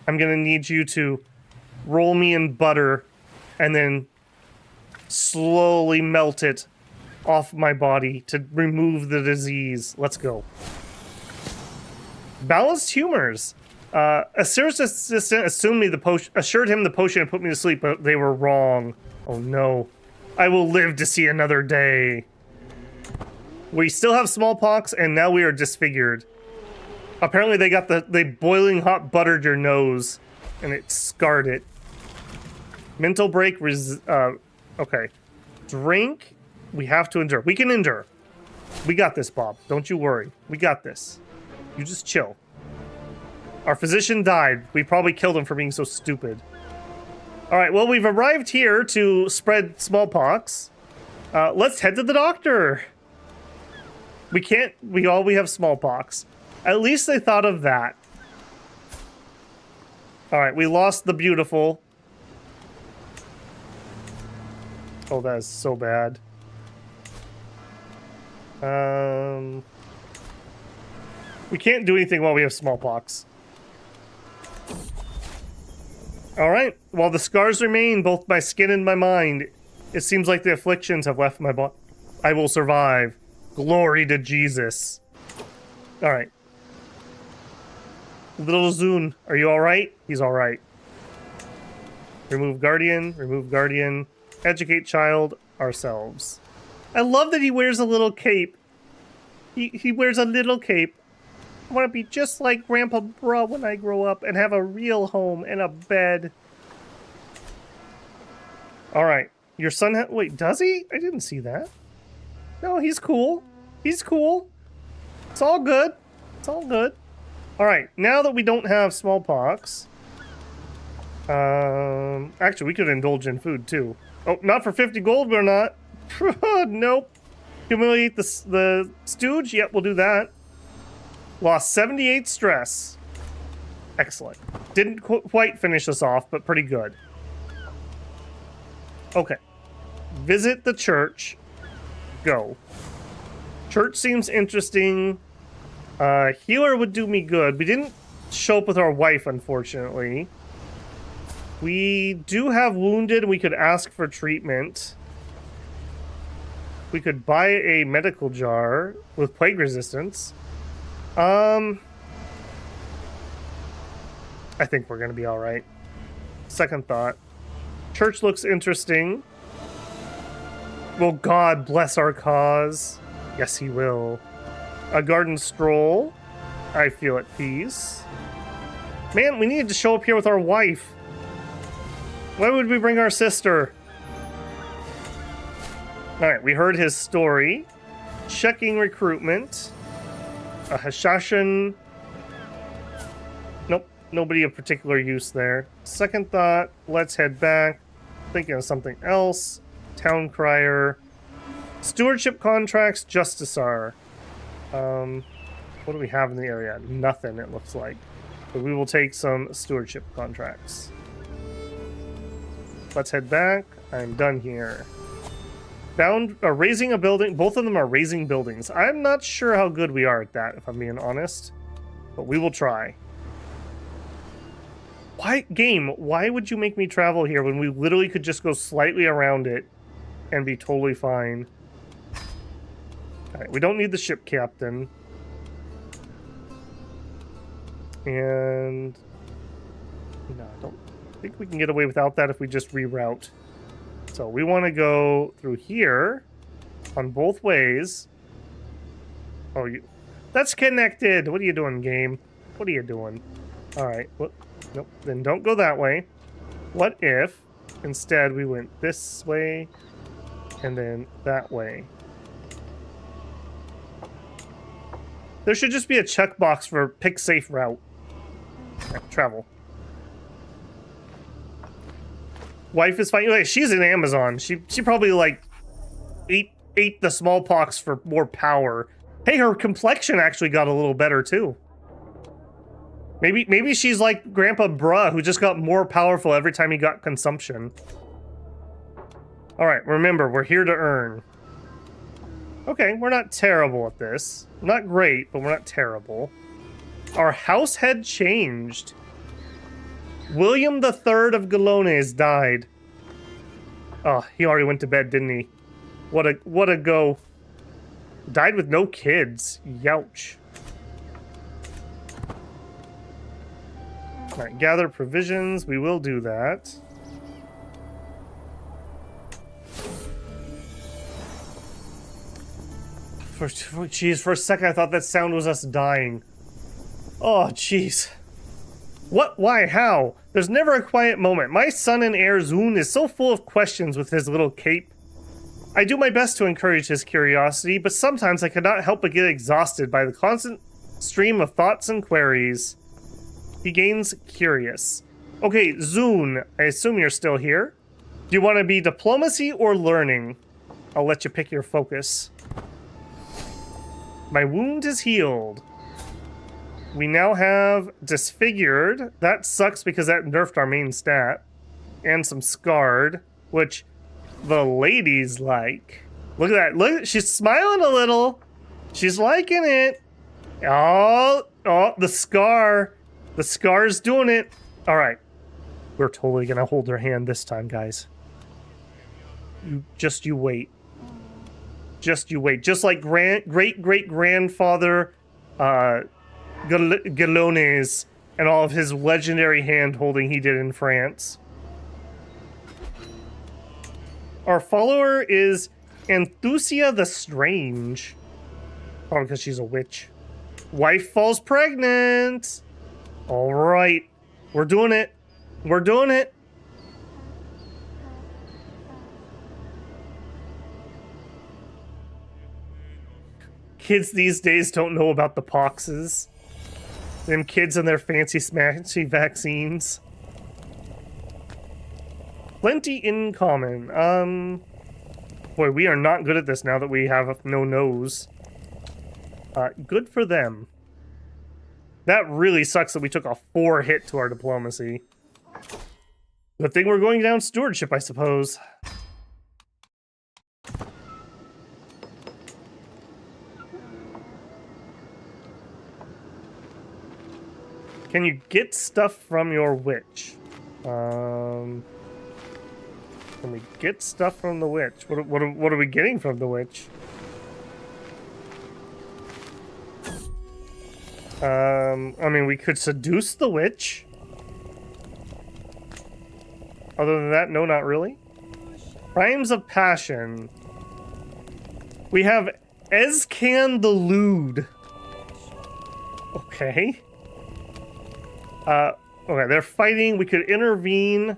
I'm going to need you to roll me in butter and then slowly melt it off my body to remove the disease. Let's go. Balanced humors. Assur's assistant assured him the potion and put me to sleep, but they were wrong. Oh no. I will live to see another day. We still have smallpox, and now we are disfigured. Apparently they boiling hot buttered your nose, and it scarred it. Mental break, okay. Drink, we have to endure. We can endure. We got this, Bob. Don't you worry. We got this. You just chill. Our physician died. We probably killed him for being so stupid. Alright, well, we've arrived here to spread smallpox. Let's head to the doctor. We have smallpox. At least they thought of that. Alright, we lost the beautiful. Oh, that is so bad. We can't do anything while we have smallpox. Alright, while the scars remain, both my skin and my mind, it seems like the afflictions have left my body. I will survive. Glory to Jesus. Alright. Little Zune, are you alright? He's alright. Remove guardian, educate child, ourselves. I love that he wears a little cape. He wears a little cape. I want to be just like Grandpa Bruh when I grow up and have a real home and a bed. Alright. Your son wait, does he? I didn't see that. No, he's cool. He's cool. It's all good. It's all good. Alright, now that we don't have smallpox... actually, we could indulge in food, too. Oh, not for 50 gold, we're not. Nope. Humiliate the stooge? Yep, we'll do that. Lost 78 stress. Excellent. Didn't quite finish us off, but pretty good. Okay. Visit the church. Go. Church seems interesting. Healer would do me good. We didn't show up with our wife, unfortunately. We do have wounded. We could ask for treatment. We could buy a medical jar with plague resistance. I think we're gonna be alright. Second thought. Church looks interesting. Will God bless our cause? Yes, he will. A garden stroll. I feel at peace. Man, we needed to show up here with our wife. Why would we bring our sister? Alright, we heard his story. Checking recruitment. A Hashashin. Nope, nobody of particular use there. Second thought, let's head back. Thinking of something else. Town Crier. Stewardship contracts, Justicar. What do we have in the area? Nothing, it looks like. But we will take some stewardship contracts. let's head back. I'm done here. Raising a building. Both of them are raising buildings. I'm not sure how good we are at that, if I'm being honest. But we will try. Why would you make me travel here when we literally could just go slightly around it and be totally fine? Alright, we don't need the ship captain. And... no, I don't think we can get away without that if we just reroute. So we want to go through here on both ways. Oh, that's connected. What are you doing, game? What are you doing? All right. Well, nope. Then don't go that way. What if instead we went this way and then that way? There should just be a checkbox for pick safe route. Right, travel. Wife is fine. Like, she's in Amazon. She probably like ate the smallpox for more power. Hey, her complexion actually got a little better too. Maybe she's like Grandpa Bruh, who just got more powerful every time he got consumption. All right, remember, we're here to earn. Okay, we're not terrible at this. Not great, but we're not terrible. Our house had changed. William III of Galones died. Oh, he already went to bed, didn't he? What a go. Died with no kids. Youch. Alright, gather provisions. We will do that. Jeez, for a second I thought that sound was us dying. Oh, jeez. What? Why? How? There's never a quiet moment. My son and heir Zun is so full of questions with his little cape. I do my best to encourage his curiosity, but sometimes I cannot help but get exhausted by the constant stream of thoughts and queries. He gains curious. Okay, Zun, I assume you're still here. Do you want to be diplomacy or learning? I'll let you pick your focus. My wound is healed. We now have disfigured. That sucks because that nerfed our main stat. And some scarred, which the ladies like. Look at that. Look, she's smiling a little. She's liking it. Oh, the scar. The scar's doing it. All right. We're totally going to hold her hand this time, guys. You wait. Just you wait. Just like great-great-grandfather Galones and all of his legendary hand-holding he did in France. Our follower is Anthusia the Strange. Oh, because she's a witch. Wife falls pregnant. All right. We're doing it. We're doing it. Kids these days don't know about the poxes. Them kids and their fancy smashy vaccines. Plenty in common. Boy, we are not good at this now that we have no nose. Good for them. That really sucks that we took a 4 hit to our diplomacy. Good thing we're going down stewardship, I suppose. Can you get stuff from your witch? Can we get stuff from the witch? What are we getting from the witch? I mean, we could seduce the witch. Other than that, no, not really. Crimes of passion. We have Ezcan the Lewd. Okay. Okay, they're fighting. We could intervene.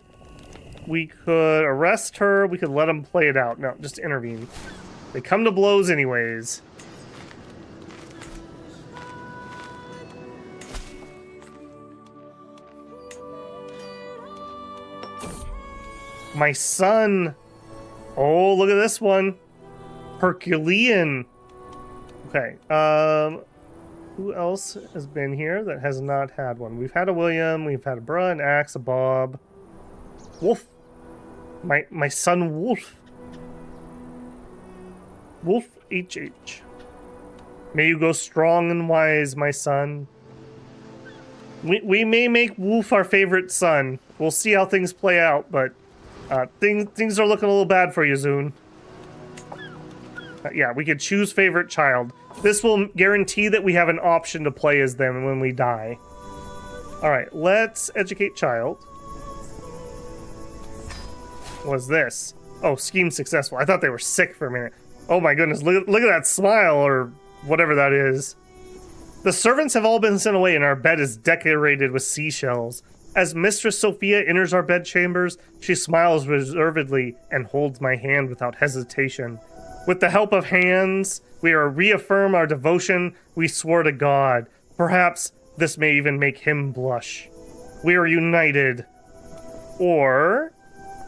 We could arrest her. We could let them play it out. No, just intervene. They come to blows anyways. My son. Oh, look at this one. Herculean. Okay, who else has been here that has not had one? We've had a William, we've had a Bruh, an Axe, a Bob. Wolf. My son Wolf. Wolf HH. May you go strong and wise, my son. We may make Wolf our favorite son. We'll see how things play out, but things are looking a little bad for you, Zune. Yeah, we could choose favorite child. This will guarantee that we have an option to play as them when we die. Alright, let's educate child. What's this? Oh, scheme successful. I thought they were sick for a minute. Oh my goodness, look at that smile, or whatever that is. The servants have all been sent away and our bed is decorated with seashells. As Mistress Sophia enters our bedchambers, she smiles reservedly and holds my hand without hesitation. With the help of hands, we reaffirm our devotion we swore to God. Perhaps this may even make him blush. We are united. Or...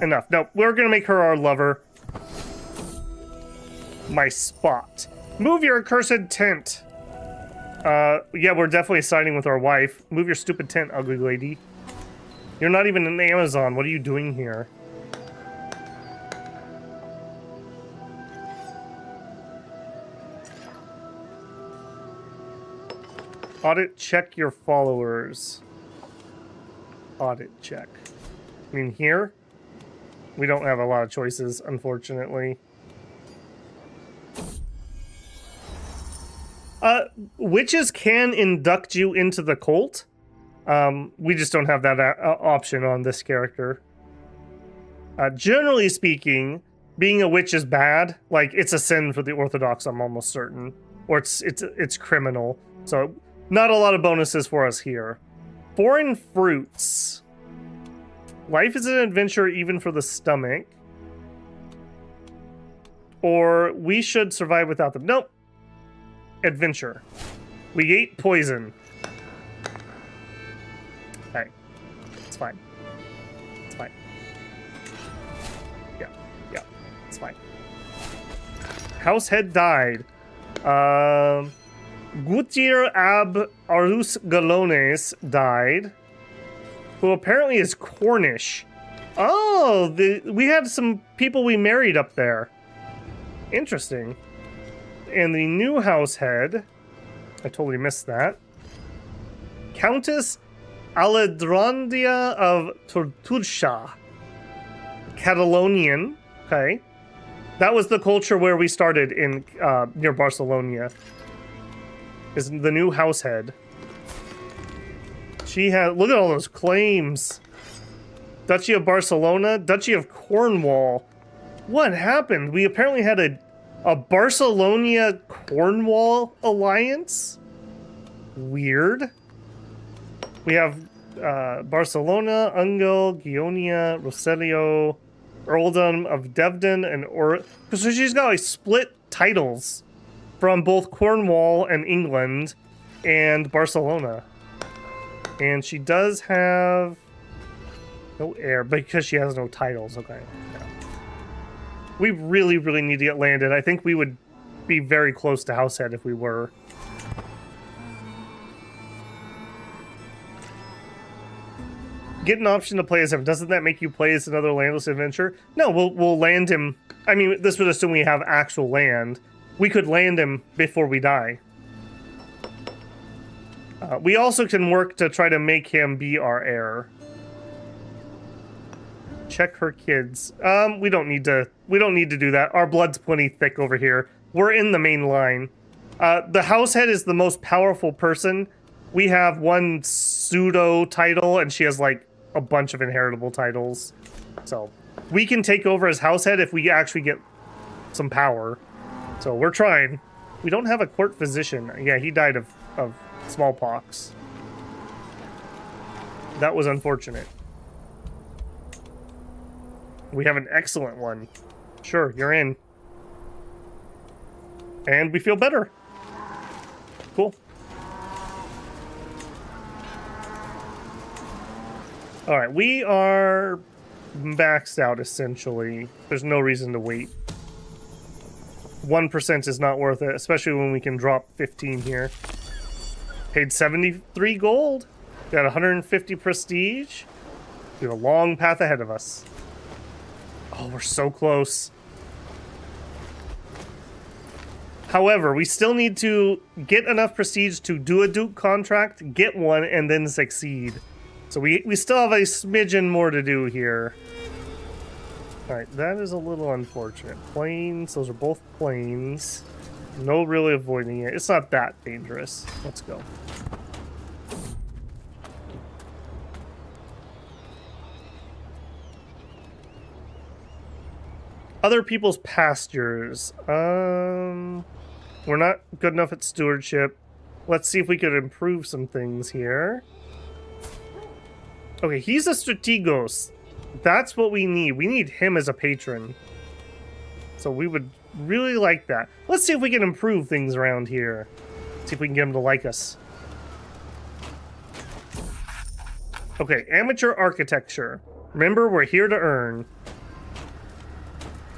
enough. No, we're gonna make her our lover. My spot. Move your accursed tent. Yeah, we're definitely siding with our wife. Move your stupid tent, ugly lady. You're not even in Amazon. What are you doing here? Audit check your followers. Audit check. I mean, here? We don't have a lot of choices, unfortunately. Witches can induct you into the cult. We just don't have that option on this character. Generally speaking, being a witch is bad. Like, it's a sin for the Orthodox, I'm almost certain. Or it's criminal. So, not a lot of bonuses for us here. Foreign fruits. Life is an adventure even for the stomach. Or we should survive without them. Nope. Adventure. We ate poison. Okay. It's fine. It's fine. Yeah. It's fine. Househead died. Gutier ab Arus Galones died. Who apparently is Cornish. Oh, we had some people we married up there. Interesting. And the new house head, I totally missed that. Countess Aledrandia of Tortuga. Catalonian. Okay. That was the culture where we started in near Barcelona. Is the new house head. She had, look at all those claims. Duchy of Barcelona, Duchy of Cornwall. What happened? We apparently had a Barcelona-Cornwall alliance? Weird. We have Barcelona, Ungel, Guionia, Roselio, Earldom of Devdon, and so she's got like split titles from both Cornwall and England and Barcelona. And she does have no heir because she has no titles. Okay. Yeah. We really, really need to get landed. I think we would be very close to househead if we were. Get an option to play as him. Doesn't that make you play as another landless adventure? No, we'll land him. I mean, this would assume we have actual land. We could land him before we die. We also can work to try to make him be our heir. Check her kids. We don't need to do that. Our blood's plenty thick over here. We're in the main line. The househead is the most powerful person. We have one pseudo title, and she has like a bunch of inheritable titles. So we can take over as househead if we actually get some power. So we're trying. We don't have a court physician. Yeah, he died of smallpox. That was unfortunate. We have an excellent one. Sure, you're in. And we feel better. Cool. Alright, we are maxed out, essentially. There's no reason to wait. 1% is not worth it, especially when we can drop 15 here. Paid 73 gold. Got 150 prestige. We have a long path ahead of us. Oh, we're so close. However, we still need to get enough prestige to do a Duke contract, get one, and then succeed. So we still have a smidgen more to do here. Alright, that is a little unfortunate. Planes, those are both planes. No really avoiding it. It's not that dangerous. Let's go. Other people's pastures. We're not good enough at stewardship. Let's see if we could improve some things here. Okay, he's a strategos. That's what we need. We need him as a patron. So we would really like that. Let's see if we can improve things around here. See if we can get him to like us. Okay, amateur architecture. Remember, we're here to earn.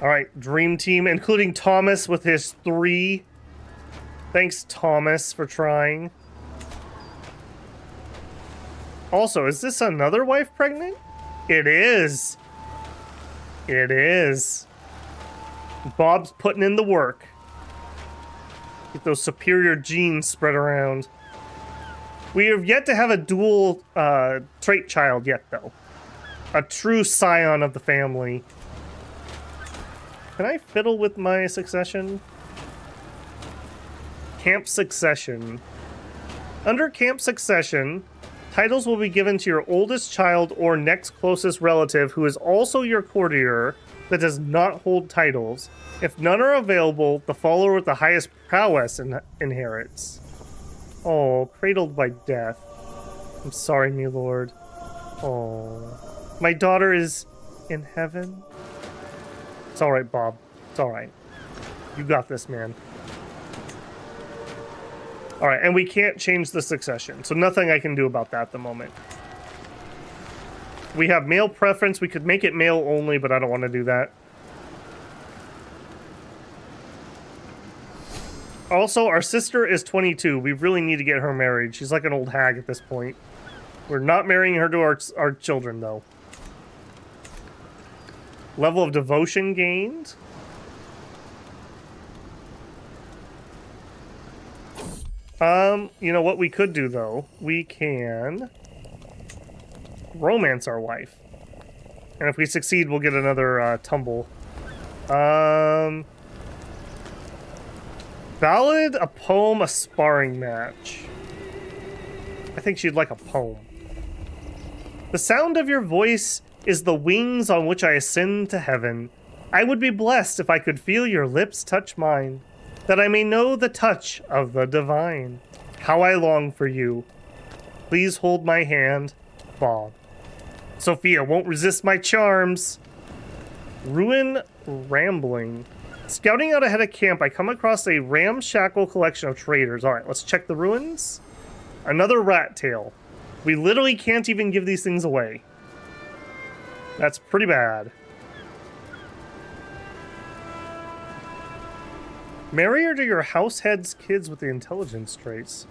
Alright, dream team, including Thomas with his 3. Thanks, Thomas, for trying. Also, is this another wife pregnant? It is. It is. Bob's putting in the work. Get those superior genes spread around. We have yet to have a dual trait child yet, though. A true scion of the family. Can I fiddle with my succession? Camp succession. Under camp succession, titles will be given to your oldest child or next closest relative who is also your courtier that does not hold titles. If none are available, the follower with the highest prowess inherits. Oh, cradled by death. I'm sorry, my lord. Oh, my daughter is in heaven. It's all right, Bob. It's all right. You got this, man. All right, and we can't change the succession, so nothing I can do about that at the moment. We have male preference. We could make it male only, but I don't want to do that. Also, our sister is 22. We really need to get her married. She's like an old hag at this point. We're not marrying her to our children, though. Level of devotion gained. You know what we could do, though? We can romance our wife. And if we succeed, we'll get another tumble. Ballad, a poem, a sparring match. I think she'd like a poem. The sound of your voice is the wings on which I ascend to heaven. I would be blessed if I could feel your lips touch mine, that I may know the touch of the divine. How I long for you. Please hold my hand, Bob. Sophia won't resist my charms. Ruin rambling. Scouting out ahead of camp, I come across a ramshackle collection of traders. All right, let's check the ruins. Another rat tail. We literally can't even give these things away. That's pretty bad. Marry her to your househead's kids with the intelligence traits.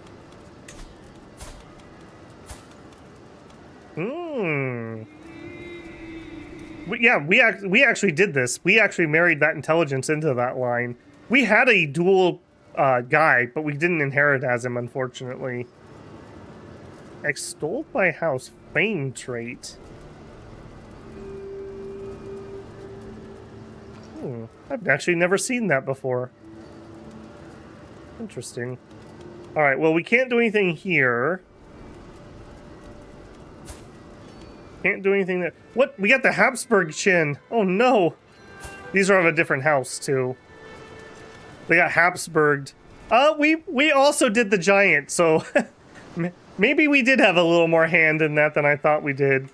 We actually did this. We actually married that intelligence into that line. We had a dual guy, but we didn't inherit as him, unfortunately. Extolled by house, fame trait. I've actually never seen that before. Interesting. Alright, well, we can't do anything here. Can't do anything there. What? We got the Habsburg chin. Oh, no. These are of a different house, too. They got Habsburged. We also did the giant, so... maybe we did have a little more hand in that than I thought we did.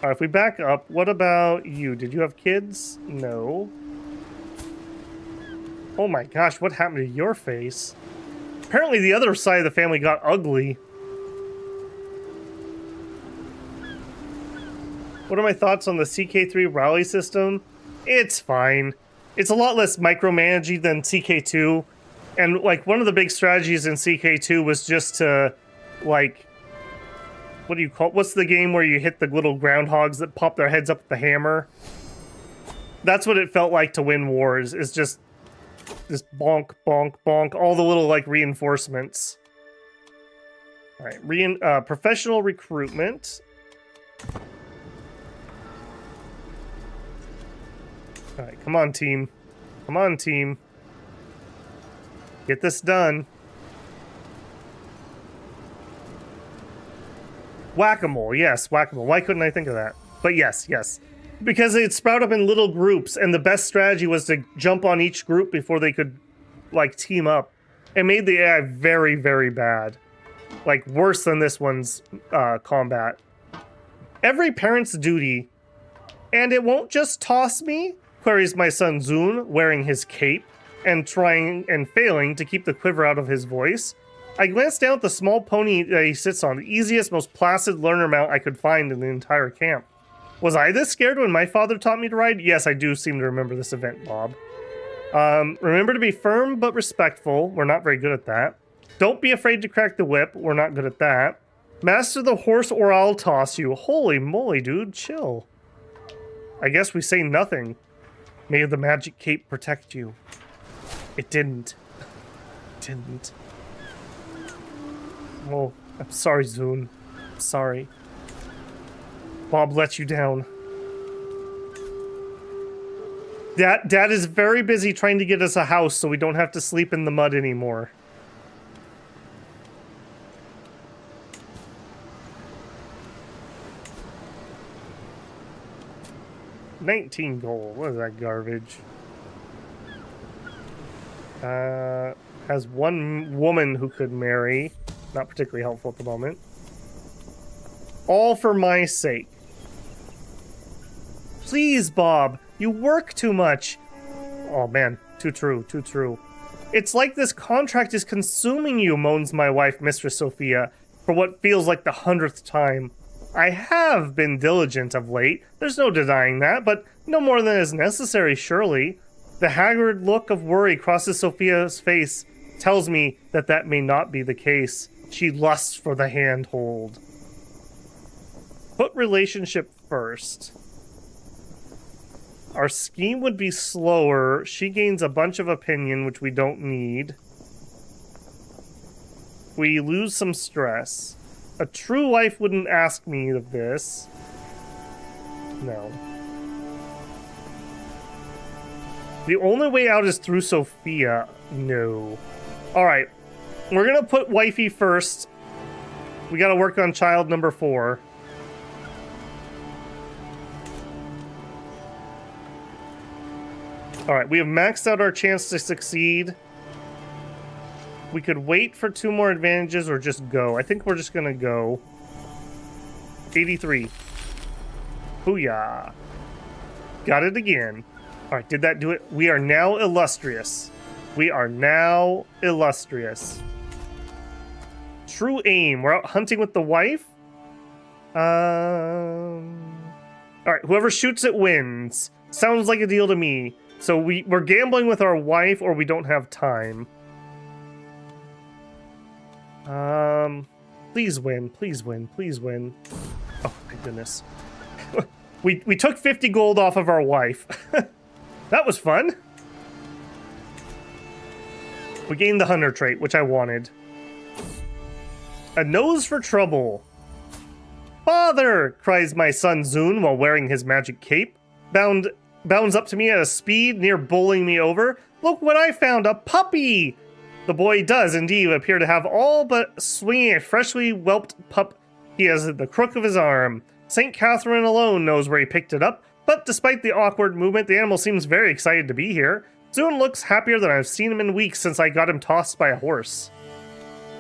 Alright, if we back up, what about you? Did you have kids? No. Oh my gosh, what happened to your face? Apparently the other side of the family got ugly. What are my thoughts on the CK3 rally system? It's fine. It's a lot less micromanaging than CK2. And, like, one of the big strategies in CK2 was just to, like... What do you call it? What's the game where you hit the little groundhogs that pop their heads up with the hammer? That's what it felt like to win wars, is just bonk, bonk, bonk, all the little, like, reinforcements. All right, professional recruitment. All right, come on, team. Come on, team. Get this done. Whack-a-mole, yes, whack-a-mole. Why couldn't I think of that? But yes, yes. Because it sprout up in little groups, and the best strategy was to jump on each group before they could, like, team up. It made the AI very, very bad. Like, worse than this one's combat. Every parent's duty. And it won't just toss me? Queries my son Zun, wearing his cape, and trying and failing to keep the quiver out of his voice. I glanced down at the small pony that he sits on, the easiest, most placid learner mount I could find in the entire camp. Was I this scared when my father taught me to ride? Yes, I do seem to remember this event, Bob. Remember to be firm but respectful. We're not very good at that. Don't be afraid to crack the whip. We're not good at that. Master the horse or I'll toss you. Holy moly, dude, chill. I guess we say nothing. May the magic cape protect you. It didn't. It didn't. Oh, I'm sorry, Zun. I'm sorry. Bob let you down. Dad is very busy trying to get us a house so we don't have to sleep in the mud anymore. $19 gold. What is that garbage? Has one woman who could marry. Not particularly helpful at the moment. All for my sake. Please, Bob. You work too much. Oh, man. Too true. Too true. It's like this contract is consuming you, moans my wife, Mistress Sophia, for what feels like the 100th time. I have been diligent of late. There's no denying that, but no more than is necessary, surely. The haggard look of worry crosses Sophia's face, tells me that that may not be the case. She lusts for the handhold. Put relationship first. Our scheme would be slower. She gains a bunch of opinion, which we don't need. We lose some stress. A true wife wouldn't ask me of this. No. The only way out is through Sophia. No. Alright. We're gonna put wifey first. We gotta work on child number 4. Alright, we have maxed out our chance to succeed. We could wait for 2 more advantages or just go. I think we're just gonna go. 83. Booyah. Got it again. Alright, did that do it? We are now illustrious. We are now illustrious. True aim. We're out hunting with the wife. Alright, whoever shoots it wins. Sounds like a deal to me. So we're gambling with our wife or we don't have time. Please win, please win, please win. Oh, my goodness. we took 50 gold off of our wife. That was fun. We gained the hunter trait, which I wanted. A nose for trouble. Father, cries my son Zun while wearing his magic cape. Bounds up to me at a speed, near bowling me over. Look what I found, a puppy! The boy does indeed appear to have all but swinging a freshly whelped pup he has at the crook of his arm. St. Catherine alone knows where he picked it up, but despite the awkward movement, the animal seems very excited to be here. Zun looks happier than I've seen him in weeks since I got him tossed by a horse.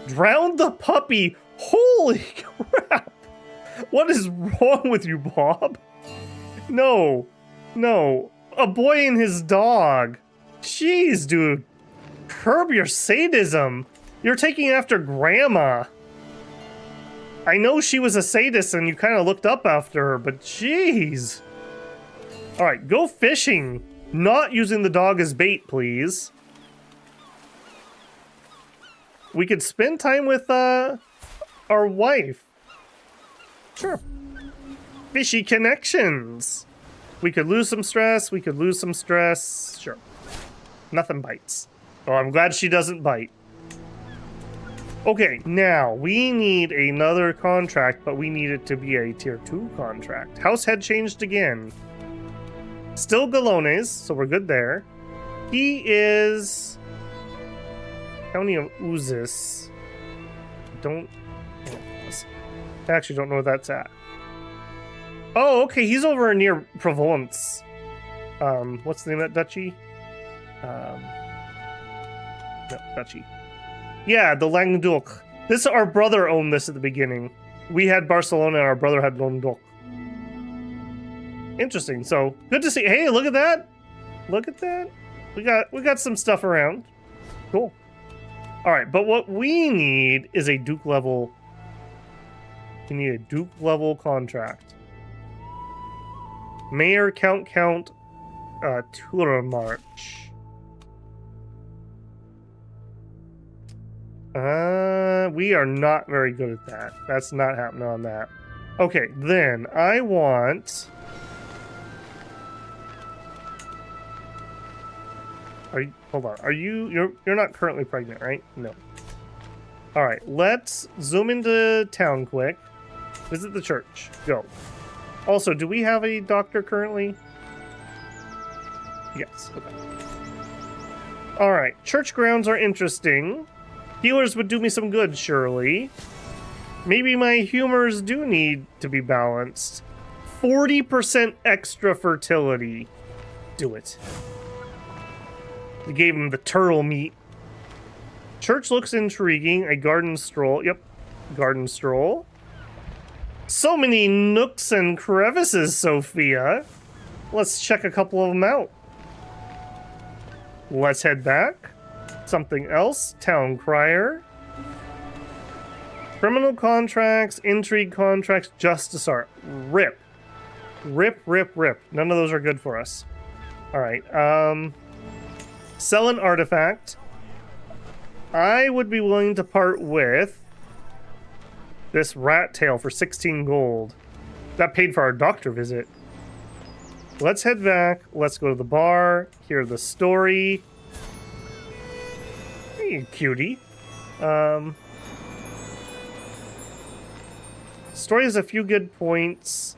Drowned the puppy! Holy crap! What is wrong with you, Bob? No. No. A boy and his dog. Jeez, dude. Curb your sadism. You're taking after Grandma. I know she was a sadist and you kind of looked up after her, but jeez. Alright, go fishing. Not using the dog as bait, please. We could spend time with, our wife. Sure. Fishy connections. We could lose some stress. We could lose some stress. Sure. Nothing bites. Oh, I'm glad she doesn't bite. Okay, now we need another contract, but we need it to be a tier 2 contract. House head changed again. Still Galones, so we're good there. He is County of Uzis. I actually don't know where that's at. Oh, okay, he's over near Provence. What's the name of that duchy? No, duchy. Yeah, the Languedoc. Our brother owned this at the beginning. We had Barcelona and our brother had Languedoc. Interesting. So good to see. Hey, look at that. Look at that. We got some stuff around. Cool. All right, but what we need is a Duke level. We need a Duke level contract. Mayor Count Tour March. We are not very good at that. That's not happening on that. Okay, then I want. Hold on. You're not currently pregnant, right? No. All right, let's zoom into town quick. Visit the church. Go. Also, do we have a doctor currently? Yes. Okay. All right, church grounds are interesting. Healers would do me some good, surely. Maybe my humors do need to be balanced. 40% extra fertility. Do it. We gave him the turtle meat. Church looks intriguing. A garden stroll. Yep. Garden stroll. So many nooks and crevices, Sophia. Let's check a couple of them out. Let's head back. Something else. Town crier. Criminal contracts. Intrigue contracts. Justice art. Rip. Rip, rip, rip. None of those are good for us. Alright. Sell an artifact. I would be willing to part with this rat tail for 16 gold. That paid for our doctor visit. Let's head back. Let's go to the bar. Hear the story. Hey, cutie. Story has a few good points.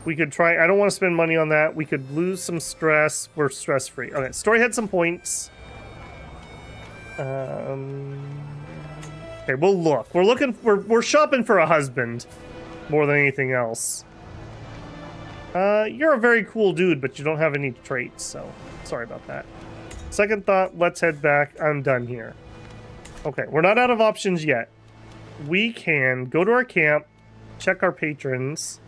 We could try. I don't want to spend money on that. We could lose some stress. We're stress free. Okay, story had some points. Okay, we'll look. We're shopping for a husband more than anything else. You're a very cool dude, but you don't have any traits, so sorry about that. Second thought, let's head back. I'm done here. Okay, we're not out of options yet. We can go to our camp, check our patrons.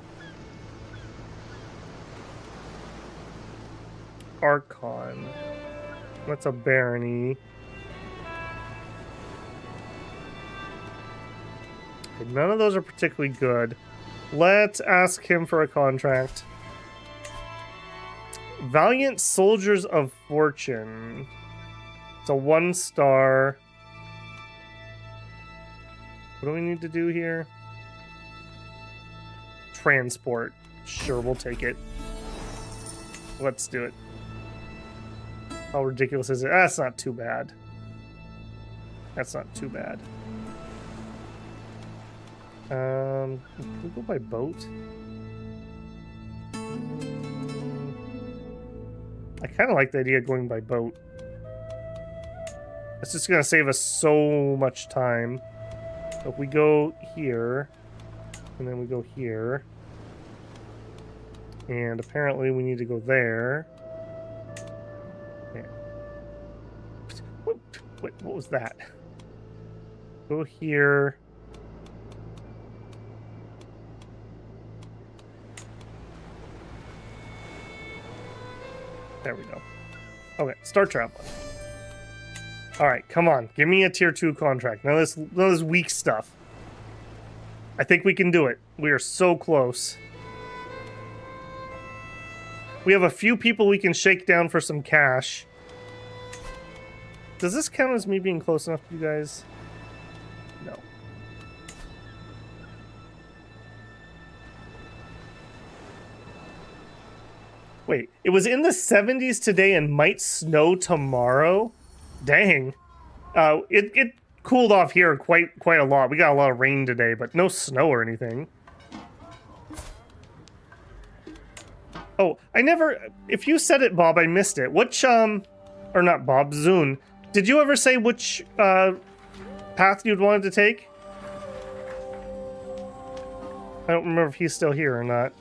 Archon. That's a barony. Okay, none of those are particularly good. Let's ask him for a contract. Valiant Soldiers of Fortune. It's a 1-star. What do we need to do here? Transport. Sure, we'll take it. Let's do it. How ridiculous is it? That's not too bad. That's not too bad. Can we go by boat? I kind of like the idea of going by boat. It's just going to save us so much time. So if we go here, and then we go here, and apparently we need to go there. Wait, what was that? Go here. There we go. Okay, start traveling. All right, come on. Give me a tier 2 contract. None of this weak stuff. I think we can do it. We are so close. We have a few people we can shake down for some cash. Does this count as me being close enough to you guys? No. Wait, it was in the 70s today and might snow tomorrow? Dang. It cooled off here quite a lot. We got a lot of rain today, but no snow or anything. Oh, if you said it, Bob, I missed it. Which, or not Bob, Zune. Did you ever say which, path you'd wanted to take? I don't remember if he's still here or not.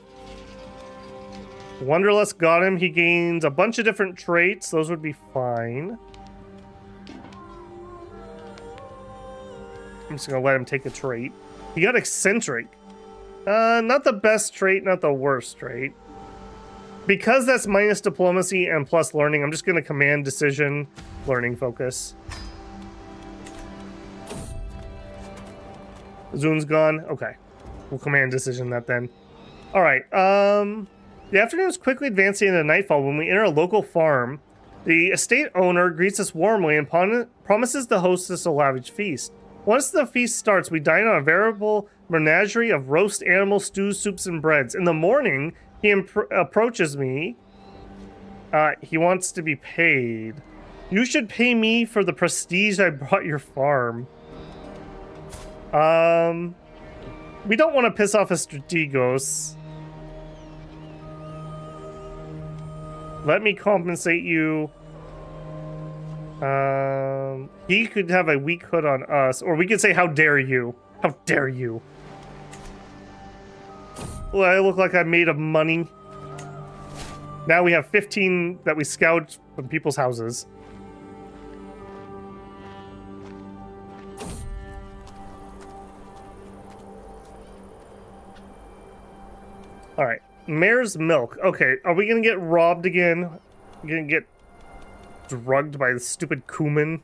Wanderlust got him. He gains a bunch of different traits. Those would be fine. I'm just gonna let him take a trait. He got eccentric. Not the best trait, not the worst trait. Because that's minus diplomacy and plus learning, I'm just gonna command decision, learning focus. Zune's gone. Okay. We'll command decision that then. Alright, the afternoon is quickly advancing into nightfall when we enter a local farm. The estate owner greets us warmly and promises to host us a lavish feast. Once the feast starts, we dine on a veritable menagerie of roast animal stews, soups, and breads. In the morning, he approaches me. He wants to be paid. You should pay me for the prestige I brought your farm. We don't want to piss off a strategos. Let me compensate you. He could have a weak hood on us, or we could say, how dare you? How dare you? Well, I look like I'm made of money. Now we have 15 that we scout from people's houses. Alright, mare's milk. Okay, are we gonna get robbed again? We're gonna get drugged by the stupid Kuman?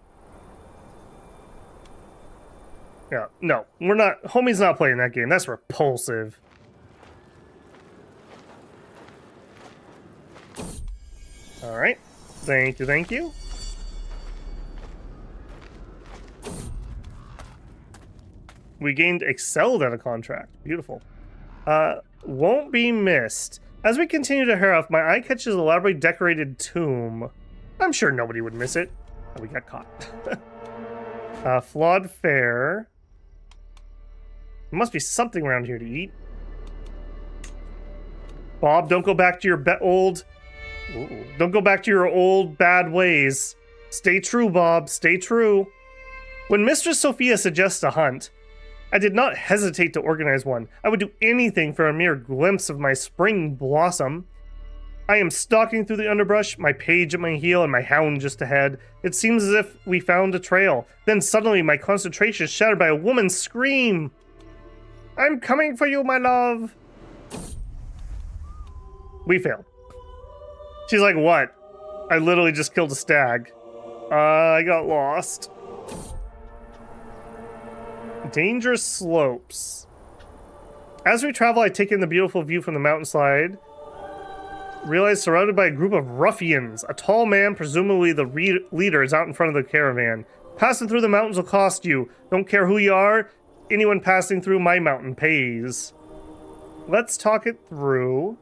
Yeah, no, we're not. Homie's not playing that game. That's repulsive. Alright, thank you, thank you. We gained excelled at a contract. Beautiful. Won't be missed. As we continue to hare off, my eye catches a elaborately decorated tomb. I'm sure nobody would miss it. Oh, we got caught. Flawed fare. There must be something around here to eat. Bob, don't go back to your don't go back to your old bad ways. Stay true, Bob. Stay true. When Mistress Sophia suggests a hunt, I did not hesitate to organize one. I would do anything for a mere glimpse of my spring blossom. I am stalking through the underbrush, my page at my heel and my hound just ahead. It seems as if we found a trail. Then suddenly my concentration is shattered by a woman's scream. I'm coming for you, my love. We failed. She's like, what? I literally just killed a stag. I got lost. Dangerous slopes. As we travel, I take in the beautiful view from the mountainside. Realize surrounded by a group of ruffians. A tall man, presumably the leader, is out in front of the caravan. Passing through the mountains will cost you. Don't care who you are. Anyone passing through my mountain pays. Let's talk it through.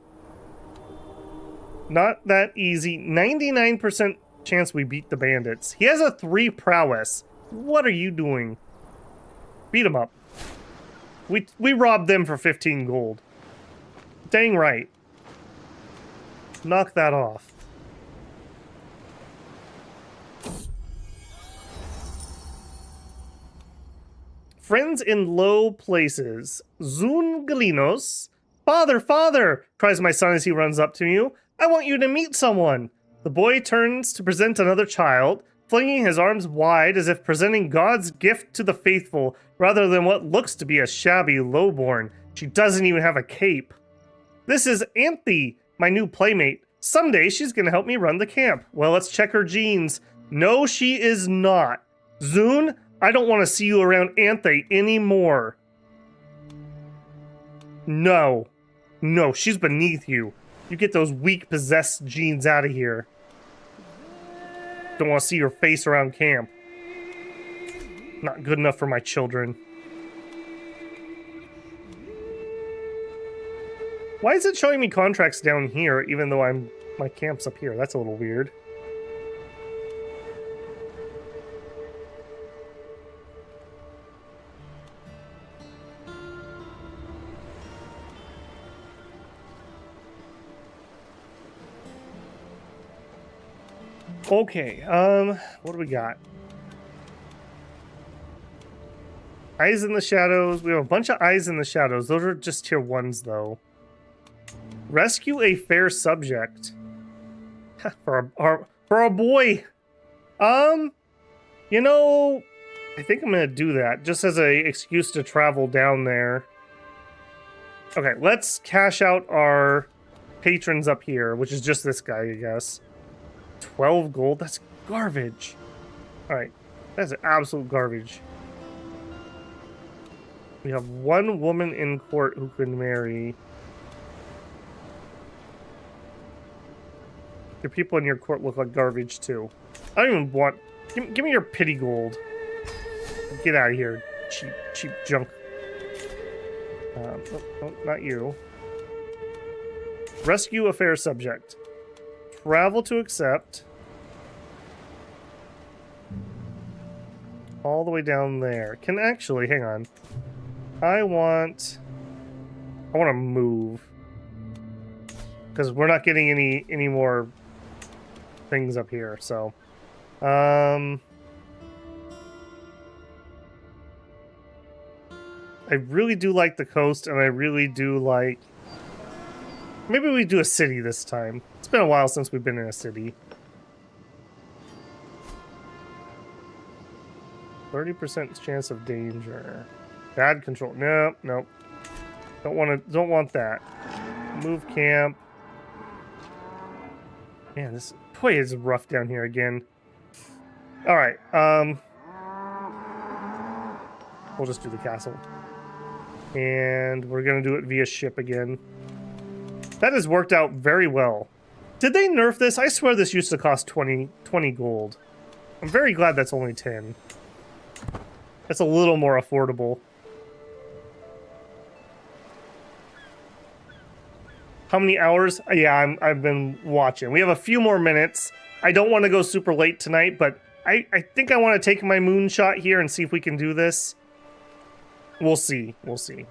Not that easy. 99% chance we beat the bandits. He has a 3 prowess. What are you doing? Beat him up. We robbed them for 15 gold. Dang right. Knock that off. Friends in low places. Zun Galinos. Father, father, cries my son as he runs up to you. I want you to meet someone. The boy turns to present another child, flinging his arms wide as if presenting God's gift to the faithful, rather than what looks to be a shabby lowborn. She doesn't even have a cape. This is Anthe, my new playmate. Someday she's gonna help me run the camp. Well, let's check her genes. No, she is not. Zune, I don't want to see you around Anthe anymore. No. No, she's beneath you. You get those weak, possessed genes out of here. Don't want to see your face around camp. Not good enough for my children. Why is it showing me contracts down here, even though I'm My camp's up here. That's a little weird. Okay, what do we got? Eyes in the shadows. We have a bunch of eyes in the shadows. Those are just tier 1s, though. Rescue a fair subject. for a boy. You know, I think I'm gonna do that just as a excuse to travel down there. Okay, let's cash out our patrons up here, which is just this guy, I guess. 12 gold? That's garbage. Alright, that's absolute garbage. We have one woman in court who can marry. Your people in your court look like garbage, too. I don't even want... Give me your pity gold. Get out of here, cheap junk. No, not you. Rescue a fair subject. Travel to accept. All the way down there. Can actually, hang on. I want to move. Because we're not getting any more things up here, so. I really do like the coast, and I really do like... Maybe we do a city this time. It's been a while since we've been in a city. 30% chance of danger. Bad control. Nope, nope. Don't want that. Move camp. Man, this boy is rough down here again. All right. We'll just do the castle. And we're gonna do it via ship again. That has worked out very well. Did they nerf this? I swear this used to cost 20 gold. I'm very glad that's only 10. That's a little more affordable. How many hours? Yeah, I've been watching. We have a few more minutes. I don't want to go super late tonight, but I think I want to take my moonshot here and see if we can do this. We'll see. We'll see.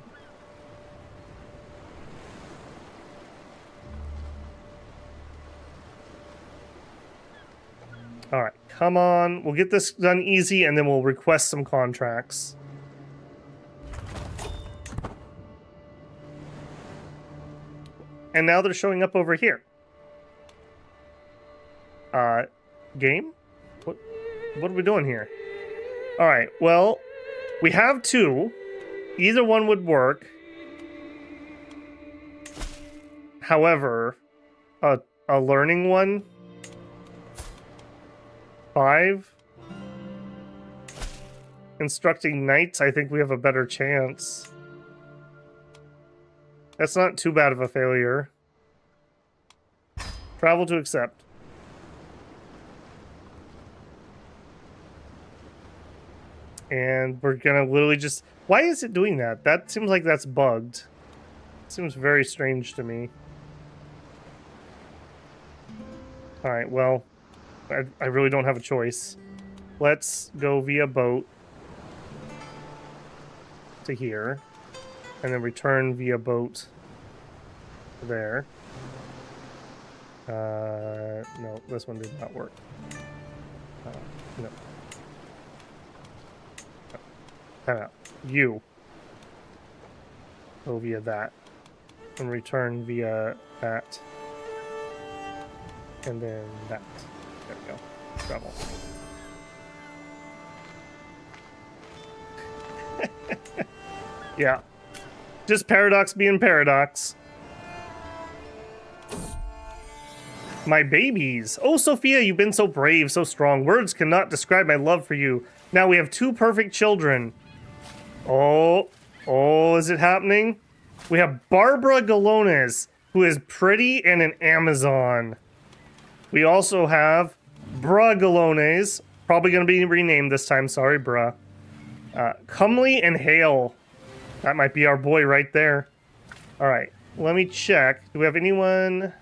All right, come on. We'll get this done easy, and then we'll request some contracts. And now they're showing up over here. Game? What are we doing here? All right, well, we have two. Either one would work. However, a learning one... 5. Instructing knights, I think we have a better chance. That's not too bad of a failure. Travel to accept. And we're gonna literally just... Why is it doing that? That seems like that's bugged. Seems very strange to me. Alright, well... I really don't have a choice. Let's go via boat to here, and then return via boat there. No, this one did not work. No. Time out. You go via that, and return via that, and then that. There we go. Travel. Yeah. Just Paradox being Paradox. My babies. Oh, Sophia, you've been so brave, so strong. Words cannot describe my love for you. Now we have 2 perfect children. Oh, is it happening? We have Barbara Galones, who is pretty and an Amazon. We also have Bra Galones, probably going to be renamed this time. Sorry, Bra. Comely and Hale. That might be our boy right there. All right, let me check. Do we have anyone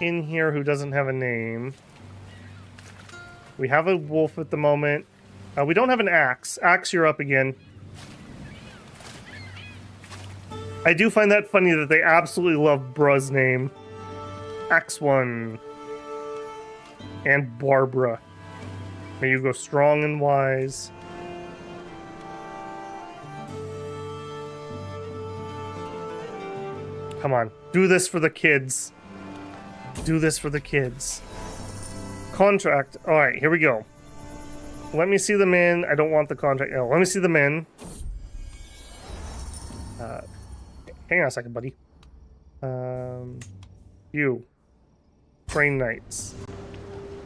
in here who doesn't have a name. We have a wolf at the moment. We don't have an axe. Axe, you're up again. I do find that funny that they absolutely love Bruh's name. Axe 1. And Barbara. May you go strong and wise. Come on. Do this for the kids. Do this for the kids. Contract. Alright, here we go. Let me see them in. I don't want the contract. Oh, let me see them in. Hang on a second, buddy. You. Train knights.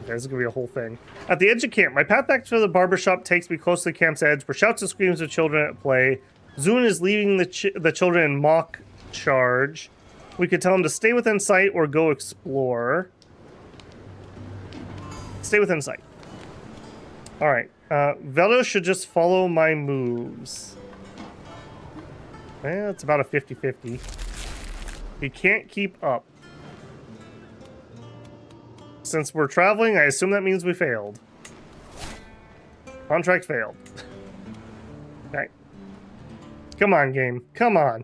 Okay, this is gonna be a whole thing. At the edge of camp, my path back to the barbershop takes me close to the camp's edge, where shouts and screams of children at play. Zun is leading the children in mock charge. We could tell him to stay within sight or go explore. Stay within sight. Alright. Velo should just follow my moves. Eh, it's about a 50-50. He can't keep up. Since we're traveling, I assume that means we failed. Contract failed. Okay. Come on, game. Come on.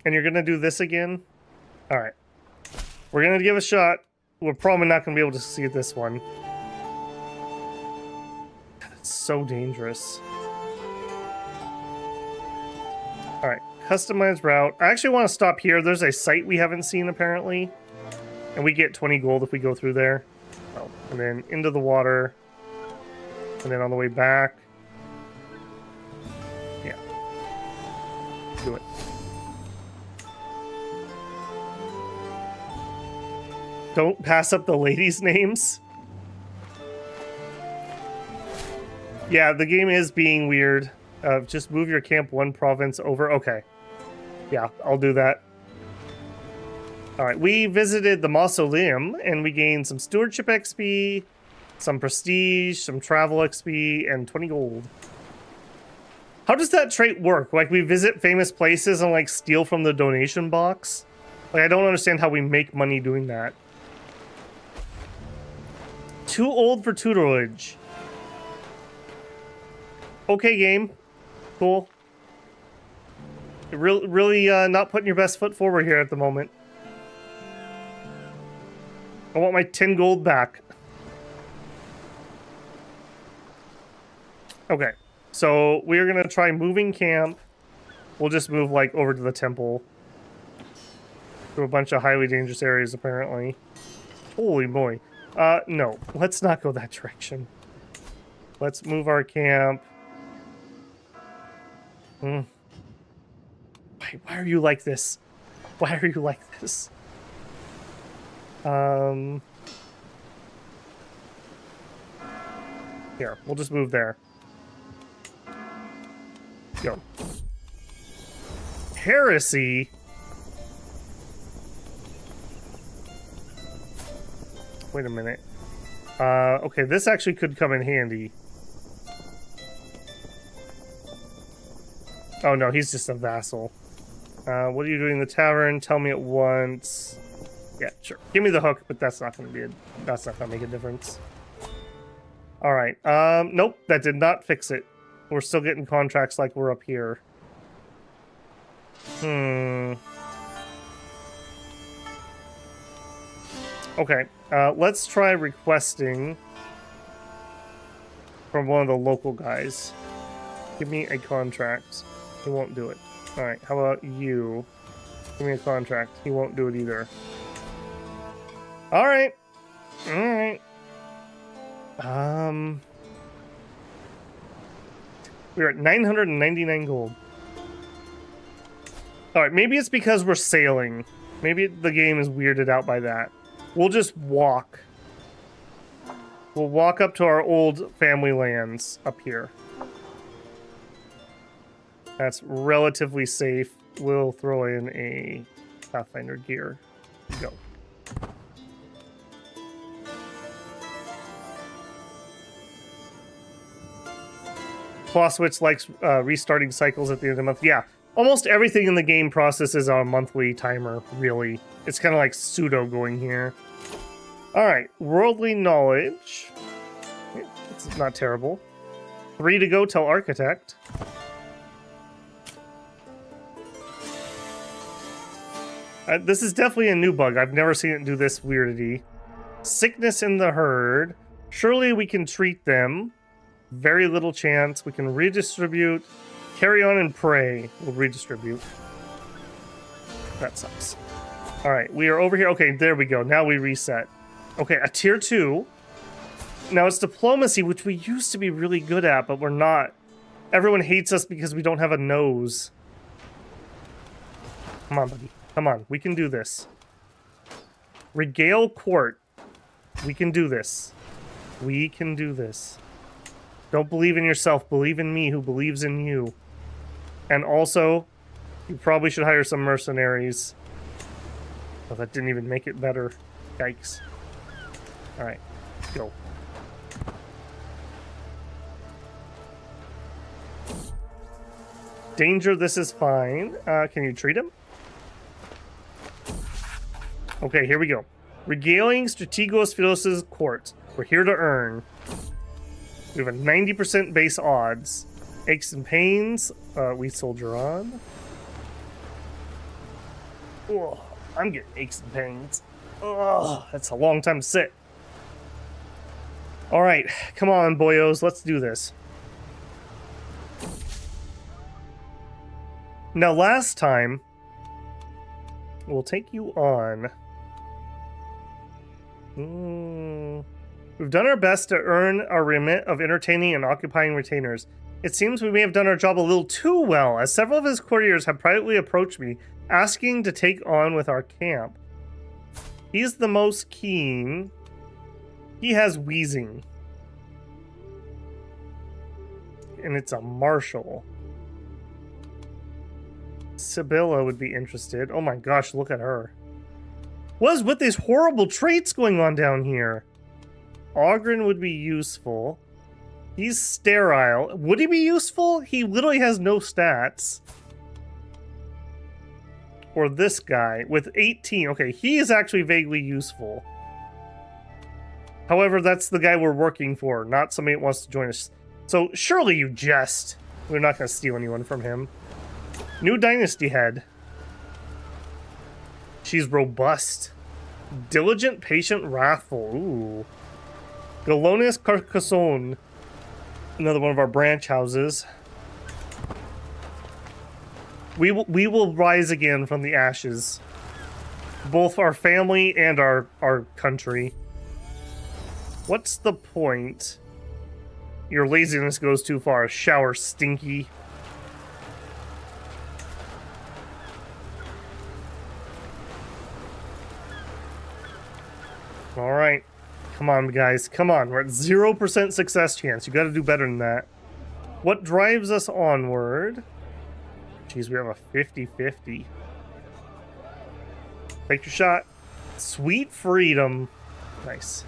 And you're gonna do this again? Alright. We're gonna give a shot. We're probably not gonna be able to succeed this one. God, it's so dangerous. Alright, customized route. I actually want to stop here. There's a site we haven't seen, apparently. And we get 20 gold if we go through there. Oh, and then into the water. And then on the way back. Yeah. Do it. Don't pass up the ladies' names. Yeah, the game is being weird. Just move your camp one province over. Okay. Yeah, I'll do that. Alright, we visited the mausoleum, and we gained some stewardship XP, some prestige, some travel XP, and 20 gold. How does that trait work? Like, we visit famous places and, like, steal from the donation box? Like, I don't understand how we make money doing that. Too old for tutelage. Okay, game. Cool. You're really not putting your best foot forward here at the moment. I want my 10 gold back. Okay, so we're gonna try moving camp. We'll just move, like, over to the temple. To a bunch of highly dangerous areas, apparently. Holy boy. No. Let's not go that direction. Let's move our camp. Why are you like this? Why are you like this? Here, we'll just move there. Go. Heresy? Wait a minute. Okay, this actually could come in handy. Oh no, he's just a vassal. What are you doing in the tavern? Tell me at once. Yeah, sure. Give me the hook, but that's not gonna be that's not gonna make a difference. Alright, nope, that did not fix it. We're still getting contracts like we're up here. Okay, let's try requesting from one of the local guys. Give me a contract. He won't do it. Alright, how about you? Give me a contract. He won't do it either. Alright. Alright. We're at 999 gold. Alright, maybe it's because we're sailing. Maybe the game is weirded out by that. We'll just walk. We'll walk up to our old family lands up here. That's relatively safe. We'll throw in a Pathfinder gear. Go. Clawswitch likes restarting cycles at the end of the month. Yeah, Almost everything in the game processes on a monthly timer, really. It's kind of like pseudo going here. Alright, worldly knowledge. Yeah, it's not terrible. 3 to go till architect. This is definitely a new bug. I've never seen it do this weirdity. Sickness in the herd. Surely we can treat them. Very little chance. We can redistribute. Carry on and pray. We'll redistribute. That sucks. Alright, we are over here. Okay, there we go. Now we reset. Okay, a tier 2. Now it's diplomacy, which we used to be really good at, but we're not. Everyone hates us because we don't have a nose. Come on, buddy. Come on. We can do this. Regale court. We can do this. We can do this. Don't believe in yourself. Believe in me who believes in you. And also, you probably should hire some mercenaries. Oh, that didn't even make it better. Yikes. Alright, go. Danger, this is fine. Can you treat him? Okay, here we go. Regaling Strategos Philos' court. We're here to earn. We have a 90% base odds. Aches and pains. We soldier on. Oh, I'm getting aches and pains. Oh, that's a long time to sit. Alright, come on, boyos. Let's do this. Now, last time, we'll take you on. We've done our best to earn our remit of entertaining and occupying retainers. It seems we may have done our job a little too well, as several of his courtiers have privately approached me, asking to take on with our camp. He's the most keen. He has wheezing. And it's a marshal. Sibylla would be interested. Oh my gosh, look at her. What is with these horrible traits going on down here? Ogren would be useful. He's sterile. Would he be useful? He literally has no stats. Or this guy with 18. Okay, he is actually vaguely useful. However, that's the guy we're working for, not somebody that wants to join us. So surely you jest. We're not going to steal anyone from him. New Dynasty head. She's robust. Diligent, patient, wrathful. Ooh. Galonis Carcassonne. Another one of our branch houses. We will rise again from the ashes. Both our family and our country. What's the point? Your laziness goes too far. Shower stinky. Alright. Come on, guys. Come on. We're at 0% success chance. You gotta do better than that. What drives us onward? Jeez, we have a 50-50. Take your shot. Sweet freedom. Nice.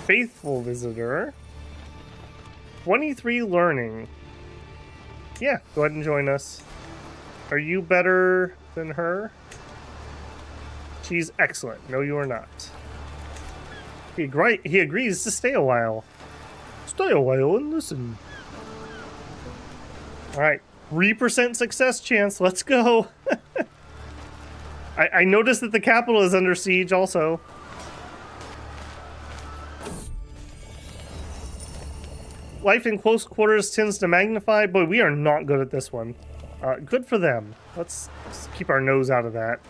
Faithful visitor. 23 learning. Yeah, go ahead and join us. Are you better than her? She's excellent. No, you are not. He agrees to stay a while. Stay a while and listen. Alright. 3% success chance. Let's go. I noticed that the capital is under siege also. Life in close quarters tends to magnify. Boy, we are not good at this one. Good for them. Let's keep our nose out of that.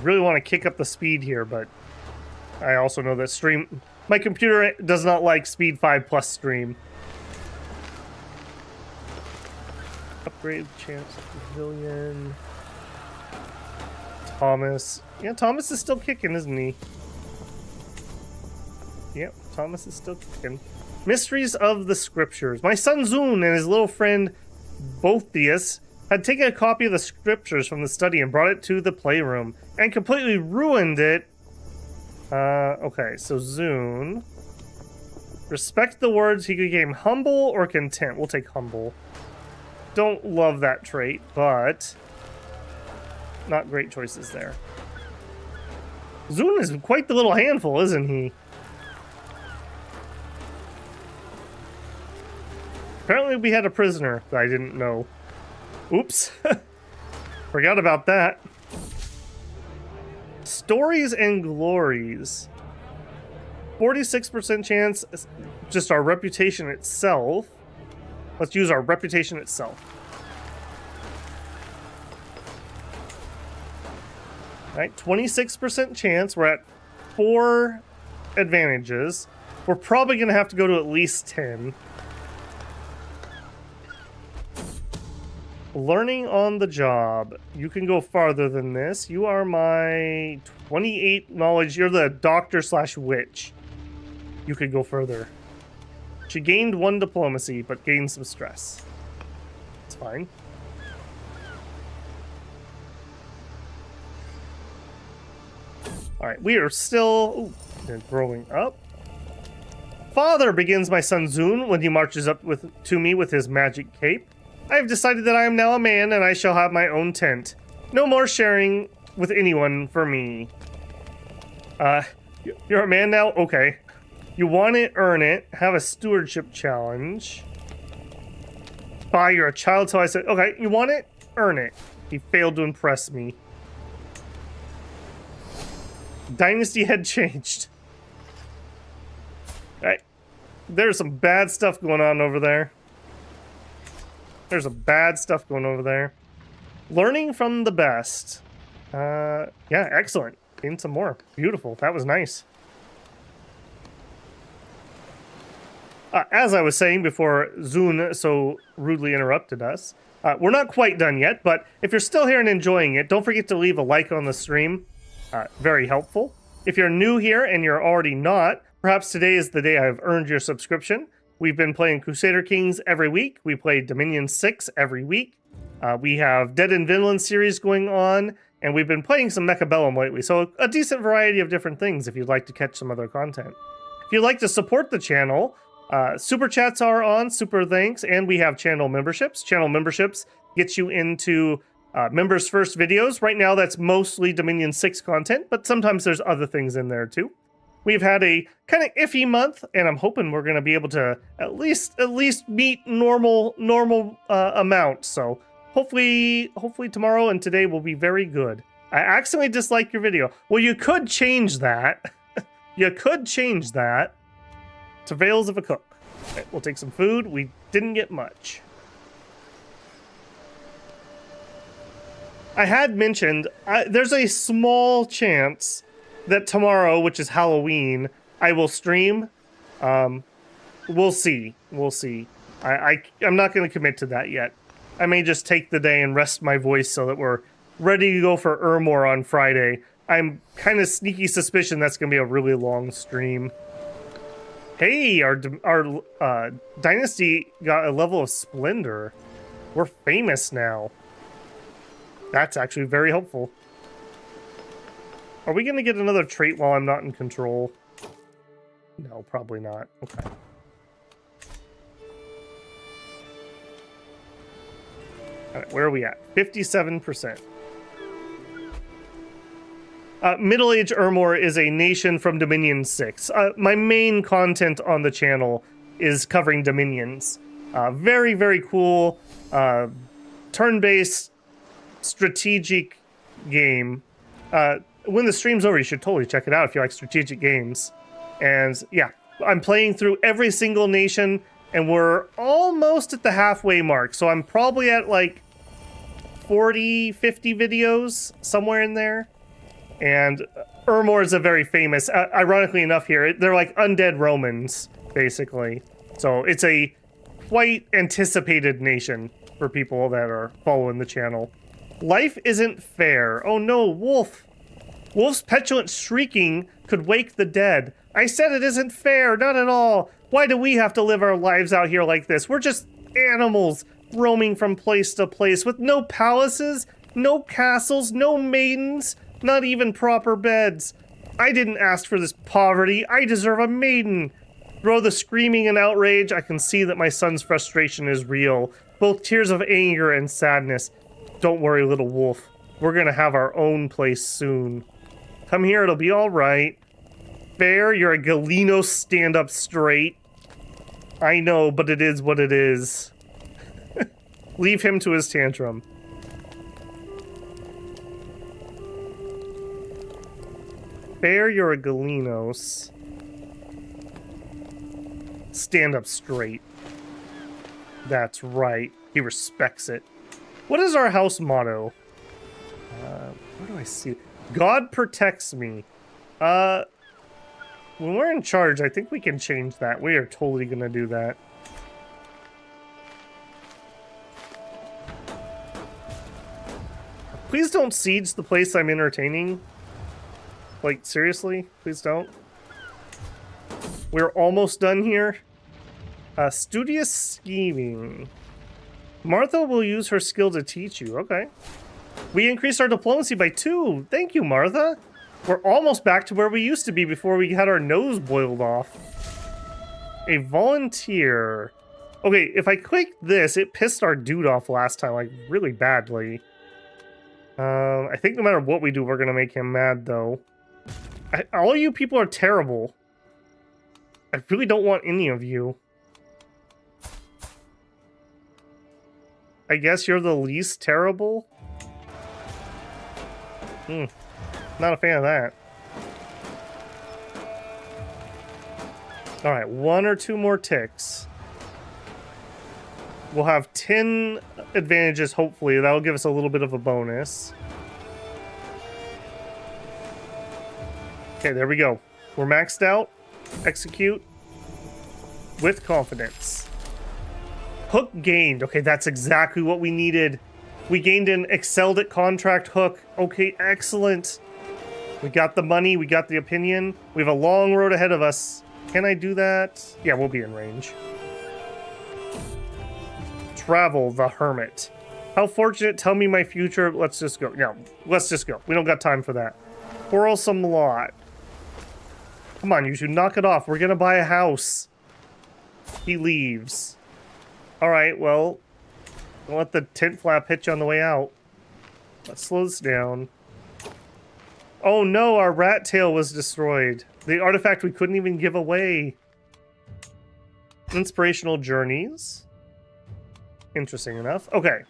Really want to kick up the speed here, but I also know that stream... My computer does not like speed 5 plus stream. Upgrade chance of pavilion. Thomas. Yeah, Thomas is still kicking, isn't he? Yep, Thomas is still kicking. Mysteries of the Scriptures. My son Zun and his little friend Boethius Had taken a copy of the scriptures from the study and brought it to the playroom and completely ruined it. Okay, so Zune. Respect the words he became humble or content. We'll take humble. Don't love that trait, but not great choices there. Zune is quite the little handful, isn't he? Apparently we had a prisoner that I didn't know. Oops. Forgot about that. Stories and glories. 46% chance, just our reputation itself. Let's use our reputation itself. All right, 26% chance. We're at 4 advantages. We're probably going to have to go to at least 10. Learning on the job. You can go farther than this. You are my 28 knowledge. You're the doctor / witch. You could go further. She gained 1 diplomacy, but gained some stress. It's fine. Alright, we are still growing up. Father, begins my son Zune when he marches up to me with his magic cape. I have decided that I am now a man and I shall have my own tent. No more sharing with anyone for me. You're a man now? Okay. You want it, earn it. Have a stewardship challenge. Bye, you're a child, so I said, okay, you want it? Earn it. He failed to impress me. Dynasty had changed. Alright. There's some bad stuff going on over there. There's some bad stuff going over there. Learning from the best. Yeah, excellent. Gain some more. Beautiful. That was nice. As I was saying before Zune so rudely interrupted us, we're not quite done yet, but if you're still here and enjoying it, don't forget to leave a like on the stream. Very helpful. If you're new here and you're already not, perhaps today is the day I've earned your subscription. We've been playing Crusader Kings every week. We play Dominion 6 every week. We have Dead in Vinland series going on, and we've been playing some Mechabellum lately, so a decent variety of different things if you'd like to catch some other content. If you'd like to support the channel, super chats are on, super thanks, and we have channel memberships. Channel memberships get you into members first videos. Right now that's mostly Dominion 6 content, but sometimes there's other things in there too. We've had a kind of iffy month, and I'm hoping we're going to be able to at least meet normal amount. So hopefully tomorrow and today will be very good. I accidentally disliked your video. Well, you could change that. You could change that. Travails of a cook. Okay, we'll take some food. We didn't get much. I had mentioned there's a small chance that tomorrow, which is Halloween, I will stream. We'll see. We'll see. I'm not going to commit to that yet. I may just take the day and rest my voice so that we're ready to go for Ermor on Friday. I'm kind of sneaky suspicion that's going to be a really long stream. Hey, our Dynasty got a level of Splendor. We're famous now. That's actually very helpful. Are we going to get another trait while I'm not in control? No, probably not. Okay. Alright, where are we at? 57%. Middle-Age Ermor is a nation from Dominion 6. My main content on the channel is covering Dominions. Very, very cool turn-based strategic game. When the stream's over, you should totally check it out if you like strategic games. And yeah, I'm playing through every single nation, and we're almost at the halfway mark. So I'm probably at like 40, 50 videos, somewhere in there. And Ermor is a very famous, ironically enough here, they're like undead Romans, basically. So it's a quite anticipated nation for people that are following the channel. Life isn't fair. Oh no, Wolf. Wolf's petulant shrieking could wake the dead. I said it isn't fair, not at all. Why do we have to live our lives out here like this? We're just animals. roaming from place to place with no palaces, no castles, no maidens, not even proper beds. I didn't ask for this poverty. I deserve a maiden. Through the screaming and outrage, I can see that my son's frustration is real. Both tears of anger and sadness. Don't worry, little wolf. We're gonna have our own place soon. Come here, it'll be all right. Bear, you're a Galeno, stand up straight. I know, but it is what it is. Leave him to his tantrum. Bear, you're a Galenos. Stand up straight. That's right. He respects it. What is our house motto? Where do I see it? God protects me. When we're in charge, I think we can change that. We are totally gonna do that. Please don't siege the place I'm entertaining. Like, seriously? Please don't. We're almost done here. Studious scheming. Martha will use her skill to teach you. Okay. We increased our diplomacy by 2. Thank you, Martha. We're almost back to where we used to be before we had our nose boiled off. A volunteer. Okay, if I click this, it pissed our dude off last time, like, really badly. I think no matter what we do, we're gonna make him mad, though. All you people are terrible. I really don't want any of you. I guess you're the least terrible? Not a fan of that. Alright, 1 or 2 more ticks. We'll have 10 advantages, hopefully. That'll give us a little bit of a bonus. Okay, there we go. We're maxed out. Execute. With confidence. Hook gained. Okay, that's exactly what we needed. We gained an excelled at contract hook. Okay, excellent. We got the money. We got the opinion. We have a long road ahead of us. Can I do that? Yeah, we'll be in range. Travel the Hermit. How fortunate. Tell me my future. Let's just go. No, let's just go. We don't got time for that. Quarrelsome lot. Come on, you two, knock it off. We're gonna buy a house. He leaves. Alright, well, don't let the tent flap hit you on the way out. Let's slow this down. Oh no, our rat tail was destroyed. The artifact we couldn't even give away. Inspirational journeys. Interesting enough. Okay.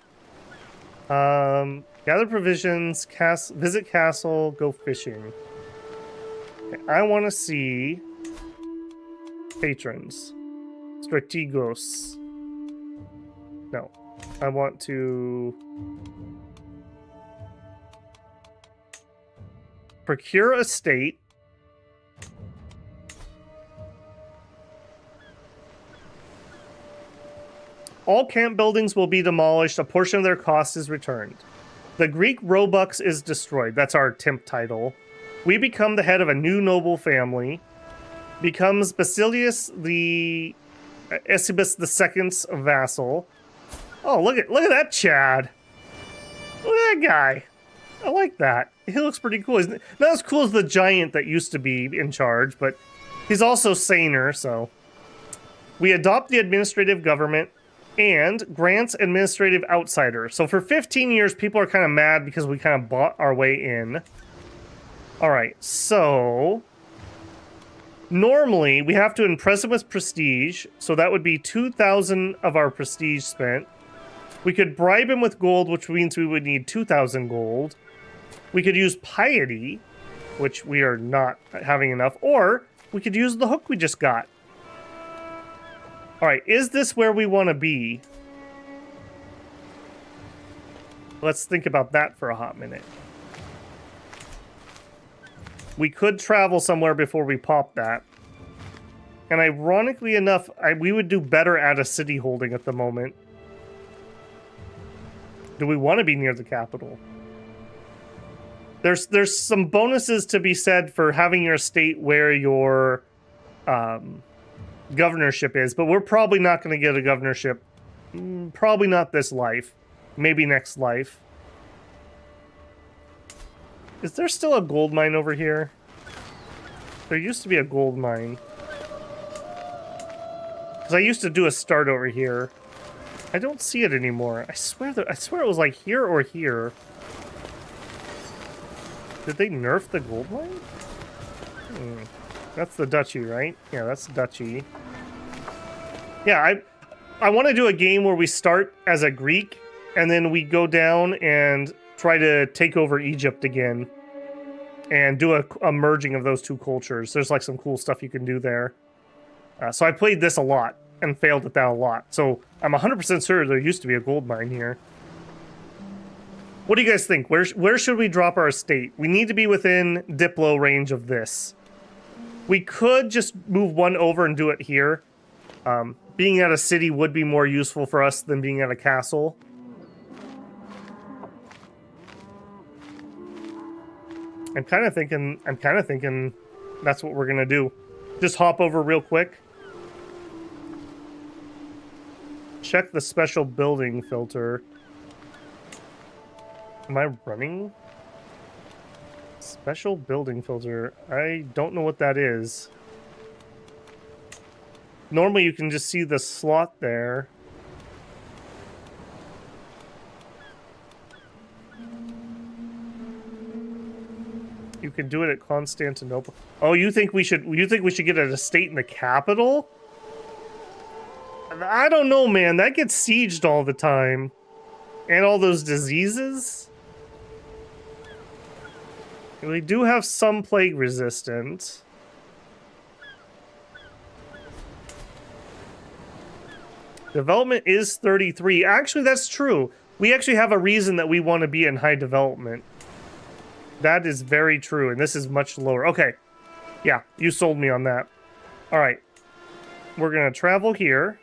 Gather provisions, visit castle, go fishing. Okay, I want to see patrons. Strategos. No. I want to procure a state. All camp buildings will be demolished. A portion of their cost is returned. The Greek Robux is destroyed. That's our temp title. We become the head of a new noble family. Becomes Basilius the Esibus II's vassal. Oh, look at that Chad. Look at that guy. I like that. He looks pretty cool. He's not as cool as the giant that used to be in charge, but he's also saner, so. We adopt the administrative government and grants administrative outsider. So for 15 years, people are kind of mad because we kind of bought our way in. All right, so normally we have to impress him with prestige. So that would be 2,000 of our prestige spent. We could bribe him with gold, which means we would need 2,000 gold. We could use piety, which we are not having enough. Or we could use the hook we just got. All right, is this where we want to be? Let's think about that for a hot minute. We could travel somewhere before we pop that. And ironically enough, we would do better at a city holding at the moment. Do we want to be near the capital? There's some bonuses to be said for having your estate where your governorship is, but we're probably not going to get a governorship Probably not this life. Maybe next life. Is there still a gold mine over here? There used to be a gold mine. Because I used to do a start over here. I don't see it anymore. I swear it was like here or here. Did they nerf the gold mine? That's the duchy, right? Yeah, that's the duchy. Yeah, I want to do a game where we start as a Greek and then we go down and try to take over Egypt again and do a merging of those two cultures. There's like some cool stuff you can do there. So I played this a lot and failed at that a lot. So I'm 100% sure there used to be a gold mine here. What do you guys think? Where should we drop our estate? We need to be within Diplo range of this. We could just move one over and do it here. Being at a city would be more useful for us than being at a castle. I'm kind of thinking that's what we're gonna do. Just hop over real quick. Check the special building filter. Am I running? Special building filter. I don't know what that is. Normally you can just see the slot there. You can do it at Constantinople. Oh, you think we should get an estate in the capital? I don't know, man. That gets sieged all the time. And all those diseases. We do have some plague resistant. Development is 33. Actually, that's true. We actually have a reason that we want to be in high development. That is very true, and this is much lower. Okay. Yeah, you sold me on that. All right. We're going to travel here.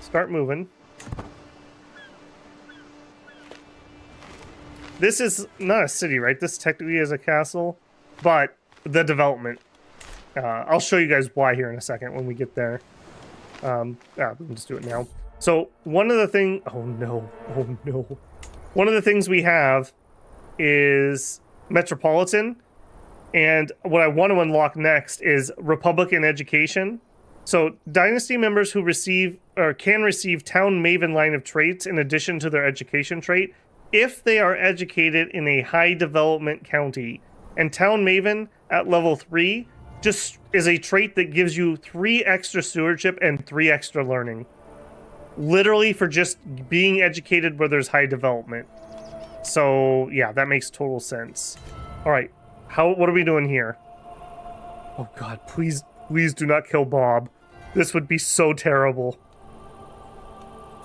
Start moving. This is not a city, right? This technically is a castle, but the development. I'll show you guys why here in a second when we get there. We can just do it now. So one of the things, oh no. One of the things we have is Metropolitan, and what I want to unlock next is Republican education. So Dynasty members who receive or can receive Town Maven line of traits in addition to their education trait if they are educated in a high development county. And Town Maven at level 3 just is a trait that gives you 3 extra stewardship and 3 extra learning. Literally for just being educated where there's high development. So yeah, that makes total sense. All right, what are we doing here? Oh God, please do not kill Bob. This would be so terrible.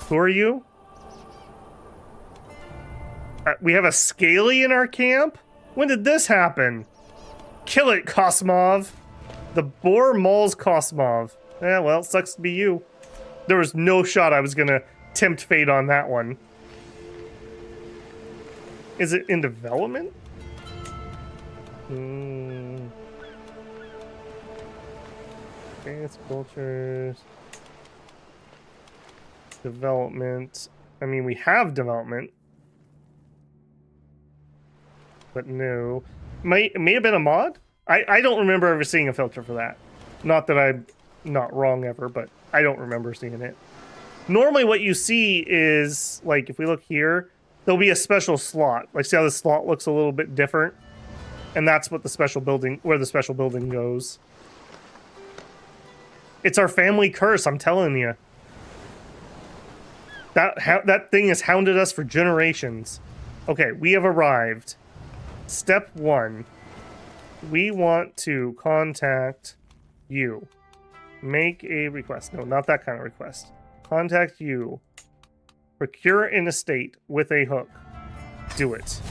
Who are you? We have a Scaly in our camp? When did this happen? Kill it, Kosmov. The boar mauls Kosmov. Yeah, well, sucks to be you. There was no shot I was gonna tempt fate on that one. Is it in development? Advanced cultures. Development. I mean, we have development. But no. May have been a mod? I don't remember ever seeing a filter for that. Not that I'm not wrong ever, but I don't remember seeing it. Normally what you see is, like, if we look here, there'll be a special slot. Like, see how the slot looks a little bit different? And that's what the special building, where the special building goes. It's our family curse, I'm telling you. That thing has hounded us for generations. Okay, we have arrived. Step 1. We want to contact you. Make a request. No, not that kind of request. Contact you. Procure an estate with a hook. Do it.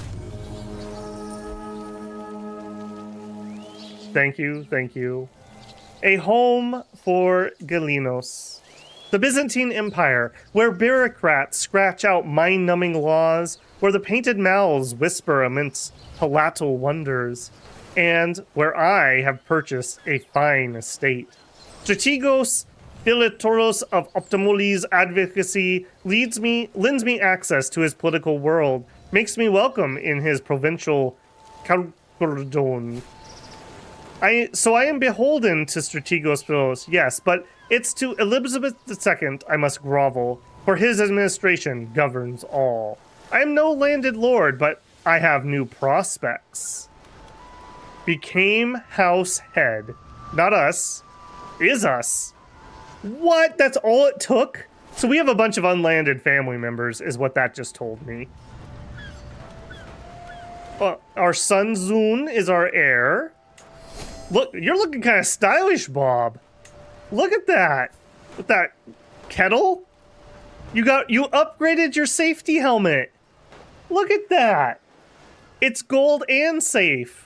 Thank you, thank you. A home for Galinos. The Byzantine Empire, where bureaucrats scratch out mind-numbing laws, where the painted mouths whisper amidst palatal wonders. and where I have purchased a fine estate. Strategos Philetoros of Optimuli's advocacy lends me access to his political world, makes me welcome in his provincial Calcordon. So I am beholden to Strategos Philos, yes, but it's to Elizabeth II I must grovel, for his administration governs all. I am no landed lord, but I have new prospects. Became house head. Not us. Is us. What? That's all it took? So we have a bunch of unlanded family members, is what that just told me. Our son Zun is our heir. Look, you're looking kind of stylish, Bob. Look at that. With that kettle. You upgraded your safety helmet. Look at that. It's gold and safe.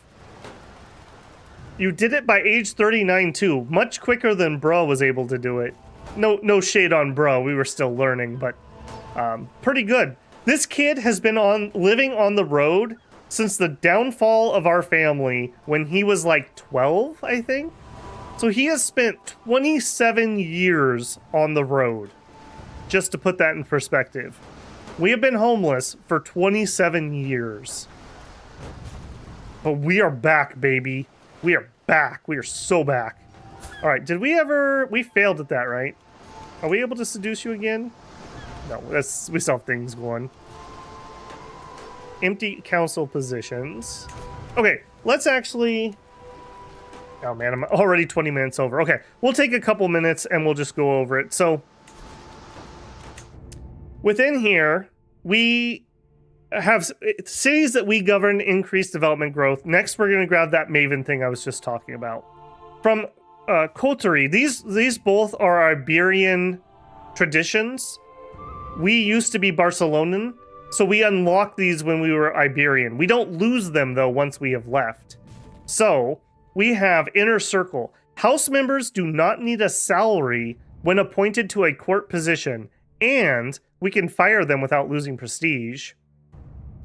You did it by age 39 too. Much quicker than Bro was able to do it. No shade on Bro. We were still learning, but pretty good. This kid has been living on the road since the downfall of our family when he was like 12, I think. So he has spent 27 years on the road. Just to put that in perspective. We have been homeless for 27 years. But we are back, baby. We are back. We are so back. All right, we failed at that, right? Are we able to seduce you again? No, we still have things going. Empty council positions. Okay, let's actually... Oh man, I'm already 20 minutes over. Okay, we'll take a couple minutes and we'll just go over it. So, within here, we have cities that we govern, increased development growth. Next, we're going to grab that Maven thing I was just talking about. From Coterie, these both are Iberian traditions. We used to be Barcelonan, so we unlocked these when we were Iberian. We don't lose them, though, once we have left. So, we have Inner Circle. House members do not need a salary when appointed to a court position, and we can fire them without losing prestige.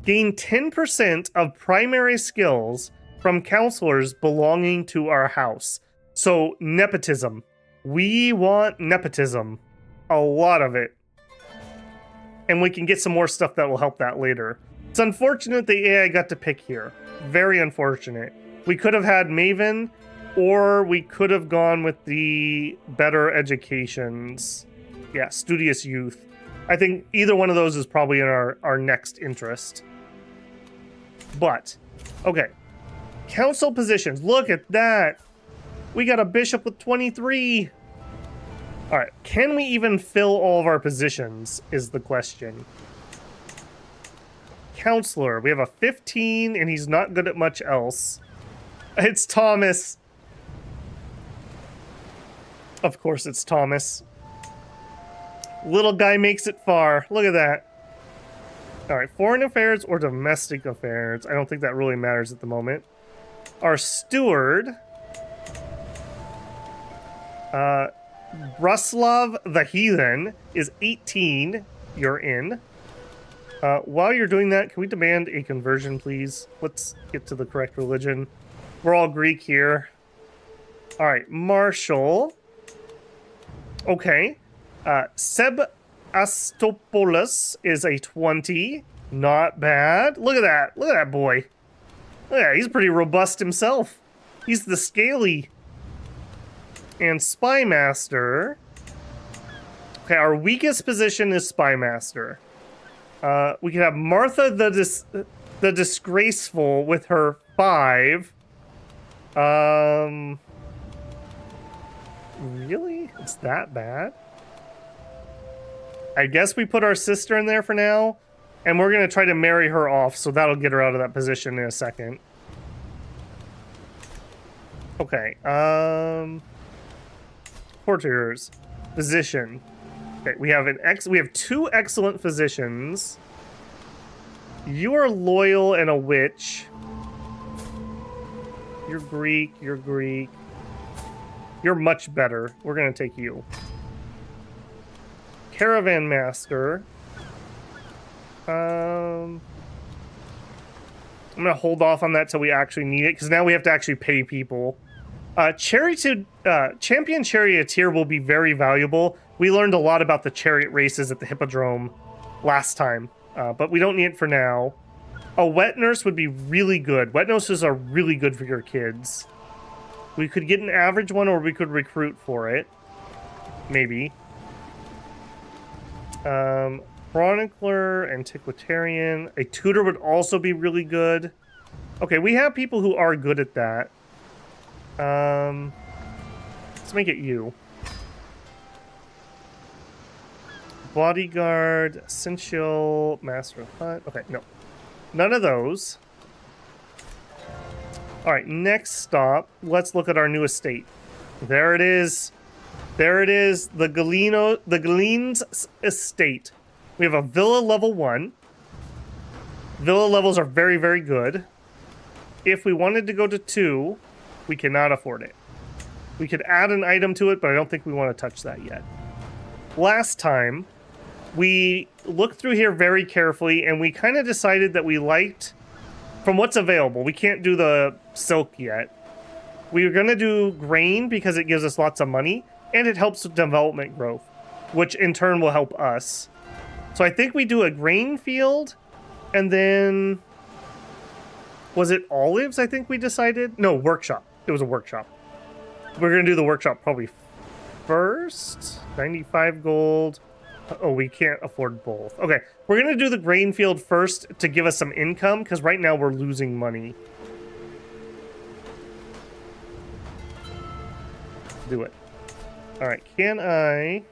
Gain 10% of primary skills from counselors belonging to our house. So, nepotism. We want nepotism. A lot of it. And we can get some more stuff that will help that later. It's unfortunate the AI got to pick here. Very unfortunate. We could have had Maven, or we could have gone with the better educations. Yeah, studious youth. I think either one of those is probably in our next interest. But, okay. Council positions. Look at that. We got a bishop with 23. All right. Can we even fill all of our positions is the question. Counselor. We have a 15, and he's not good at much else. It's Thomas. Of course it's Thomas. Little guy makes it far. Look at that. All right, foreign affairs or domestic affairs. I don't think that really matters at the moment. Our steward, Bruslav the Heathen, is 18. You're in. While you're doing that, can we demand a conversion, please? Let's get to the correct religion. We're all Greek here. All right, Marshal. Okay. Seb Astopoulos is a 20. Not bad. Look at that. Look at that boy. Look at that. He's pretty robust himself. He's the scaly. And Spymaster. Okay, our weakest position is Spymaster. We can have Martha the Disgraceful with her 5. Really? It's that bad? I guess we put our sister in there for now, and we're going to try to marry her off, so that'll get her out of that position in a second. Okay, courtiers. Physician. Okay, we have we have 2 excellent physicians. You are loyal and a witch. You're Greek, you're Greek. You're much better. We're going to take you. Caravan Master. I'm going to hold off on that till we actually need it, because now we have to actually pay people. Champion Charioteer will be very valuable. We learned a lot about the chariot races at the Hippodrome last time, but we don't need it for now. A wet nurse would be really good. Wet nurses are really good for your kids. We could get an average one, or we could recruit for it. Maybe. Chronicler, Antiquitarian. A tutor would also be really good. Okay, we have people who are good at that. Let's make it you. Bodyguard, Essential, Master of Hunt. Okay, no. None of those. Alright, next stop. Let's look at our new estate. There it is. There it is. The Galene's estate. We have a villa level 1. Villa levels are very, very good. If we wanted to go to 2, we cannot afford it. We could add an item to it, but I don't think we want to touch that yet. Last time, we looked through here very carefully, and we kind of decided that we liked, from what's available, we can't do the silk yet. We were going to do grain because it gives us lots of money, and it helps with development growth, which in turn will help us. So I think we do a grain field, and then... Was it olives, I think we decided? No, workshop. It was a workshop. We're going to do the workshop probably first. 95 gold. Oh, we can't afford both. Okay, we're going to do the grain field first to give us some income, because right now we're losing money. Do it. All right, can I...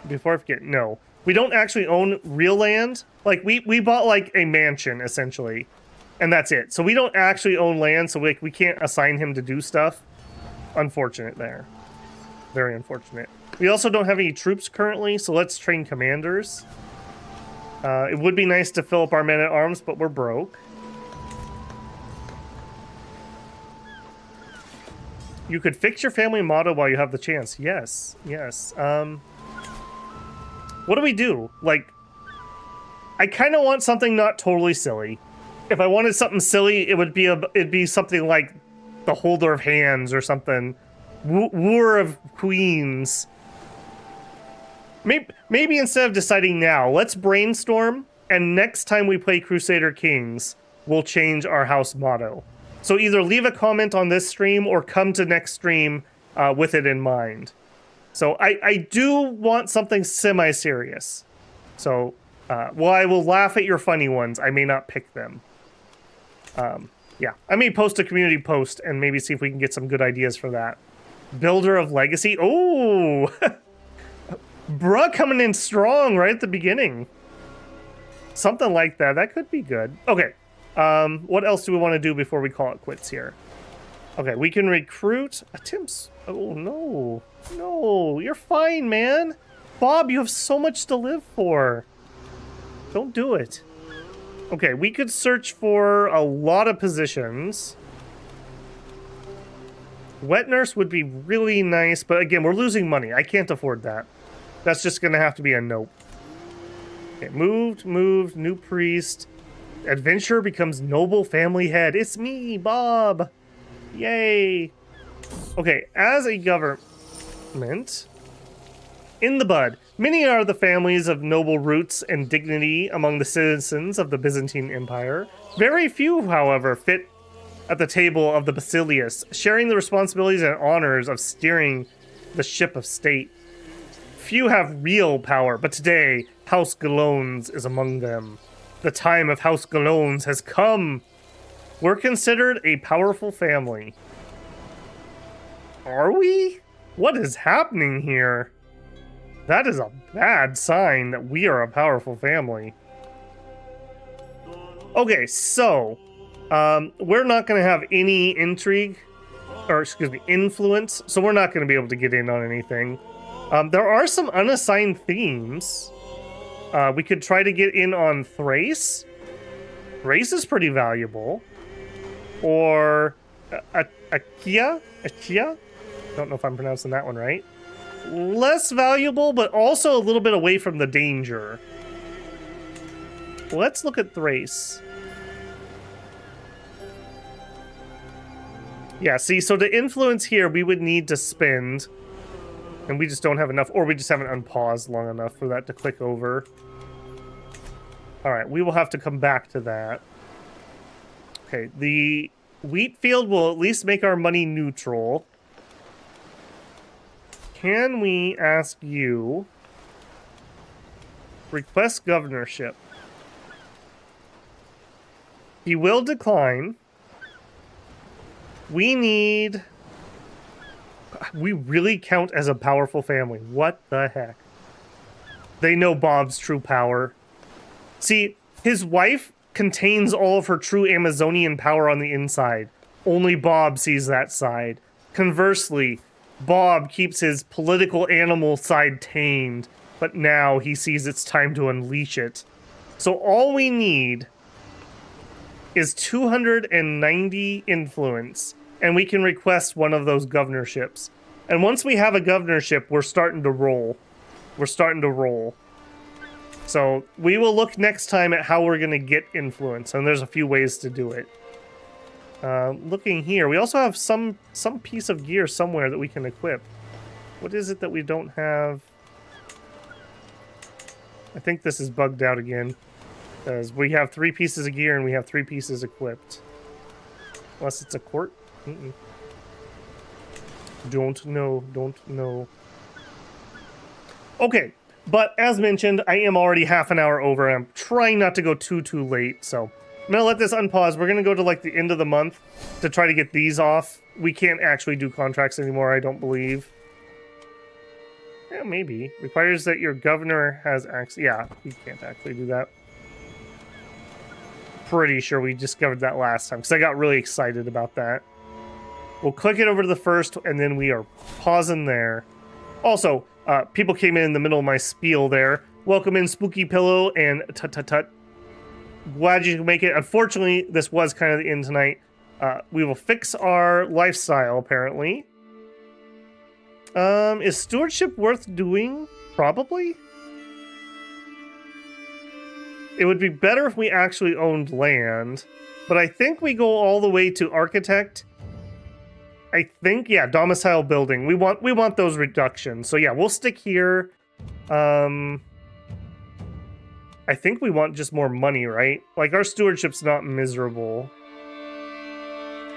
Before I forget, no. We don't actually own real land. Like, we bought, like, a mansion, essentially. And that's it. So we don't actually own land, so we can't assign him to do stuff. Unfortunate there. Very unfortunate. We also don't have any troops currently, so let's train commanders. It would be nice to fill up our men-at-arms, but we're broke. You could fix your family motto while you have the chance. Yes, yes. What do we do? Like, I kind of want something not totally silly. If I wanted something silly, it'd be something like the Holder of Hands or something. Wooer of Queens. Maybe instead of deciding now, let's brainstorm, and next time we play Crusader Kings, we'll change our house motto. So either leave a comment on this stream or come to next stream with it in mind. So I do want something semi-serious. So, while I will laugh at your funny ones, I may not pick them. Yeah, I may post a community post and maybe see if we can get some good ideas for that. Builder of Legacy. Oh! Bruh coming in strong right at the beginning. Something like that. That could be good. Okay. What else do we want to do before we call it quits here? Okay, we can recruit attempts. Oh, no. No, you're fine, man. Bob, you have so much to live for. Don't do it. Okay, we could search for a lot of positions. Wet nurse would be really nice, but again, we're losing money. I can't afford that. That's just going to have to be a nope. Okay, moved, new priest. Adventurer becomes noble family head. It's me, Bob. Yay. Okay, as a government, in the bud, many are the families of noble roots and dignity among the citizens of the Byzantine Empire. Very few, however, fit at the table of the Basilius, sharing the responsibilities and honors of steering the ship of state. Few have real power, but today, House Galones is among them. The time of House Galones has come. We're considered a powerful family. Are we? What is happening here? That is a bad sign that we are a powerful family. Okay, so, we're not going to have any intrigue, or excuse me, influence, so we're not going to be able to get in on anything. There are some unassigned themes. We could try to get in on Thrace. Thrace is pretty valuable. Or Achaia? Don't know if I'm pronouncing that one right. Less valuable, but also a little bit away from the danger. Let's look at Thrace. Yeah, see, so to influence here, we would need to spend, and we just don't have enough, or we just haven't unpaused long enough for that to click over. All right, we will have to come back to that. Okay, the wheat field will at least make our money neutral. Can we ask you... request governorship. He will decline. We need... we really count as a powerful family. What the heck? They know Bob's true power. See, his wife contains all of her true Amazonian power on the inside. Only Bob sees that side. Conversely, Bob keeps his political animal side tamed, but now he sees it's time to unleash it. So all we need is 290 influence, and we can request one of those governorships. And once we have a governorship, we're starting to roll. We're starting to roll. So we will look next time at how we're going to get influence, and there's a few ways to do it. Looking here, we also have some piece of gear somewhere that we can equip. What is it that we don't have? I think this is bugged out again, because we have 3 pieces of gear and we have 3 pieces equipped. Unless it's a court. Don't know. Okay, but as mentioned, I am already half an hour over. I'm trying not to go too late, so I'm gonna let this unpause. We're gonna go to like the end of the month to try to get these off. We can't actually do contracts anymore, I don't believe. Yeah, maybe. Requires that your governor has access. Yeah, we can't actually do that. Pretty sure we discovered that last time, because I got really excited about that. We'll click it over to the first, and then we are pausing there. Also, people came in the middle of my spiel there. Welcome in, Spooky Pillow and Tut. Glad you could make it. Unfortunately, this was kind of the end tonight. We will fix our lifestyle, apparently. Is stewardship worth doing? Probably. It would be better if we actually owned land, but I think we go all the way to architect. I think, yeah, domicile building. We want those reductions. So yeah, we'll stick here. I think we want just more money, right? Like, our stewardship's not miserable.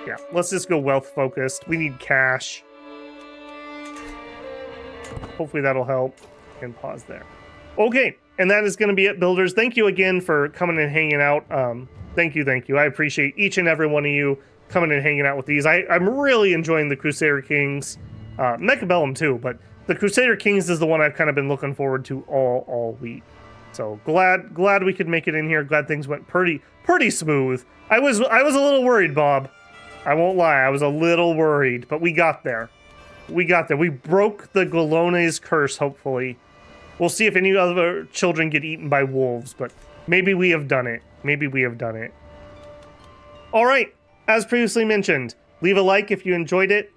Yeah, let's just go wealth focused. We need cash. Hopefully that'll help. And pause there. Okay, and that is going to be it, builders. Thank you again for coming and hanging out. Thank you. I appreciate each and every one of you coming and hanging out with these. I'm really enjoying the Crusader Kings. Mechabellum too, but the Crusader Kings is the one I've kind of been looking forward to all week. So glad we could make it in here. Glad things went pretty smooth. I was a little worried, Bob. I won't lie. I was a little worried, but we got there. We broke the Golone's curse, hopefully. We'll see if any other children get eaten by wolves, but maybe we have done it. All right. As previously mentioned, leave a like if you enjoyed it.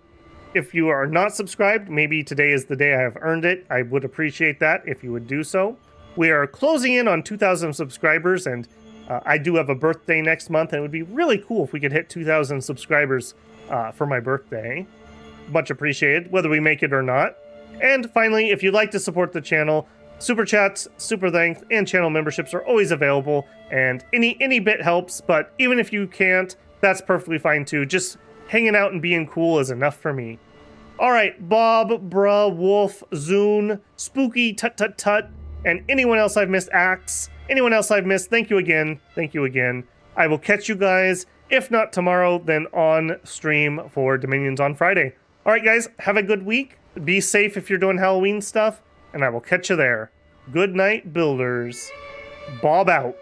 If you are not subscribed, maybe today is the day I have earned it. I would appreciate that if you would do so. We are closing in on 2,000 subscribers, and I do have a birthday next month, and it would be really cool if we could hit 2,000 subscribers for my birthday. Much appreciated, whether we make it or not. And finally, if you'd like to support the channel, super chats, super thanks, and channel memberships are always available, and any bit helps, but even if you can't, that's perfectly fine too. Just hanging out and being cool is enough for me. Alright, Bob, Bruh, Wolf, Zune, Spooky, Tut, and anyone else I've missed, Axe, anyone else I've missed, thank you again. I will catch you guys, if not tomorrow, then on stream for Dominions on Friday. Alright guys, have a good week, be safe if you're doing Halloween stuff, and I will catch you there. Good night, builders. Bob out.